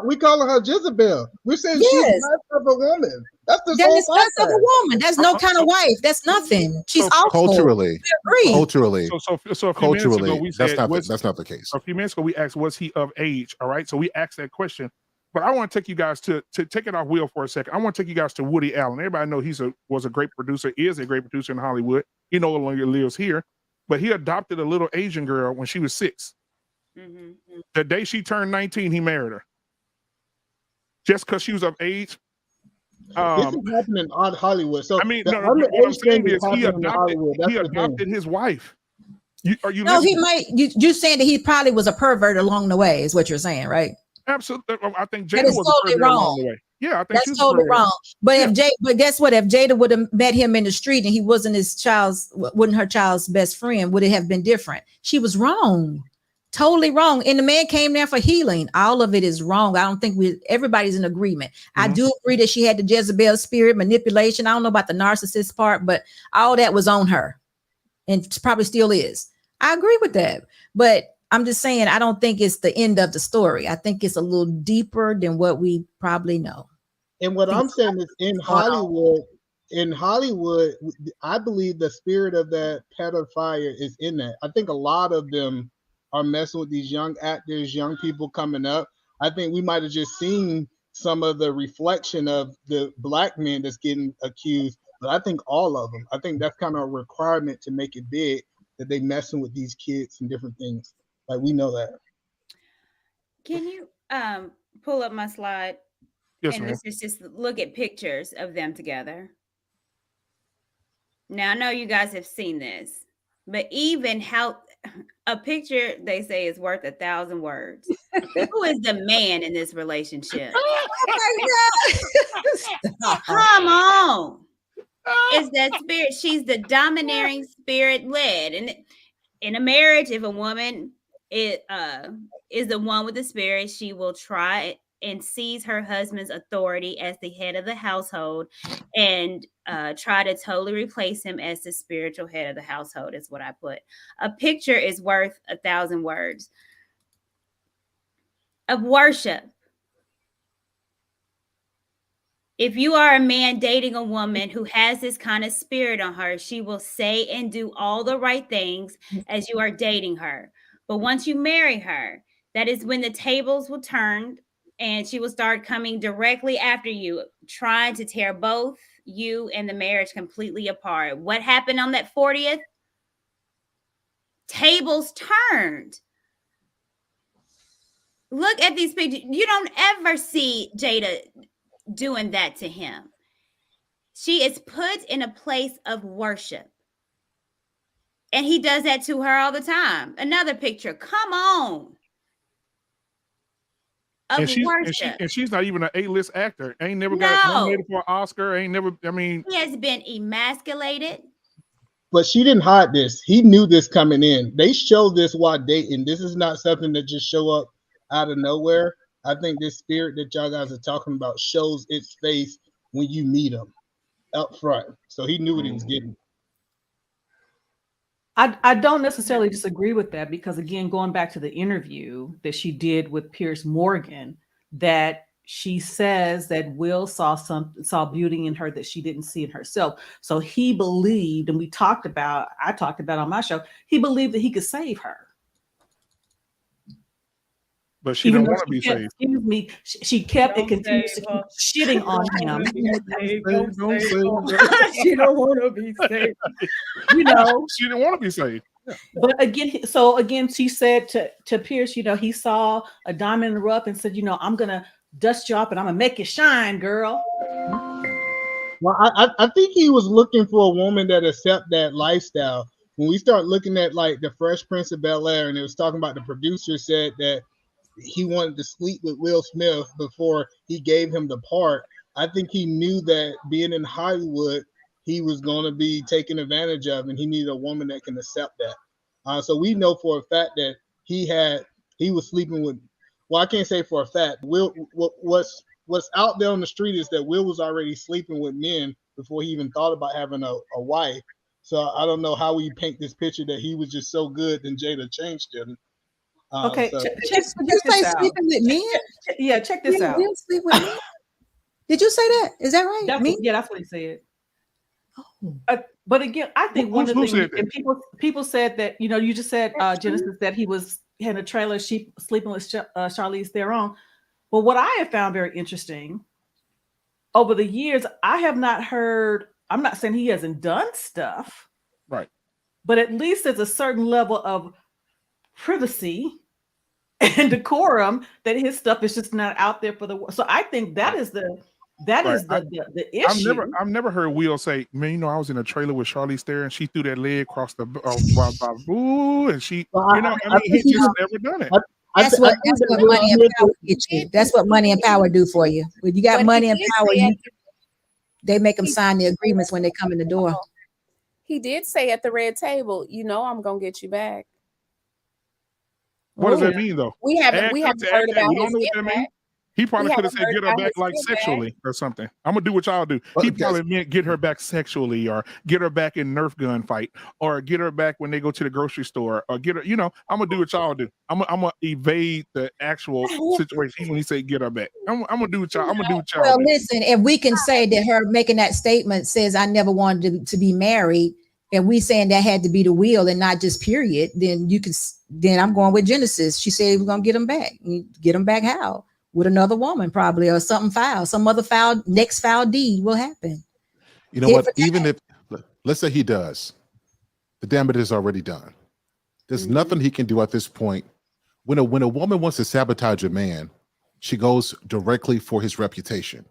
We calling her Jezebel. We're saying she's less of a woman. That's the less of a woman. That's no kind of wife. That's nothing. She's also culturally. Culturally. So culturally, we said, that's not the case. A few minutes ago, we asked, was he of age? All right. So we asked that question. But I want to take you guys to take it off Will for a second. I want to take you guys to Woody Allen. Everybody know was a great producer, is a great producer in Hollywood. He no longer lives here, but he adopted a little Asian girl when she was 6. Mm-hmm. The day she turned 19, he married her. Just because she was of age. This is happening in Hollywood. So I mean, what I'm saying is he adopted his wife. Are you? No, he listening? might. You saying that he probably was a pervert along the way is what you're saying, right? Absolutely. I think That Jada is was a totally pervert wrong. along the way. Yeah, I think she That's was a totally pervert. wrong. But Yeah. but guess what? If Jada would have met him in the street and he wasn't wasn't her child's best friend, would it have been different? She was wrong. Totally wrong. And the man came there for healing. All of it is wrong. I don't think everybody's in agreement. I do agree that she had the Jezebel spirit, manipulation. I don't know about the narcissist part, but all that was on her and probably still is. I agree with that. But I'm just saying, I don't think it's the end of the story. I think it's a little deeper than what we probably know. And what I'm saying is in Hollywood, I believe the spirit of that pedophile is in that. I think a lot of them are messing with these young actors, young people coming up. I think we might have just seen some of the reflection of the black men that's getting accused, but I think all of them. I think that's kind of a requirement to make it big, that they messing with these kids and different things. Like, we know that. Can you pull up my slide? Yes, and ma'am. let's just look at pictures of them together. Now, I know you guys have seen this, but even how a picture, they say, is worth 1,000 words. Who is the man in this relationship? Oh my God. Come on. It's that spirit. She's the domineering spirit led. And in a marriage, if a woman is the one with the spirit, she will try and seize her husband's authority as the head of the household and try to totally replace him as the spiritual head of the household, is what I put. A picture is worth 1,000 words of worship. If you are a man dating a woman who has this kind of spirit on her, she will say and do all the right things as you are dating her. But once you marry her, that is when the tables will turn and she will start coming directly after you, trying to tear both you and the marriage completely apart. What happened on that 40th? Tables turned. Look at these pictures. You don't ever see Jada doing that to him. She is put in a place of worship. And he does that to her all the time. Another picture. Come on. Of worship. And she's not even an A-list actor. Ain't never got nominated for an Oscar. Ain't never, I mean. He has been emasculated. But she didn't hide this. He knew this coming in. They showed this while dating. This is not something that just show up out of nowhere. I think this spirit that y'all guys are talking about shows its face when you meet him up front. So he knew what he was getting. I don't necessarily disagree with that, because again, going back to the interview that she did with Piers Morgan, that she says that Will saw beauty in her that she didn't see in herself. So he believed, and I talked about on my show, he believed that he could save her. But she didn't want to be saved. Excuse me. She kept and continues to keep shitting on him. She don't want to be saved. You know, she didn't want to be saved. Yeah. But again, she said to Pierce, you know, he saw a diamond in the rough and said, you know, I'm gonna dust you up and I'm gonna make you shine, girl. Well, I think he was looking for a woman that accept that lifestyle. When we start looking at like the Fresh Prince of Bel-Air, and it was talking about the producer said that he wanted to sleep with Will Smith before he gave him the part. I think he knew that being in Hollywood, he was going to be taken advantage of, and he needed a woman that can accept that. So we know for a fact that he was sleeping with. Well, I can't say for a fact. Will, what's out there on the street is that Will was already sleeping with men before he even thought about having a wife. So I don't know how we paint this picture that he was just so good, then Jada changed him. Okay, Did you say sleeping with men? Yeah, check this out. Sleep with men? Did you say that? Is that right? Yeah, that's what he said. Oh. But again, I think one of the things, and people said that, you know, you just said, Genesis, that he was in a trailer sleeping with Charlize Theron. But what I have found very interesting over the years, I have not heard, I'm not saying he hasn't done stuff, right? But at least there's a certain level of privacy and decorum that his stuff is just not out there for the world. So I think that is That Right. is the issue. I've never heard Will say, "Man, you know, I was in a trailer with Charlize Theron. She threw that leg across the and she, you know, I mean, he's just never done it." That's what money and power get you. That's what money and power do for you. When you got But money he and did power, say they make them sign the agreements when they come in the door. He did say at the red table, you know, I'm gonna get you back. What does that mean, though? We haven't heard about We don't his know what that impact. means. He probably We could have haven't said, heard "Get her about back his like impact. sexually or something." I'm gonna do what y'all do. He probably meant get her back sexually, or get her back in Nerf gun fight, or get her back when they go to the grocery store, or get her. You know, I'm gonna do what y'all do. I'm gonna evade the actual situation when he say get her back. I'm gonna do what y'all. I'm gonna do what y'all Well, do. listen, if we can say that her making that statement says I never wanted to be married, and we saying that had to be the will and not just period, then then I'm going with Genesis. She said we're gonna get him back. Get him back how? With another woman, probably, or something foul, some other foul, next foul deed will happen. You know what? Even if, let's say he does, the damage is already done. There's nothing he can do at this point. When a woman wants to sabotage a man, she goes directly for his reputation.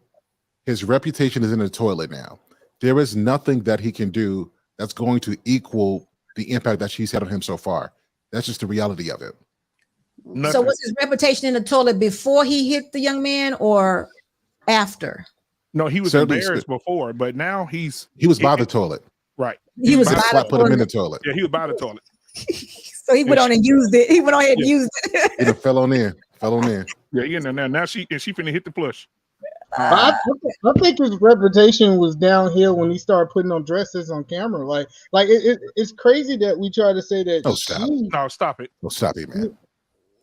His reputation is in the toilet now. There is nothing that he can do that's going to equal the impact that she's had on him so far. That's just the reality of it. Nothing. So was his reputation in the toilet before he hit the young man or after? No, he was embarrassed before, but now he was by the toilet. Right. He was by the put him in the toilet. Yeah, he was by the toilet. So he went on and used it. He went on ahead and used it. He fell on in. Yeah, he in there now. Now she finna hit the flush. I think his reputation was downhill when he started putting on dresses on camera. Like it's crazy that we try to say that. Oh, stop. No, stop it. Well, stop it, man.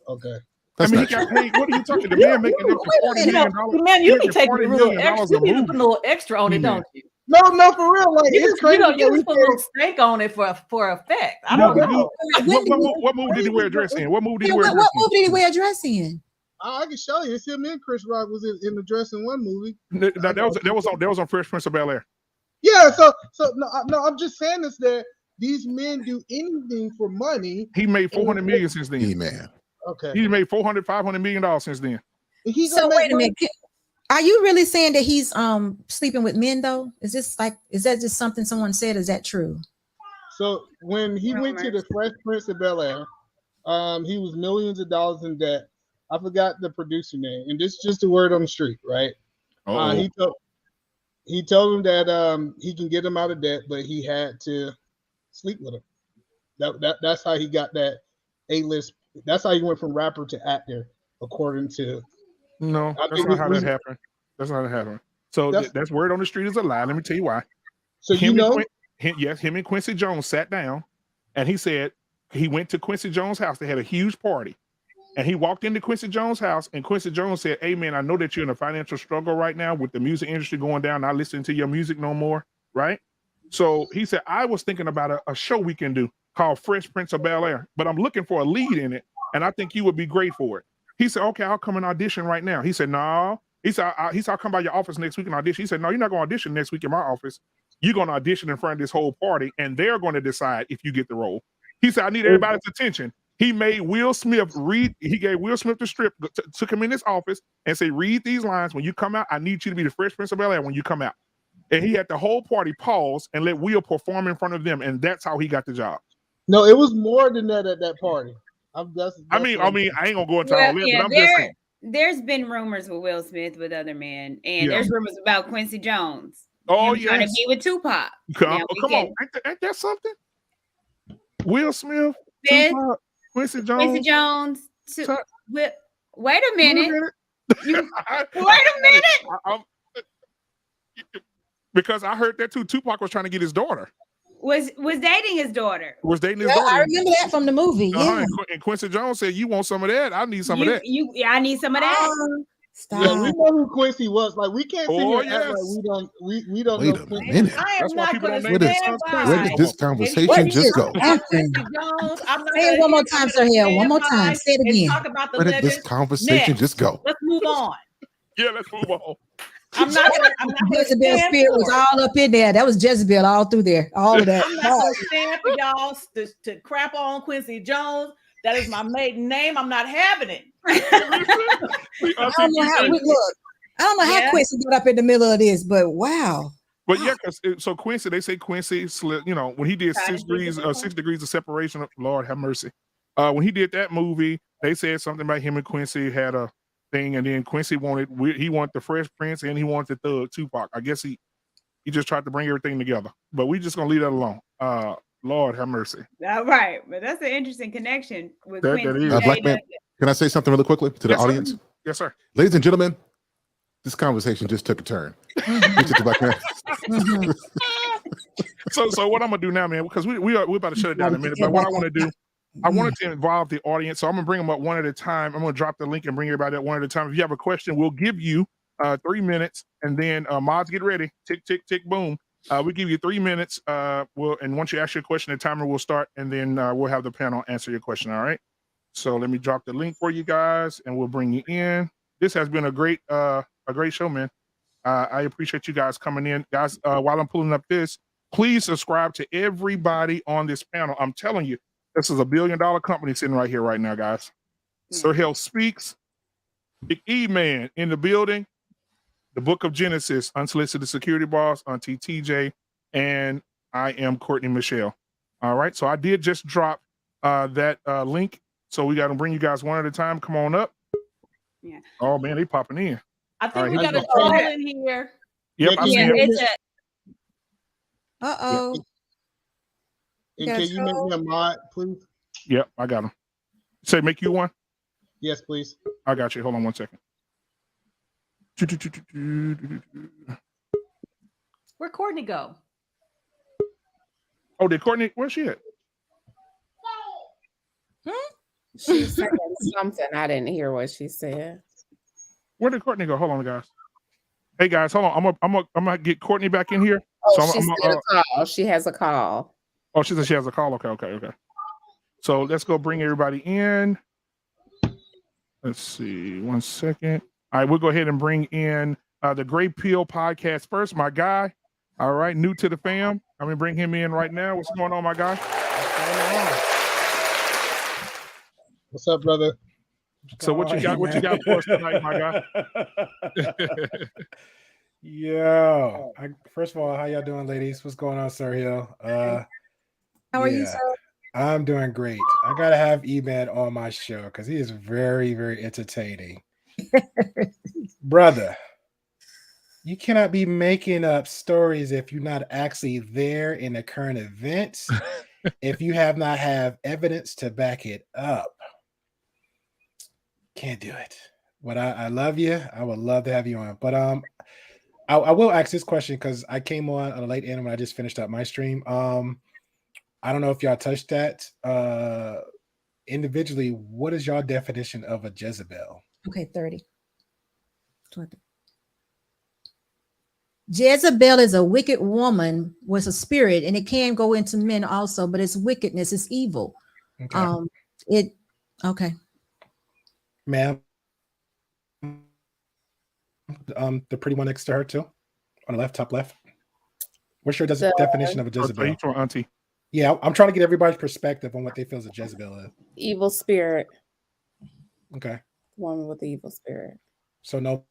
Okay. That's I mean, not he got true. paid. What are you talking? The man making up to $40 million. Man, you be making taking $40 a little million extra. a You be movie. putting a little extra on it, don't you? No, for real. Like You it's just, crazy. you just put a little stank on it for effect. I don't know. What movie did he wear a dress in? What movie did he wear a dress What movie did he wear a dress in? I can show you. It's him and Chris Rock was in the dress in one movie. in? That was on Fresh Prince of Bel-Air. Yeah, so no, I'm just saying this that these men do anything for money. He made $400 million since then. Man. Okay. He made $500 million since then. So wait a minute. Are you really saying that he's sleeping with men though? Is that just something someone said? Is that true? So when he went to the Fresh Prince of Bel-Air, he was millions of dollars in debt. I forgot the producer name, and this is just a word on the street, right? He told him that he can get him out of debt, but he had to sleep with him. That's how he got that A-list. That's how he went from rapper to actor, according to. No, that's not how that happened. That's not how that happened. So that's word on the street is a lie. Let me tell you why. So him and Quincy Jones sat down, and he said he went to Quincy Jones' house. They had a huge party. And he walked into Quincy Jones' house, and Quincy Jones said, "Hey, man, I know that you're in a financial struggle right now with the music industry going down, not listening to your music no more, right?" So he said, "I was thinking about a show we can do called Fresh Prince of Bel-Air, but I'm looking for a lead in it, and I think you would be great for it." He said, "Okay, I'll come and audition right now." He said, "No." He said, I'll come by your office next week and audition." He said, "No, you're not going to audition next week in my office. You're going to audition in front of this whole party, and they're going to decide if you get the role." He said, "I need everybody's attention." He made Will Smith read. He gave Will Smith the script, took him in his office, and said, "Read these lines. When you come out, I need you to be the Fresh Prince of Bel-Air when you come out." And he had the whole party pause and let Will perform in front of them, and that's how he got the job. No, it was more than that at that party. I mean, I ain't gonna go into all that, but I'm just saying. There's been rumors with Will Smith with other men, and there's rumors about Quincy Jones. Oh, trying to be with Tupac. Come on, ain't that something? Will Smith, Tupac, Quincy Jones. Wait a minute. Wait a minute. Because I heard that too. Tupac was trying to get his daughter. Was dating his daughter. I remember that from the movie. Yeah. And Quincy Jones said, "You want some of that? I need some of that." I need some of that. Stop. Yeah, we know who Quincy was. Like we can't sit here and act like we don't Wait know. A minute. I am not going to stand by. Where did this conversation just go? Say it one more time, Sir Hill. One more time. Say it again. Talk about the Where did this conversation just go? Let's move on. Yeah, let's move on. I'm not gonna Jezebel spirit was all up in there. That was Jezebel all through there. All of that. I'm not gonna stand for y'all to crap on Quincy Jones. That is my maiden name. I'm not having it. I don't know how we look. I don't know how Quincy got up in the middle of this, but wow. But yeah, because so Quincy, they say Quincy slipped. You know, when he did 6 degrees of separation. Lord have mercy. When he did that movie, they said something about him and Quincy had a thing, and then Quincy wanted the Fresh Prince and he wanted the Thug Tupac. I guess he just tried to bring everything together. But we just gonna leave that alone. Lord have mercy. All right, but that's an interesting connection with That Quincy. is. Black Man, can I say something really quickly to the Yes, audience? sir. Yes, sir. Ladies and gentlemen, this conversation just took a turn. Mr. Black Man. So what I'm gonna do now, man, because we're about to shut it down in a minute. But what I want to do, I wanted to involve the audience, so I'm gonna bring them up one at a time. I'm gonna drop the link and bring everybody up one at a time. If you have a question, we'll give you 3 minutes, and then mods, get ready. Tick, tick, tick, boom. We give you 3 minutes. And once you ask your question, the timer will start, and then we'll have the panel answer your question. All right. So let me drop the link for you guys, and we'll bring you in. This has been a great show, man. I appreciate you guys coming in, guys. While I'm pulling up this, please subscribe to everybody on this panel. I'm telling you, this is $1 billion company sitting right here, right now, guys. Sir Hell Speaks, Big E Man in the building, the Book of Genesis, Unsolicited Security Boss, Auntie TJ, and I am Courtney Michelle. All right, so I did just drop that link, so we got to bring you guys one at a time. Come on up. Yeah. Oh man, they popping in. I think All we right, got a troll in here. Yep, I see it. Uh-oh. And can you make me a mod, please? Yep, I got him. Say, make you one? Yes, please. I got you. Hold on one second. Where'd Courtney go? Oh, did Courtney? Where's she at? She said something. I didn't hear what she said. Where did Courtney go? Hold on, guys. Hey, guys, hold on. I'm gonna get Courtney back in here. Oh, she has a call. Oh, she said she has a call. Okay. So let's go bring everybody in. Let's see. 1 second. All right, we'll go ahead and bring in the Gray Pill podcast first. My guy. All right, new to the fam. I'm gonna bring him in right now. What's going on, my guy? What's up, brother? So what you got? What you got for us tonight, my guy? Yo, first of all, how y'all doing, ladies? What's going on, Sir Hill? How are you, sir? I'm doing great. I gotta have E-Man on my show because he is very, very entertaining. Brother, you cannot be making up stories if you're not actually there in the current events, if you have not have evidence to back it up. Can't do it. But I love you. I would love to have you on. But I will ask this question because I came on at a late end when I just finished up my stream. I don't know if y'all touched that. Individually, what is your definition of a Jezebel? Okay, 30. 20. Jezebel is a wicked woman with a spirit, and it can go into men also, but it's wickedness, it's evil. Okay. Okay. Ma'am, the pretty one next to her too, on the left, top left. What's your definition of a Jezebel? Auntie. Yeah, I'm trying to get everybody's perspective on what they feel as a Jezebel is. Evil spirit. Okay. Woman with the evil spirit. So no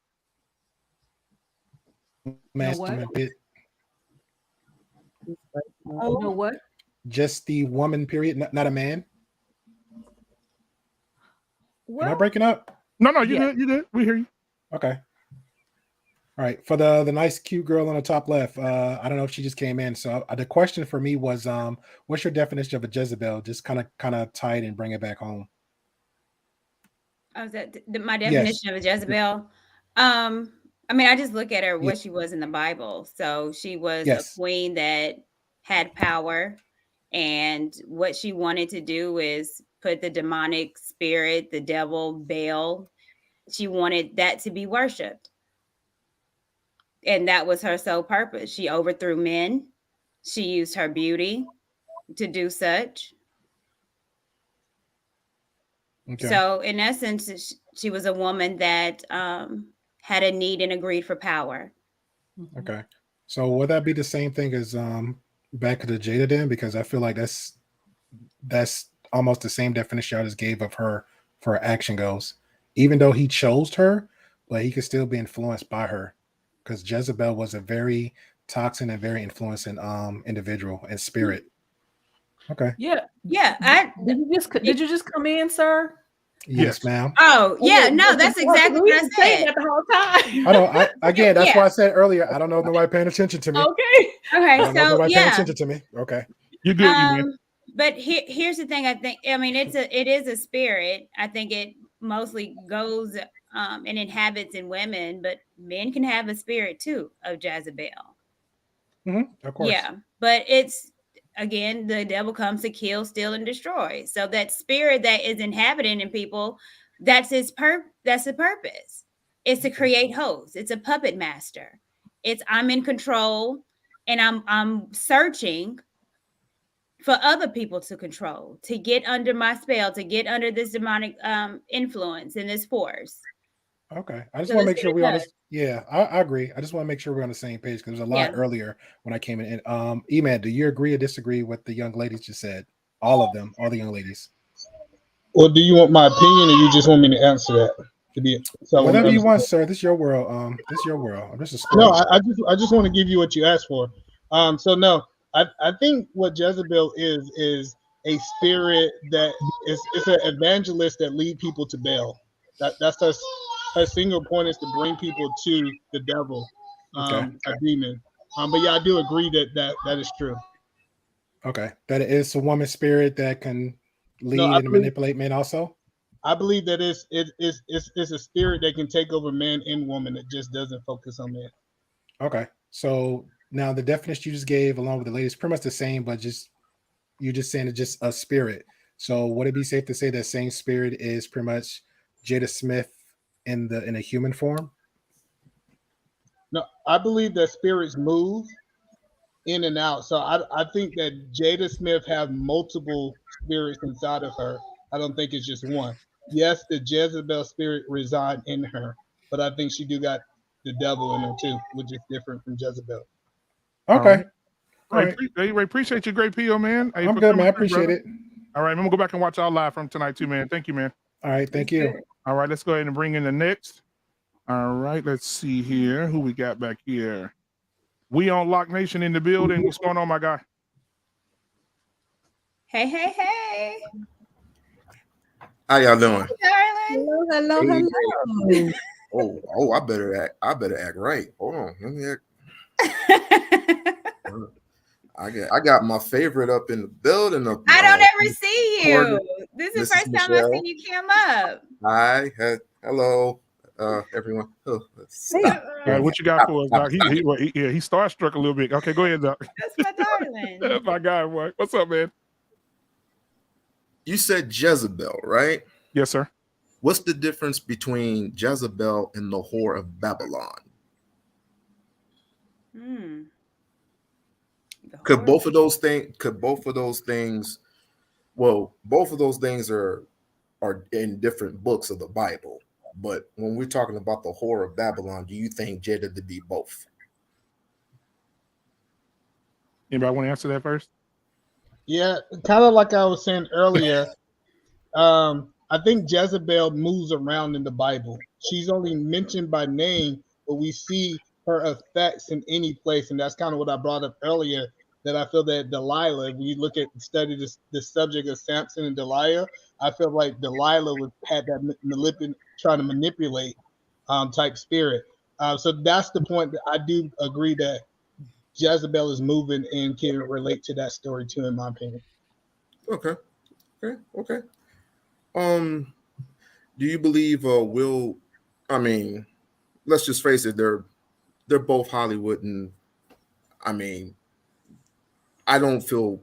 masculine bit. Oh, no what? Just the woman, period, not a man. Well, am I breaking up? No, you did. We hear you. Okay. All right. For the nice, cute girl on the top left, I don't know if she just came in. So the question for me was, what's your definition of a Jezebel? Just kind of tie it and bring it back home. Oh, my definition of a Jezebel? I mean, I just look at her what she was in the Bible. So she was a queen that had power, and what she wanted to do is put the demonic spirit, the devil, Baal. She wanted that to be worshipped. And that was her sole purpose. She overthrew men. She used her beauty to do such. Okay. So in essence, she was a woman that had a need and agreed for power. Okay. So would that be the same thing as back to the Jada then? Because I feel like that's almost the same definition I just gave of her for her action goes. Even though he chose her, but he could still be influenced by her, because Jezebel was a very toxic and very influencing individual and spirit. Okay. Yeah. Yeah. Did you just come in, sir? Yes, ma'am. Oh, yeah. No, that's exactly what I said. That the whole time. I know. Again, that's Yeah. why I said earlier. I don't know if nobody paying attention to me. Okay. I don't know if So nobody paying yeah. attention to me. Okay. You're good, man. But here's the thing. I mean, it is a spirit. I think it mostly goes and inhabits in women, but men can have a spirit too of Jezebel. Of course. Yeah, but it's again, the devil comes to kill, steal, and destroy. So that spirit that is inhabiting in people, that's the purpose. It's to create hosts. It's a puppet master. It's I'm in control, and I'm searching for other people to control, to get under my spell, to get under this demonic influence and this force. Okay. I just So want to that's make sure what we're it on does. this. Yeah, I agree. I just want to make sure we're on the same page, because there's a lot Yeah. earlier when I came in. E-Man, do you agree or disagree with the young ladies just said? All of them, all the young ladies. Well, do you want my opinion, or you just want me to answer that? Whatever you want, sir. This is your world. This is your world. I'm just a squirrel. No, I just want to give you what you asked for. So no, I think what Jezebel is a spirit that it's an evangelist that lead people to Baal. That's her single point is to bring people to the devil, a demon. But yeah, I do agree that is true. Okay, that it is a woman spirit that can lead and manipulate men also. I believe that it's a spirit that can take over man and woman. It just doesn't focus on man. Okay, so now the definition you just gave, along with the ladies, pretty much the same, but you're just saying it's just a spirit. So would it be safe to say that same spirit is pretty much Jada Smith in a human form? No, I believe that spirits move in and out. So I think that Jada Smith have multiple spirits inside of her. I don't think it's just one. Yes, the Jezebel spirit reside in her, but I think she do got the devil in her too, which is different from Jezebel. Okay. All right. Appreciate your great PO, man. Hey, I'm good, man. I appreciate it. All right, I'm gonna go back and watch our live from tonight too, man. Thank you, man. All right, thank you. All right, let's go ahead and bring in the next. All right, let's see here. Who we got back here? We on Lock Nation in the building. What's going on, my guy? Hey. How y'all doing? Darling. Hello. Oh, I better act right. Hold on. Let me act. I got my favorite up in the building. I don't ever see you. This is the first time I've seen you come up. Hi. Hello, everyone. Oh, All right, what you got for us, Doc? He's starstruck a little bit. Okay, go ahead, Doc. That's my darling. That's my guy, boy. What's up, man? You said Jezebel, right? Yes, sir. What's the difference between Jezebel and the whore of Babylon? Could both of those things well, both of those things are in different books of the Bible. But when we're talking about the whore of Babylon, do you think Jada to be both? Anybody want to answer that first? Yeah, kind of like I was saying earlier. I think Jezebel moves around in the Bible. She's only mentioned by name, but we see her effects in any place, and that's kind of what I brought up earlier. That I feel that Delilah, when you look at study this subject of Samson and Delilah, I feel like Delilah had that trying to manipulate type spirit. So that's the point that I do agree that Jezebel is moving and can relate to that story too, in my opinion. Okay. Do you believe Will? I mean, let's just face it, they're both Hollywood, and I mean, I don't feel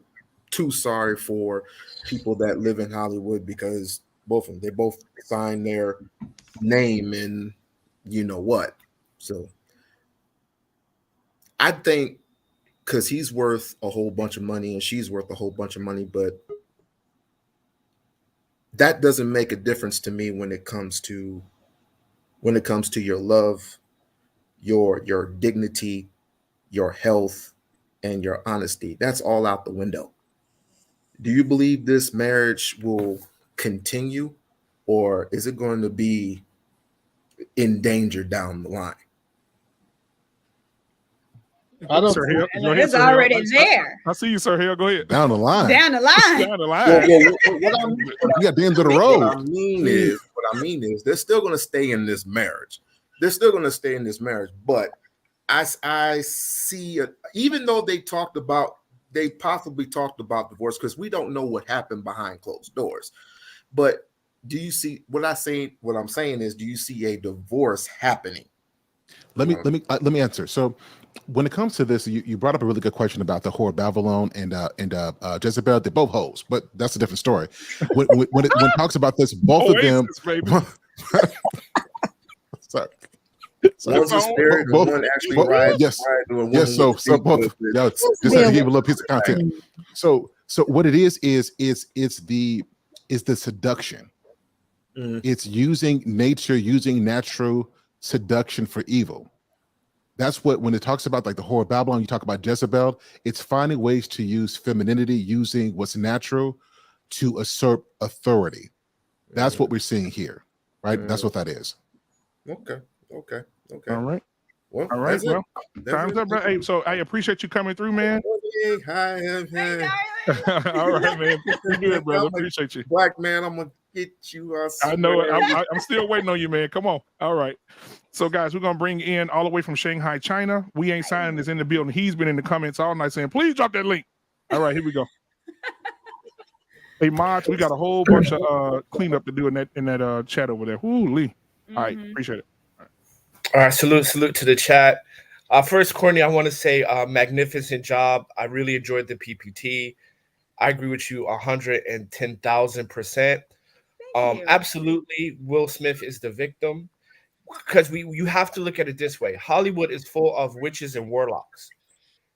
too sorry for people that live in Hollywood, because they both sign their name and you know what. So I think because he's worth a whole bunch of money and she's worth a whole bunch of money, but that doesn't make a difference to me when it comes to your love, your dignity, your health, and your honesty. That's all out the window. Do you believe this marriage will continue, or is it going to be in danger down the line. I don't. Sir Hill, go ahead, It's Sir Hill. already there. I see you, Sir Hill. Go ahead. Down the line. Down the line. Down the line. You got the end of the road. What I mean is, they're still going to stay in this marriage. They're still going to stay in this marriage. But I see, even though they possibly talked about divorce, because we don't know what happened behind closed doors. But do you see what I'm saying is, do you see a divorce happening? Let me answer. So when it comes to this, you brought up a really good question about the whore Babylon and Jezebel. They're both hoes, but that's a different story. When it talks about this, both of them. Sorry. One's a spirit, and one actually rides. Yes. So both. Yeah, just have to give a little piece of content. So what it is it's the seduction. It's using nature, using natural seduction for evil. That's what, when it talks about like the whore of Babylon, you talk about Jezebel, it's finding ways to use femininity, using what's natural to assert authority. That's what we're seeing here, right? That's what that is. Okay. All right. Well, all right. Well, time's up, bro. Hey, so I appreciate you coming through, man. All right, man. You're good, brother. Appreciate you. Black man, I'm gonna get you. I know it. I'm still waiting on you, man. Come on. All right. So, guys, we're gonna bring in all the way from Shanghai, China. We ain't signing this in the building. He's been in the comments all night saying, "Please drop that link." All right, here we go. Hey, mods, we got a whole bunch of cleanup to do in that chat over there. Holy. All right, appreciate it. All right, salute to the chat. First, Courtney, I want to say magnificent job. I really enjoyed the PPT. I agree with you 110,000%. Absolutely, Will Smith is the victim, because you have to look at it this way. Hollywood is full of witches and warlocks.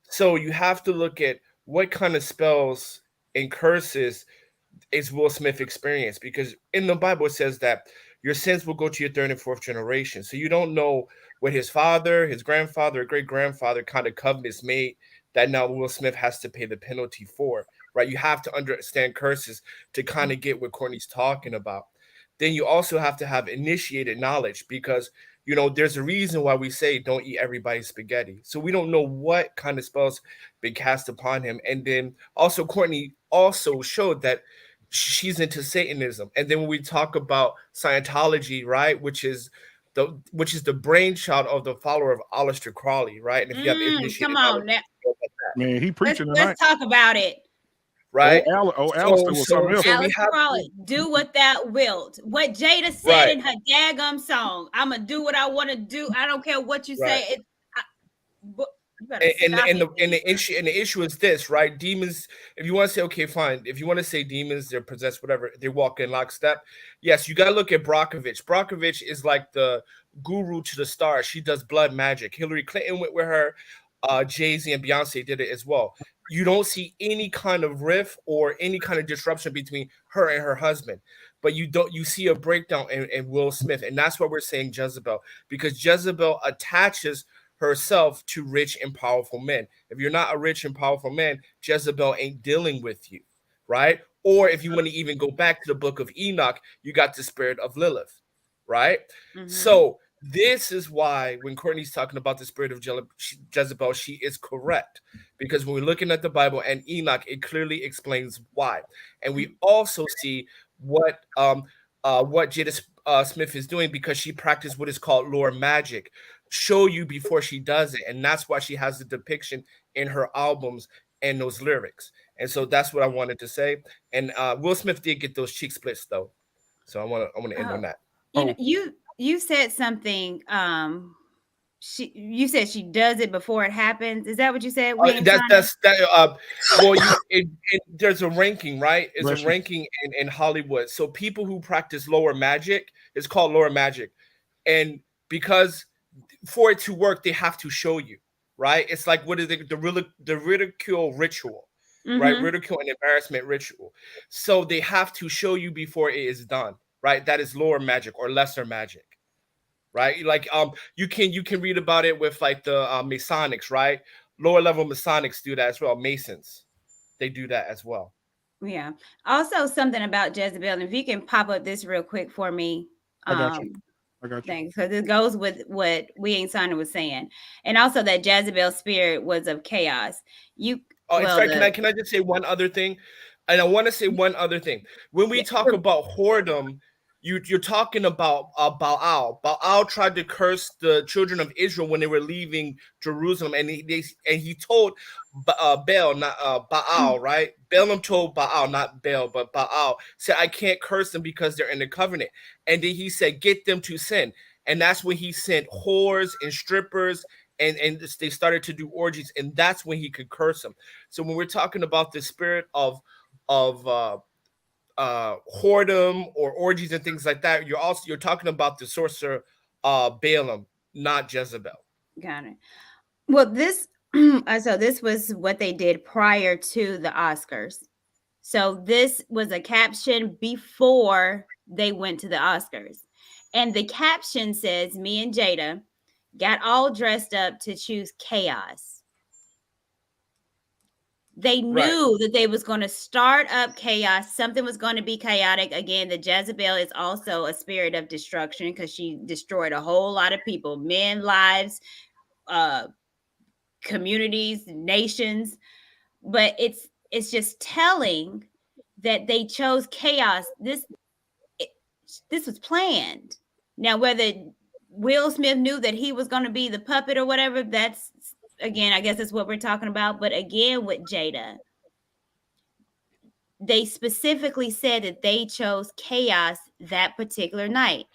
So you have to look at what kind of spells and curses is Will Smith experienced, because in the Bible it says that your sins will go to your third and fourth generation. So you don't know what his father, his grandfather, or great-grandfather kind of covenants made that now Will Smith has to pay the penalty for, right? You have to understand curses to kind of get what Courtney's talking about. Then you also have to have initiated knowledge, because, you know, there's a reason why we say don't eat everybody's spaghetti. So we don't know what kind of spells been cast upon him. And then also Courtney also showed that she's into Satanism. And then when we talk about Scientology, right, which is the brainchild of the follower of Aleister Crowley, right? And if you have initiated come on now. Man, he preaching tonight. Let's talk about it. Right? Alistair was something else. Alistair Crowley, do what thou wilt. What Jada said in her daggum song, I'm gonna do what I want to do. I don't care what you say. The issue is this, right? Demons, if you want to say, okay, fine. If you want to say demons, they're possessed, whatever, they walk in lockstep. Yes, you got to look at Brockovich. Brockovich is like the guru to the stars. She does blood magic. Hillary Clinton went with her. Jay-Z and Beyonce did it as well. You don't see any kind of rift or any kind of disruption between her and her husband, but you see a breakdown in Will Smith. And that's why we're saying Jezebel, because Jezebel attaches herself to rich and powerful men. If you're not a rich and powerful man, Jezebel ain't dealing with you, right? Or if you want to even go back to the book of Enoch, you got the spirit of Lilith, right? So this is why when Courtney's talking about the spirit of Jezebel, she is correct, because when we're looking at the Bible and Enoch, it clearly explains why. And we also see what Jada Smith is doing, because she practiced what is called lore magic, show you before she does it. And that's why she has the depiction in her albums and those lyrics. And so that's what I wanted to say. And Will Smith did get those cheek splits though. So I want to end on that. You said something. You said she does it before it happens. Is that what you said? There's a ranking, right? It's a ranking in Hollywood. So people who practice lower magic, it's called lower magic, and because for it to work, they have to show you, right? It's like, what is it? The ridicule ritual, right? Ridicule and embarrassment ritual. So they have to show you before it is done, right? That is lower magic or lesser magic, right? Like you can read about it with like the Masonics, right? Lower level Masonics do that as well. Masons, they do that as well. Yeah. Also, something about Jezebel. If you can pop up this real quick for me. I I got you. Thanks, because it goes with what We Ain't Signing was saying, and also that Jezebel spirit was of chaos. Oh, in fact, can I just say one other thing? And I want to say one other thing. When we talk about whoredom, you're talking about Baal. Baal tried to curse the children of Israel when they were leaving Jerusalem, and he told Baal, not Baal, right? Balaam told Baal, not Baal, but Baal, said, I can't curse them because they're in the covenant. And then he said, get them to sin. And that's when he sent whores and strippers, and they started to do orgies, and that's when he could curse them. So when we're talking about the spirit of whoredom or orgies and things like that, you're talking about the sorcerer Balaam, not Jezebel. Got it. Well, this so this was what they did prior to the Oscars. So this was a caption before they went to the Oscars. And the caption says, me and Jada got all dressed up to choose chaos. They knew that they was going to start up chaos. Something was going to be chaotic. Again, the Jezebel is also a spirit of destruction because she destroyed a whole lot of people, men, lives, communities, nations. But it's just telling that they chose chaos. This was planned. Now, whether Will Smith knew that he was going to be the puppet or whatever, that's, again, I guess that's what we're talking about. But again, with Jada, they specifically said that they chose chaos that particular night.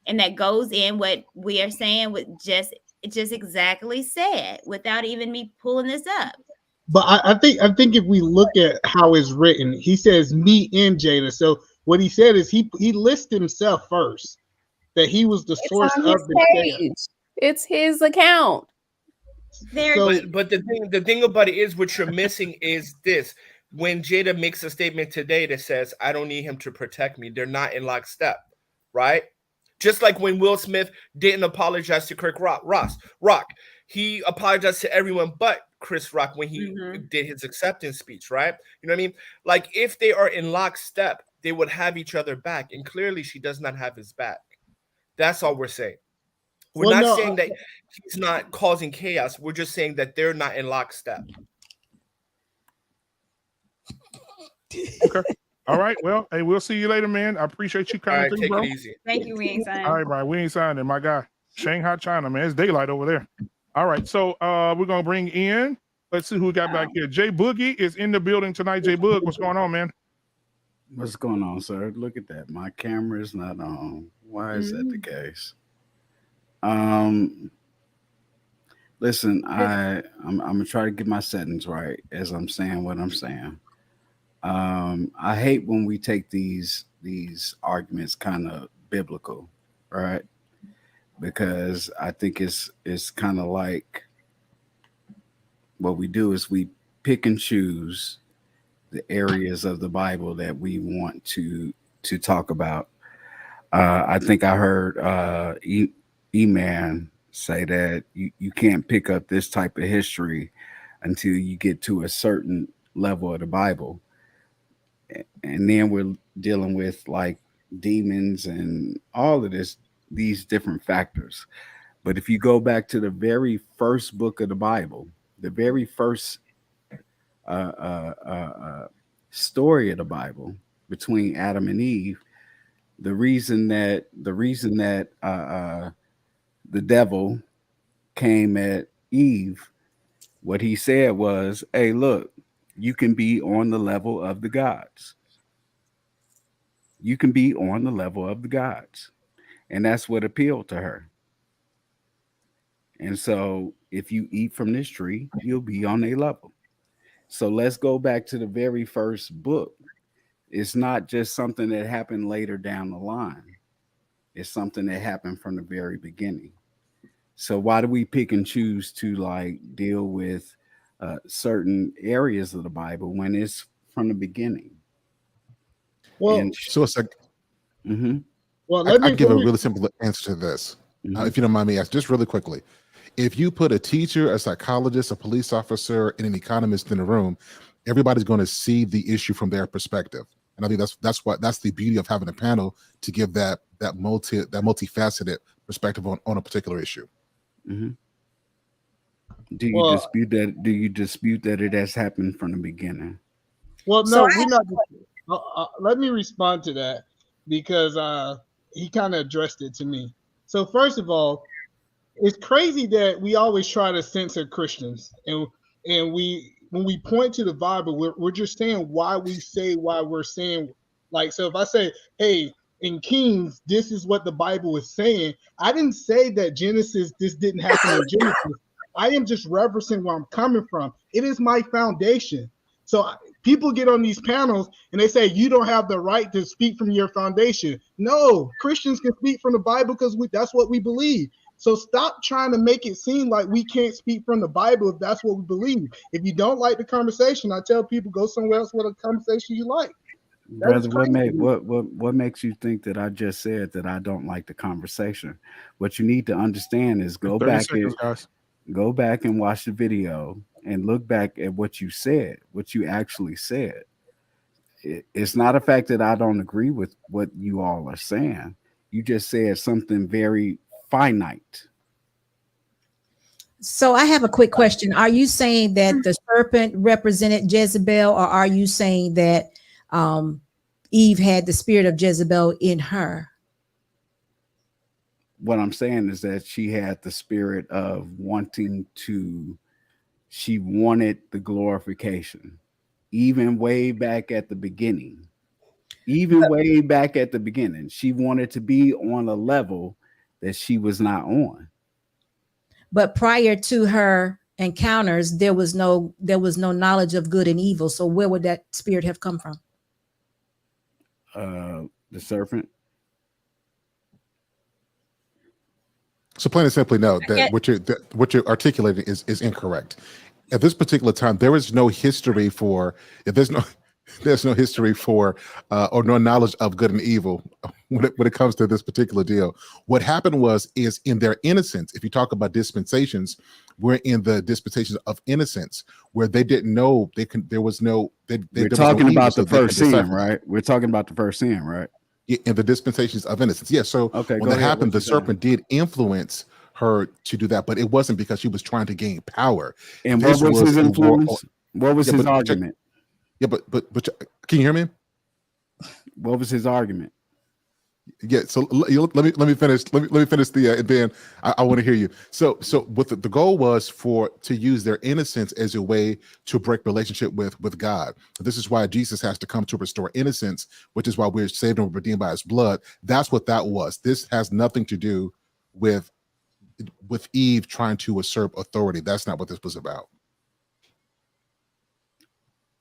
And that goes in what we are saying with just exactly said without even me pulling this up. But I think if we look at how it's written, he says me and Jada. So what he said is he listed himself first, that he was the source of the chaos. It's his account. But the thing about it is, what you're missing is this. When Jada makes a statement today that says, I don't need him to protect me, they're not in lockstep, right? Just like when Will Smith didn't apologize to Rock. He apologized to everyone but Chris Rock when he did his acceptance speech, right? You know what I mean? Like, if they are in lockstep, they would have each other back. And clearly she does not have his back. That's all we're saying. We're not saying that he's not causing chaos. We're just saying that they're not in lockstep. Okay. All right. Well, hey, we'll see you later, man. I appreciate you coming through, take bro. it easy. Thank you. We ain't signing. All right, bro. We ain't signing, my guy. Shanghai, China, man. It's daylight over there. All right. So we're gonna bring in. Let's see who we got back here. Jay Boogie is in the building tonight. Jay Boog, what's going on, man? What's going on, sir? Look at that. My camera is not on. Why is that the case? Listen, I'm gonna try to get my settings right as I'm saying what I'm saying. I hate when we take these arguments kind of biblical, right? Because I think it's kind of like what we do is we pick and choose the areas of the Bible that we want to talk about. I think I heard E-Man say that you can't pick up this type of history until you get to a certain level of the Bible. And then we're dealing with like demons and all of these different factors. But if you go back to the very first book of the Bible, the very first story of the Bible between Adam and Eve, the reason that the devil came at Eve, what he said was, hey, look, you can be on the level of the gods. You can be on the level of the gods. And that's what appealed to her. And so if you eat from this tree, you'll be on a level. So let's go back to the very first book. It's not just something that happened later down the line. It's something that happened from the very beginning. So why do we pick and choose to like deal with certain areas of the Bible when it's from the beginning? Well, so it's like, well, I give a really simple answer to this. If you don't mind me asking, just really quickly. If you put a teacher, a psychologist, a police officer, and an economist in a room, everybody's going to see the issue from their perspective. And I think that's the beauty of having a panel, to give that multifaceted perspective on a particular issue. Mm-hmm. Do you dispute that? Do you dispute that it has happened from the beginning? Well, no, we're not. Let me respond to that because he kind of addressed it to me. So first of all, it's crazy that we always try to censor Christians, and when we point to the Bible, we're just saying why we're saying. Like, so if I say, hey, in Kings, this is what the Bible is saying, I didn't say that Genesis, this didn't happen in Genesis. I am just referencing where I'm coming from. It is my foundation. So people get on these panels and they say, you don't have the right to speak from your foundation. No, Christians can speak from the Bible because that's what we believe. So stop trying to make it seem like we can't speak from the Bible if that's what we believe. If you don't like the conversation, I tell people go somewhere else with a conversation you like. Brother, what makes you think that I just said that I don't like the conversation? What you need to understand is go back and watch the video and look back at what you said, what you actually said. It's not a fact that I don't agree with what you all are saying. You just said something very finite. So I have a quick question. Are you saying that the serpent represented Jezebel, or are you saying that Eve had the spirit of Jezebel in her? What I'm saying is that she had the spirit of she wanted the glorification, even way back at the beginning. Way back at the beginning, she wanted to be on a level that she was not on. But prior to her encounters, there was no knowledge of good and evil. So where would that spirit have come from? The serpent. So plain and simply, no, that what you're articulating is incorrect. At this particular time, there is no history for there's no history for or no knowledge of good and evil when it comes to this particular deal. What happened is in their innocence. If you talk about dispensations, we're in the dispensations of innocence where they didn't know we're talking about the first sin, right? We're talking about the first sin, right? In the dispensations of innocence. Yes. Yeah, so when that happened, the serpent did influence her to do that, but it wasn't because she was trying to gain power. And what was his influence? What was his argument? Yeah, but can you hear me? What was his argument? Yeah, so let me finish. Let me finish and then I want to hear you. So what the goal was to use their innocence as a way to break relationship with God. This is why Jesus has to come to restore innocence, which is why we're saved and redeemed by His blood. That's what that was. This has nothing to do with Eve trying to usurp authority. That's not what this was about.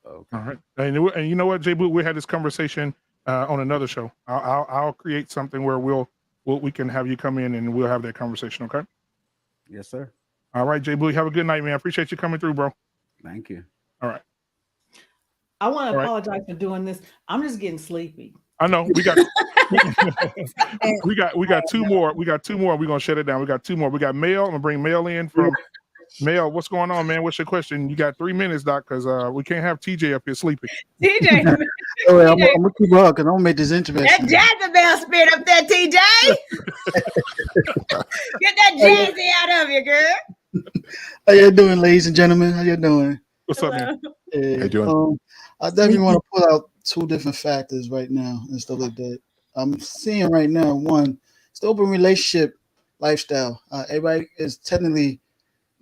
Okay. All right, and you know what, Jay Boo, we had this conversation on another show. I'll create something where we can have you come in and we'll have that conversation. Okay. Yes, sir. All right, Jay Boo, have a good night, man. I appreciate you coming through, bro. Thank you. All right. I want to apologize for doing this. I'm just getting sleepy. I know we got we got two more. We got two more. We're gonna shut it down. We got two more. We got Mel. I'm gonna bring Mel in from Mel. What's going on, man? What's your question? You got 3 minutes, Doc, because we can't have TJ up here sleeping. TJ, I'm gonna keep up because I'm gonna make this interesting. that Jezebel spirit up there, TJ. Get that Jazzy out of you, girl. How you doing, ladies and gentlemen? How you doing? What's up, man? How you doing? I definitely want to pull out 2 different factors right now and stuff like that. I'm seeing right now, one, it's the open relationship lifestyle. Everybody is technically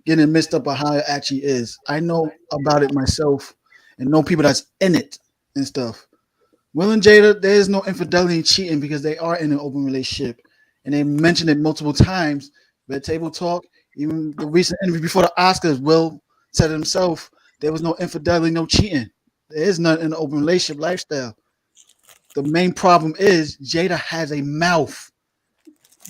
getting mixed up on how it actually is. I know about it myself and know people that's in it and stuff. Will and Jada, there is no infidelity and cheating because they are in an open relationship. And they mentioned it multiple times. Red Table Talk, even the recent interview before the Oscars, Will said himself, there was no infidelity, no cheating. There is none in the open relationship lifestyle. The main problem is Jada has a mouth.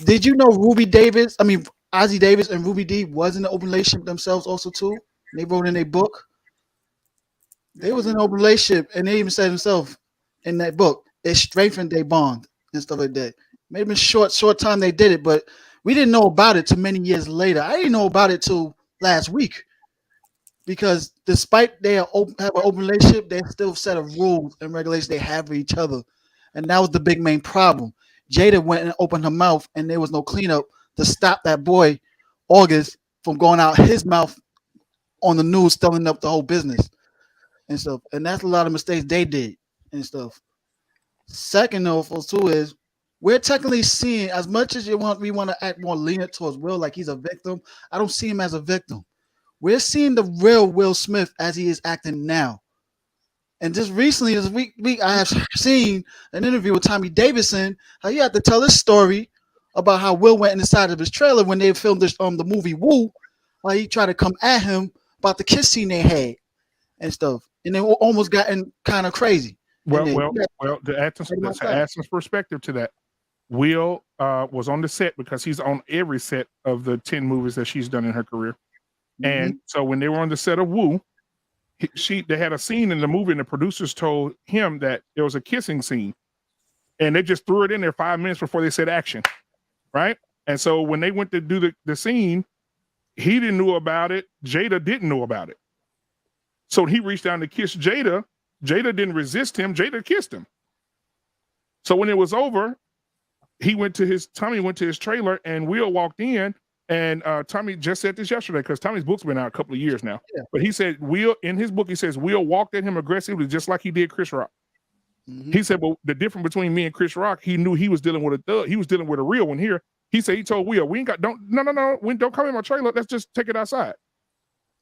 Did you know Ozzy Davis and Ruby Dee was in an open relationship themselves also too? They wrote in their book. They was in an open relationship and they even said themselves in that book, it strengthened their bond and stuff like that. Maybe in short time they did it, but we didn't know about it till many years later. I didn't know about it till last week. Because despite they have an open relationship, there's still a set of rules and regulations they have for each other. And that was the big main problem. Jada went and opened her mouth and there was no cleanup to stop that boy August from going out his mouth on the news, telling up the whole business and stuff. And that's a lot of mistakes they did and stuff. Second of all, too, is we're technically seeing, as much as we want to act more lenient towards Will, like he's a victim. I don't see him as a victim. We're seeing the real Will Smith as he is acting now. And just recently, this week, I have seen an interview with Tommy Davidson, how he had to tell his story about how Will went inside of his trailer when they filmed this the movie Woo, while he tried to come at him about the kiss scene they had and stuff. And they almost gotten kind of crazy. Well, to add some perspective to that, Will was on the set because he's on every set of the 10 movies that she's done in her career. And so when they were on the set of Woo, they had a scene in the movie, and the producers told him that there was a kissing scene, and they just threw it in there 5 minutes before they said action, right? And so when they went to do the scene, he didn't know about it. Jada didn't know about it. So he reached down to kiss Jada. Jada didn't resist him. Jada kissed him. So when it was over, Tommy went to his trailer, and Will walked in. And Tommy just said this yesterday because Tommy's book's been out a couple of years now. Yeah. But he said Will, in his book, he says Will walked at him aggressively just like he did Chris Rock. He said, but the difference between me and Chris Rock, he knew he was dealing with a thug. He was dealing with a real one here. He said he told Will, don't come in my trailer. Let's just take it outside.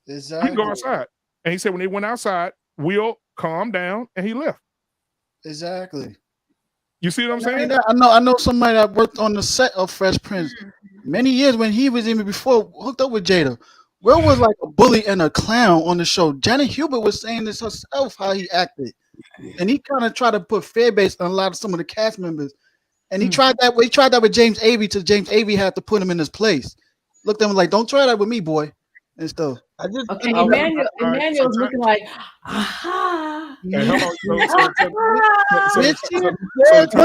Exactly. We can go outside. And he said when they went outside, Will calmed down and he left. Exactly. You see what I'm saying? I know somebody that worked on the set of Fresh Prince many years when he was even before hooked up with Jada. Will was like a bully and a clown on the show. Janet Hubert was saying this herself, how he acted. And he kind of tried to put fear base on a lot of some of the cast members. And he tried that with James Avery till James Avery had to put him in his place. Looked at him like, don't try that with me, boy. And stuff. Emmanuel's looking like, aha. One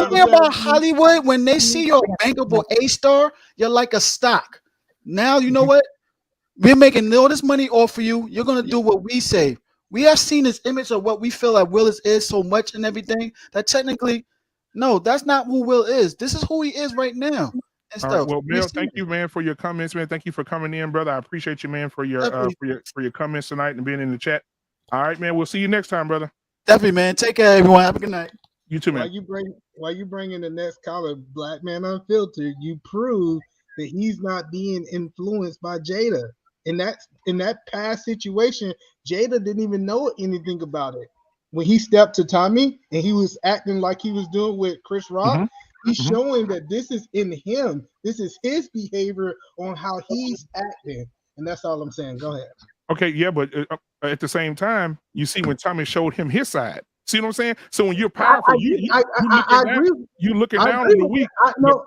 thing about Hollywood, when they see you're a bankable A-star, you're like a stock. Now, you know what? We're making all this money off of you. You're going to do what we say. We have seen this image of what we feel like Will is so much and everything that technically, no, that's not who Will is. This is who he is right now. And All stuff. right, well, Mel, thank you, man, for your comments, man. Thank you for coming in, brother. I appreciate you, man, for your comments tonight and being in the chat. All right, man. We'll see you next time, brother. Definitely, man. Take care, everyone. Have a good night. You too, man. While you bring in the next caller, Black Man Unfiltered, you prove that he's not being influenced by Jada. In that past situation, Jada didn't even know anything about it. When he stepped to Tommy and he was acting like he was doing with Chris Rock, he's showing that this is in him. This is his behavior on how he's acting. And that's all I'm saying. Go ahead. Okay, yeah, but at the same time, you see when Tommy showed him his side. See what I'm saying? So when you're powerful, I agree. You looking down on the weak.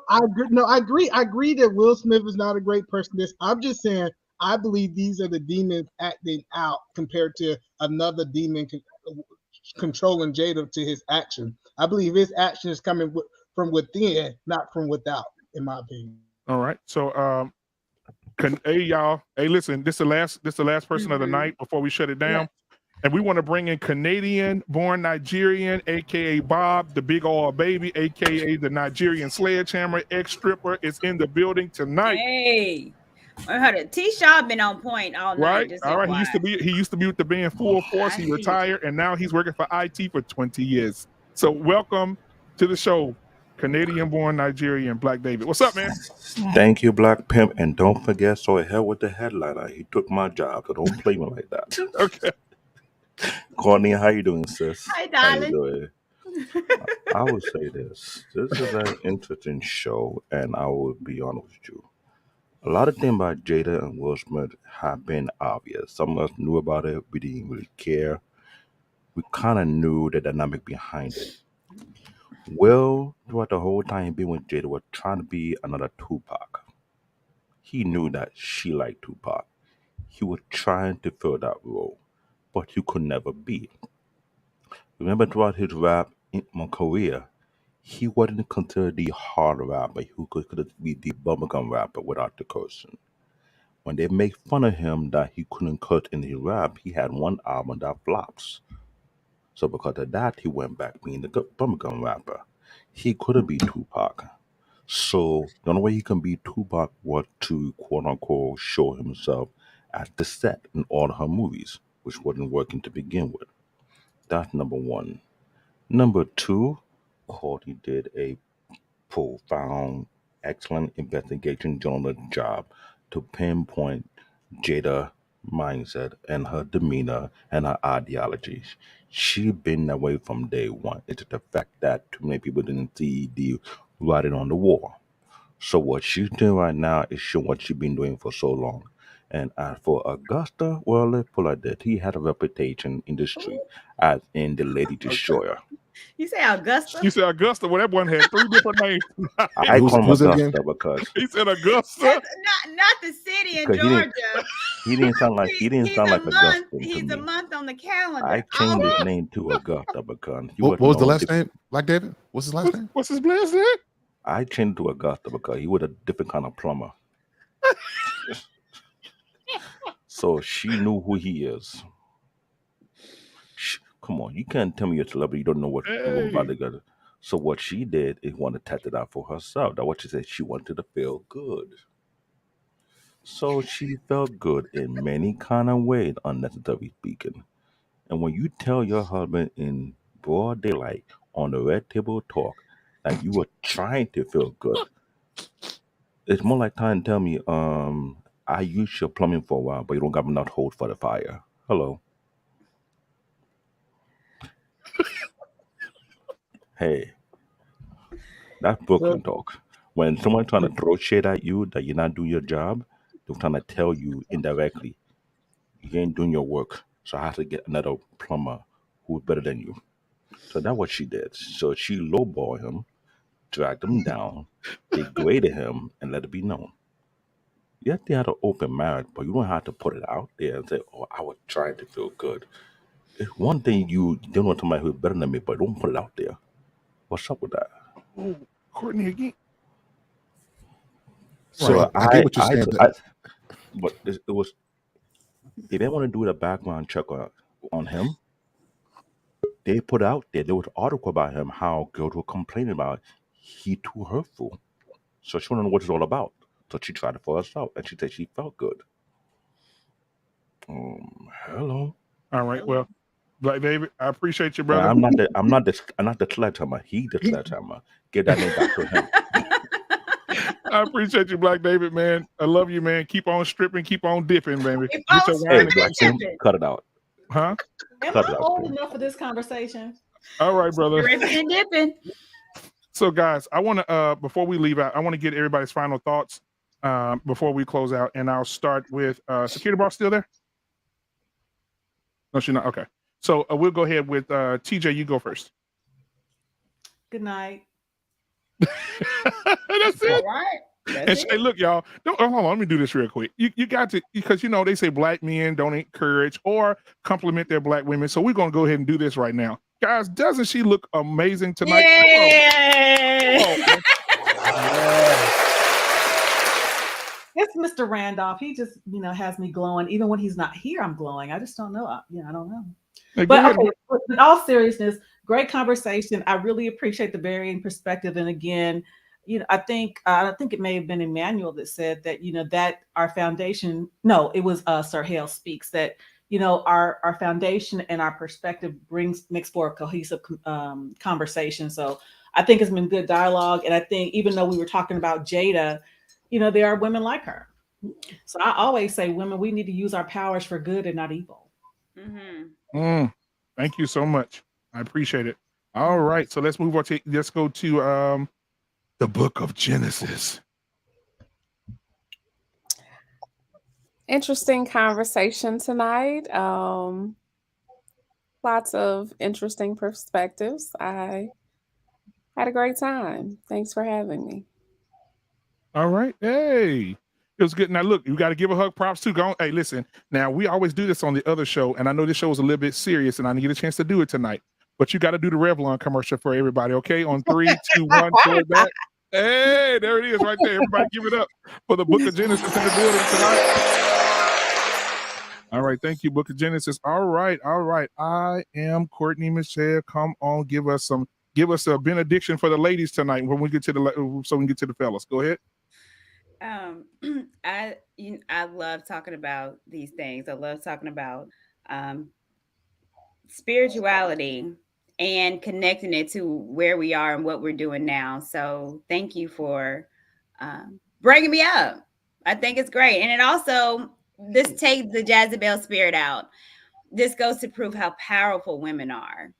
I agree. I agree that Will Smith is not a great person. I'm just saying, I believe these are the demons acting out compared to another demon controlling Jada to his action. I believe his action is coming from within, not from without, in my opinion. All right. So hey y'all. Hey, listen, this is the last person of the night before we shut it down. Yeah. And we want to bring in Canadian born Nigerian, aka Bob, the big old baby, aka the Nigerian sledgehammer, ex-stripper, is in the building tonight. Hey. T-Shaw been on point all night. Right. All right. He used to be with the band Full Force. He retired and now he's working for IT for 20 years. So welcome to the show, Canadian born Nigerian Black David. What's up, man? Thank you, Black Pimp. And don't forget, so hell with the headliner. He took my job, so don't play me like that. Okay. Courtney, how you doing, sis? Hi, darling. How you doing? I would say this. This is an interesting show, and I will be honest with you. A lot of things about Jada and Will Smith have been obvious. Some of us knew about it. We didn't really care. We kind of knew the dynamic behind it. Will, throughout the whole time he been with Jada, was trying to be another Tupac. He knew that she liked Tupac. He was trying to fill that role, but he could never be. Remember, throughout his rap career, he wasn't considered the hard rapper. He could be the bubblegum rapper without the cursing. When they make fun of him that he couldn't cut in his rap, he had one album that flops. So because of that, he went back being the bubblegum rapper. He couldn't be Tupac. So the only way he can be Tupac was to quote unquote show himself at the set in all her movies, which wasn't working to begin with. That's number one. Number two, Courtney did a profound, excellent investigation journalist job to pinpoint Jada mindset and her demeanor and her ideologies. She been that way from day one. It's the fact that too many people didn't see the writing on the wall. So what she's doing right now is showing what she's been doing for so long. And as for Augusta, well, let's put it like that. He had a reputation in the street as in the Lady Destroyer. You say Augusta? You said Augusta. Well, that one had 3 different names. I call him Augusta because He said Augusta. Not the city in because Georgia. he didn't sound like Augusta to He's me. a month on the calendar. I changed his name to Augusta because he What was the last different- name? Black David? What's his last name? What's his last name? I changed to Augusta because he was a different kind of plumber. So she knew who he is. Come on, you can't tell me you're a celebrity. You don't know what about together. So what she did is want to test it out for herself. That's what she said. She wanted to feel good. So she felt good in many kind of ways, unnecessarily speaking. And when you tell your husband in broad daylight on the red table talk that you were trying to feel good, it's more like trying to tell me, I used your plumbing for a while, but you don't got enough hold for the fire. Hello. Hey, that's Brooklyn talk. When someone trying to throw shade at you that you're not doing your job, they're trying to tell you indirectly, you ain't doing your work. So I have to get another plumber who's better than you. So that's what she did. So she lowballed him, dragged him down, degraded him, and let it be known. Yes, they had an open marriage, but you don't have to put it out there and say, "Oh, I was trying to feel good." It's one thing you don't want somebody who's better than me, but don't put it out there. What's up with that? Oh, Courtney again. So Right. I get what you're saying, but it was if they want to do the background check on him, they put out there. There was an article about him how girls were complaining about he too hurtful. So she wanted to know what it's all about. So she tried it for herself, and she said she felt good. Hello. All right. Well, Black David, I appreciate you, And brother. I'm not the sledgehammer. He the sledgehammer. Get that name back to him. I appreciate you, Black David, man. I love you, man. Keep on stripping, keep on dipping, baby. Keep Get on your wine Hey, and stripping go. Black Tim, dipping. cut it out. Huh? Am Cut I it out, old Tim. enough for this conversation? All right, brother. Ripping and dipping. So, guys, I want to before we leave out, I want to get everybody's final thoughts before we close out, and I'll start with Security Boss. Still there? No, she's not. Okay. So we'll go ahead with TJ. You go first. Good night. That's it. All right. And hey, look, y'all. Don't hold on. Let me do this real quick. You got to, because they say black men don't encourage or compliment their black women. So we're gonna go ahead and do this right now, guys. Doesn't she look amazing tonight? Yeah. It's Mr. Randolph. He just, has me glowing. Even when he's not here, I'm glowing. I just don't know. I don't know. Hey, But okay, in all seriousness, great conversation. I really appreciate the varying perspective. And again, I think it may have been Emmanuel that said that, that our foundation, no, it was Sir Hale Speaks, that, our foundation and our perspective makes for a cohesive conversation. So I think it's been good dialogue. And I think even though we were talking about Jada, there are women like her. So I always say, women, we need to use our powers for good and not evil. Mm-hmm. Thank you so much. I appreciate it. All right. So let's move on let's go to the book of Genesis. Interesting conversation tonight. Lots of interesting perspectives. I had a great time. Thanks for having me. All right. Hey, it was good. Now, look, you got to give a hug props too. Go. Hey, listen, now we always do this on the other show, and I know this show is a little bit serious, and I didn't get a chance to do it tonight, but you got to do the Revlon commercial for everybody, okay? On 3, 2, 1, forward back. Hey, there it is right there. Everybody give it up for the book of Genesis in the building tonight. All right. Thank you, book of Genesis. All right. I am Courtney Michelle. Come on, give us some give us a benediction for the ladies tonight when we get to so we can get to the fellas. Go ahead. I love talking about these things. I love talking about spirituality and connecting it to where we are and what we're doing now. So thank you for bringing me up. I think it's great. And it also, this takes the Jezebel spirit out. This goes to prove how powerful women are.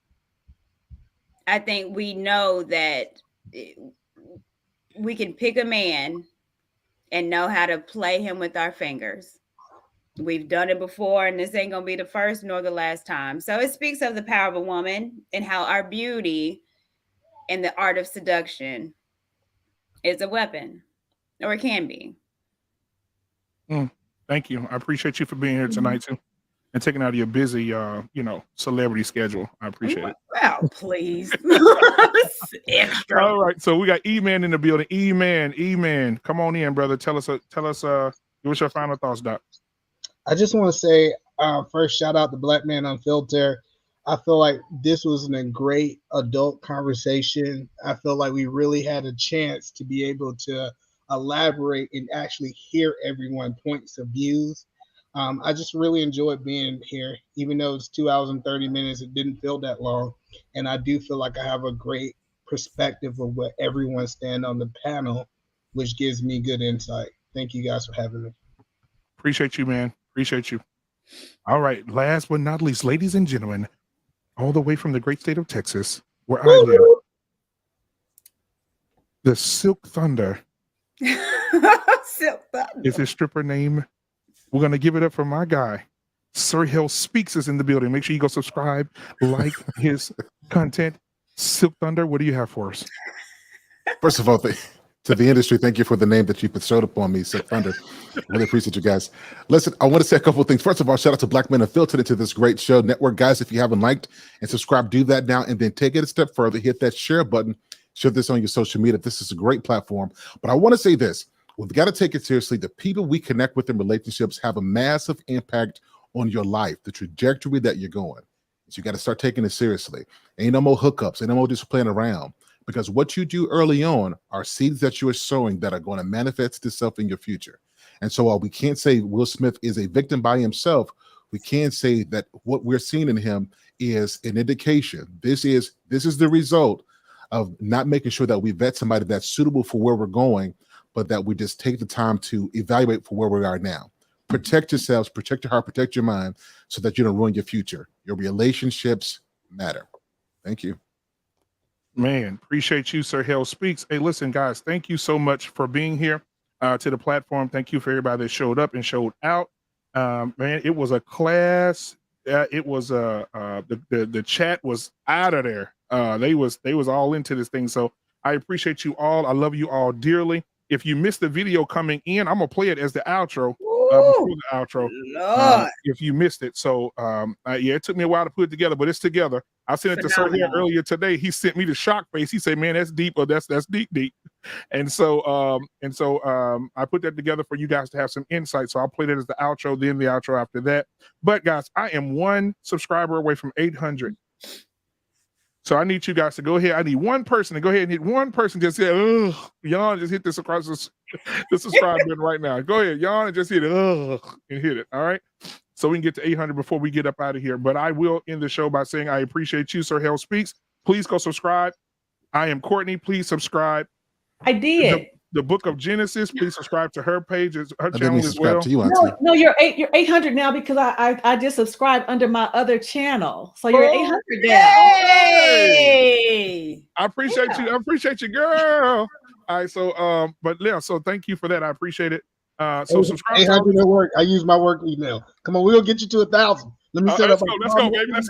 I think we know that we can pick a man and know how to play him with our fingers. We've done it before, and this ain't going to be the first nor the last time. So it speaks of the power of a woman and how our beauty and the art of seduction is a weapon, or it can be. Thank you. I appreciate you for being here tonight too, and taking out of your busy, celebrity schedule. I appreciate it. Well, please. Extra. All right, so we got E-Man in the building. E-Man, come on in, brother. Tell us, give us your final thoughts, Doc. I just want to say, first, shout out to Black Man Unfiltered. I feel like this was a great adult conversation. I feel like we really had a chance to be able to elaborate and actually hear everyone's points of views. I just really enjoyed being here, even though it's 2 hours and 30 minutes. It didn't feel that long. And I do feel like I have a great perspective of what everyone stand on the panel, which gives me good insight. Thank you guys for having me. Appreciate you, man. Appreciate you. All right. Last but not least, ladies and gentlemen, all the way from the great state of Texas, where I live, the Silk Thunder. Silk Thunder is his stripper name. We're going to give it up for my guy. Sir Hill Speaks is in the building. Make sure you go subscribe, like his content. Silk Thunder, what do you have for us? First of all, to the industry, thank you for the name that you bestowed upon me, Silk Thunder. Really appreciate you guys. Listen, I want to say a couple of things. First of all, shout out to Black Men Unfiltered into this great show network. Guys, if you haven't liked and subscribed, do that now, and then take it a step further. Hit that share button. Share this on your social media. This is a great platform. But I want to say this. We've got to take it seriously. The people we connect with in relationships have a massive impact on your life, the trajectory that you're going. So you got to start taking it seriously. Ain't no more hookups. Ain't no more just playing around. Because what you do early on are seeds that you are sowing that are going to manifest itself in your future. And so while we can't say Will Smith is a victim by himself, we can say that what we're seeing in him is an indication. This is the result of not making sure that we vet somebody that's suitable for where we're going, but that we just take the time to evaluate for where we are now. Protect yourselves, protect your heart, protect your mind, so that you don't ruin your future. Your relationships matter. Thank you. Man, appreciate you, Sir Hill Speaks. Hey, listen, guys, thank you so much for being here to the platform. Thank you for everybody that showed up and showed out. Man, it was a class. It was the chat was out of there. They was all into this thing. So I appreciate you all. I love you all dearly. If you missed the video coming in, I'm gonna play it as the outro. Before the outro, if you missed it. So yeah, it took me a while to put it together, but it's together. I sent it to Sir here earlier today. He sent me the shock face. He said, "Man, that's deep. Or that's deep." And so I put that together for you guys to have some insight. So I'll play that as the outro, then the outro after that. But guys, I am 1 subscriber away from 800. So I need you guys to go ahead. I need one person to go ahead and hit one person. Just say, "Ugh," yawn. Just hit this across the subscribe button right now. Go ahead, yawn, and just hit it. Ugh, and hit it. All right. So we can get to 800 before we get up out of here. But I will end the show by saying I appreciate you, Sir Hell Speaks. Please go subscribe. I am Courtney. Please subscribe. I did. The Book of Genesis. Please subscribe to her page, her channel as subscribe well. to you, Auntie. No, you're 800 now because I just subscribed under my other channel. So you're 800 now. Hey! I appreciate you. I appreciate you, girl. All right, so but yeah, so thank you for that. I appreciate it. So subscribe. 800 at work. I use my work email. Come on, we'll get you to 1,000. Let me set up. Let's go, baby. Let's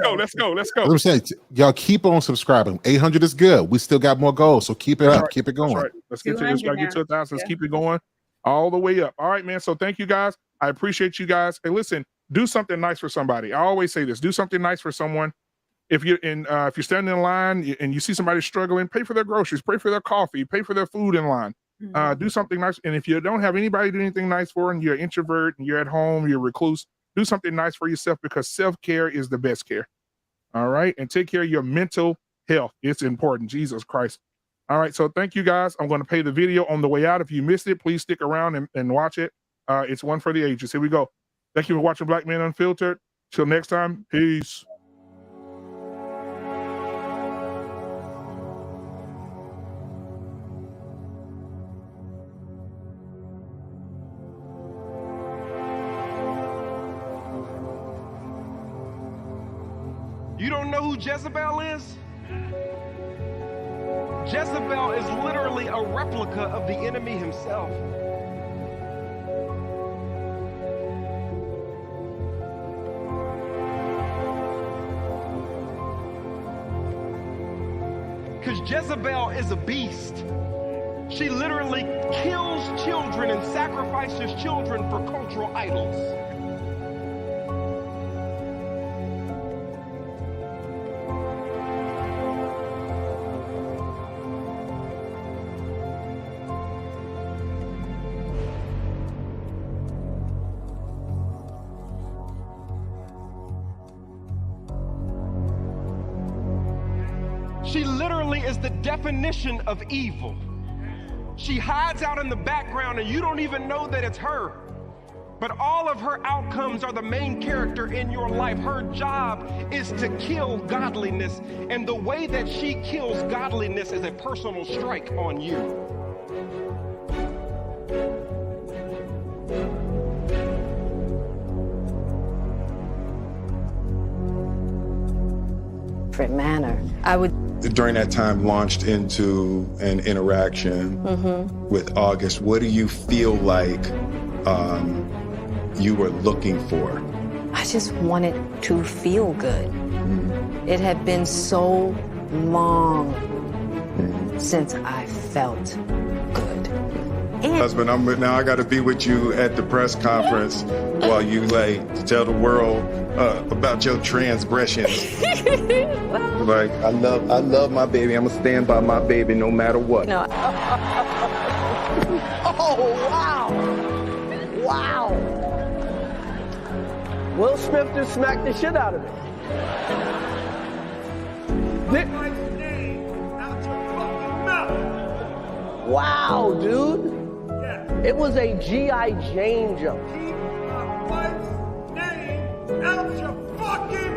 go. I'm saying, y'all keep on subscribing. 800 is good. We still got more goals, so keep it up. Keep it going. Right. Let's get to this. Gotta get to 1,000. Let's keep it going all the way up. All right, man. So thank you guys. I appreciate you guys. Hey, listen, do something nice for somebody. I always say this: do something nice for someone. If you're standing in line and you see somebody struggling, pay for their groceries, pay for their coffee, pay for their food in line. Do something nice. And if you don't have anybody do anything nice for, and you're an introvert and you're at home, you're a recluse, do something nice for yourself, because self-care is the best care. All right. And take care of your mental health. It's important. Jesus Christ. All right. So thank you guys. I'm going to play the video on the way out. If you missed it, please stick around and watch it. It's one for the ages. Here we go. Thank you for watching Black Man Unfiltered. Till next time. Peace. You don't know who Jezebel is? Jezebel is literally a replica of the enemy himself. Because Jezebel is a beast. She literally kills children and sacrifices children for cultural idols. She literally is the definition of evil. She hides out in the background and you don't even know that it's her. But all of her outcomes are the main character in your life. Her job is to kill godliness. And the way that she kills godliness is a personal strike on you. Different manner. I would During that time, launched into an interaction with August. What do you feel like you were looking for? I just wanted to feel good. It had been so long since I felt good. And Husband, now I got to be with you at the press conference while you to tell the world about your transgressions. Like, I love my baby. I'm gonna stand by my baby no matter what. no. Oh, wow. Wow. Will Smith just smacked the shit out of it. Wow, dude. It was a G.I. Jane jump. Keep my wife's name out your fucking...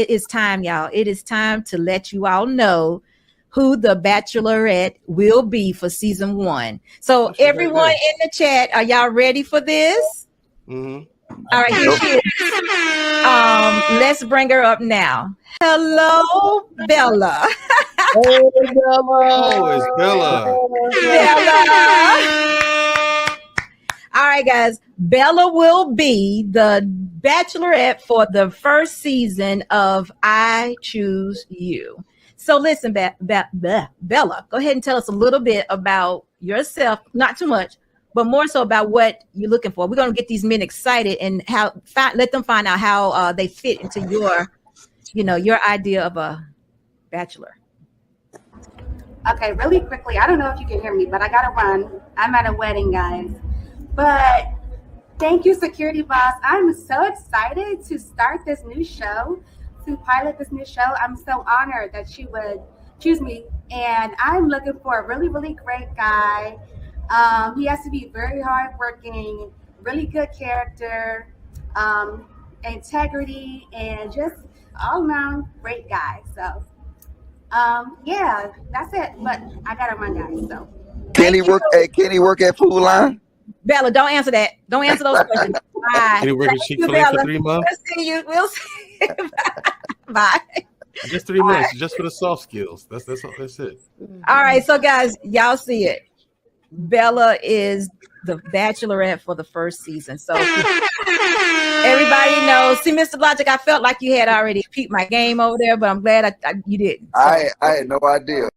it is time, y'all. It is time to let you all know who the Bachelorette will be for season 1. So everyone in the chat, are y'all ready for this? Mm-hmm. All right, here she is. Let's bring her up now. Hello, Bella. Oh, it's Bella. Bella. All right, guys. Bella will be the Bachelorette for the first season of I Choose You. So listen, Bella, go ahead and tell us a little bit about yourself. Not too much, but more so about what you're looking for. We're going to get these men excited and let them find out how they fit into your idea of a bachelor. Okay, really quickly. I don't know if you can hear me, but I got to run. I'm at a wedding, guys. But thank you, Security Boss. I'm so excited to start this new show, to pilot this new show. I'm so honored that you would choose me. And I'm looking for a really, really great guy. He has to be very hardworking, really good character, integrity, and just all around great guy. So, yeah, that's it. But I got to run, guys. So, Can he work at Food Line? Bella, don't answer that. Don't answer those questions. Bye. Can he work at Chick-fil-A for 3 months? We'll see you. We'll see. Bye. Just 3 months, just for the soft skills. That's it. All right, so guys, y'all see it. Bella is the Bachelorette for the first season. So everybody knows. See, Mr. Logic, I felt like you had already peeped my game over there, but I'm glad you didn't. I had no idea.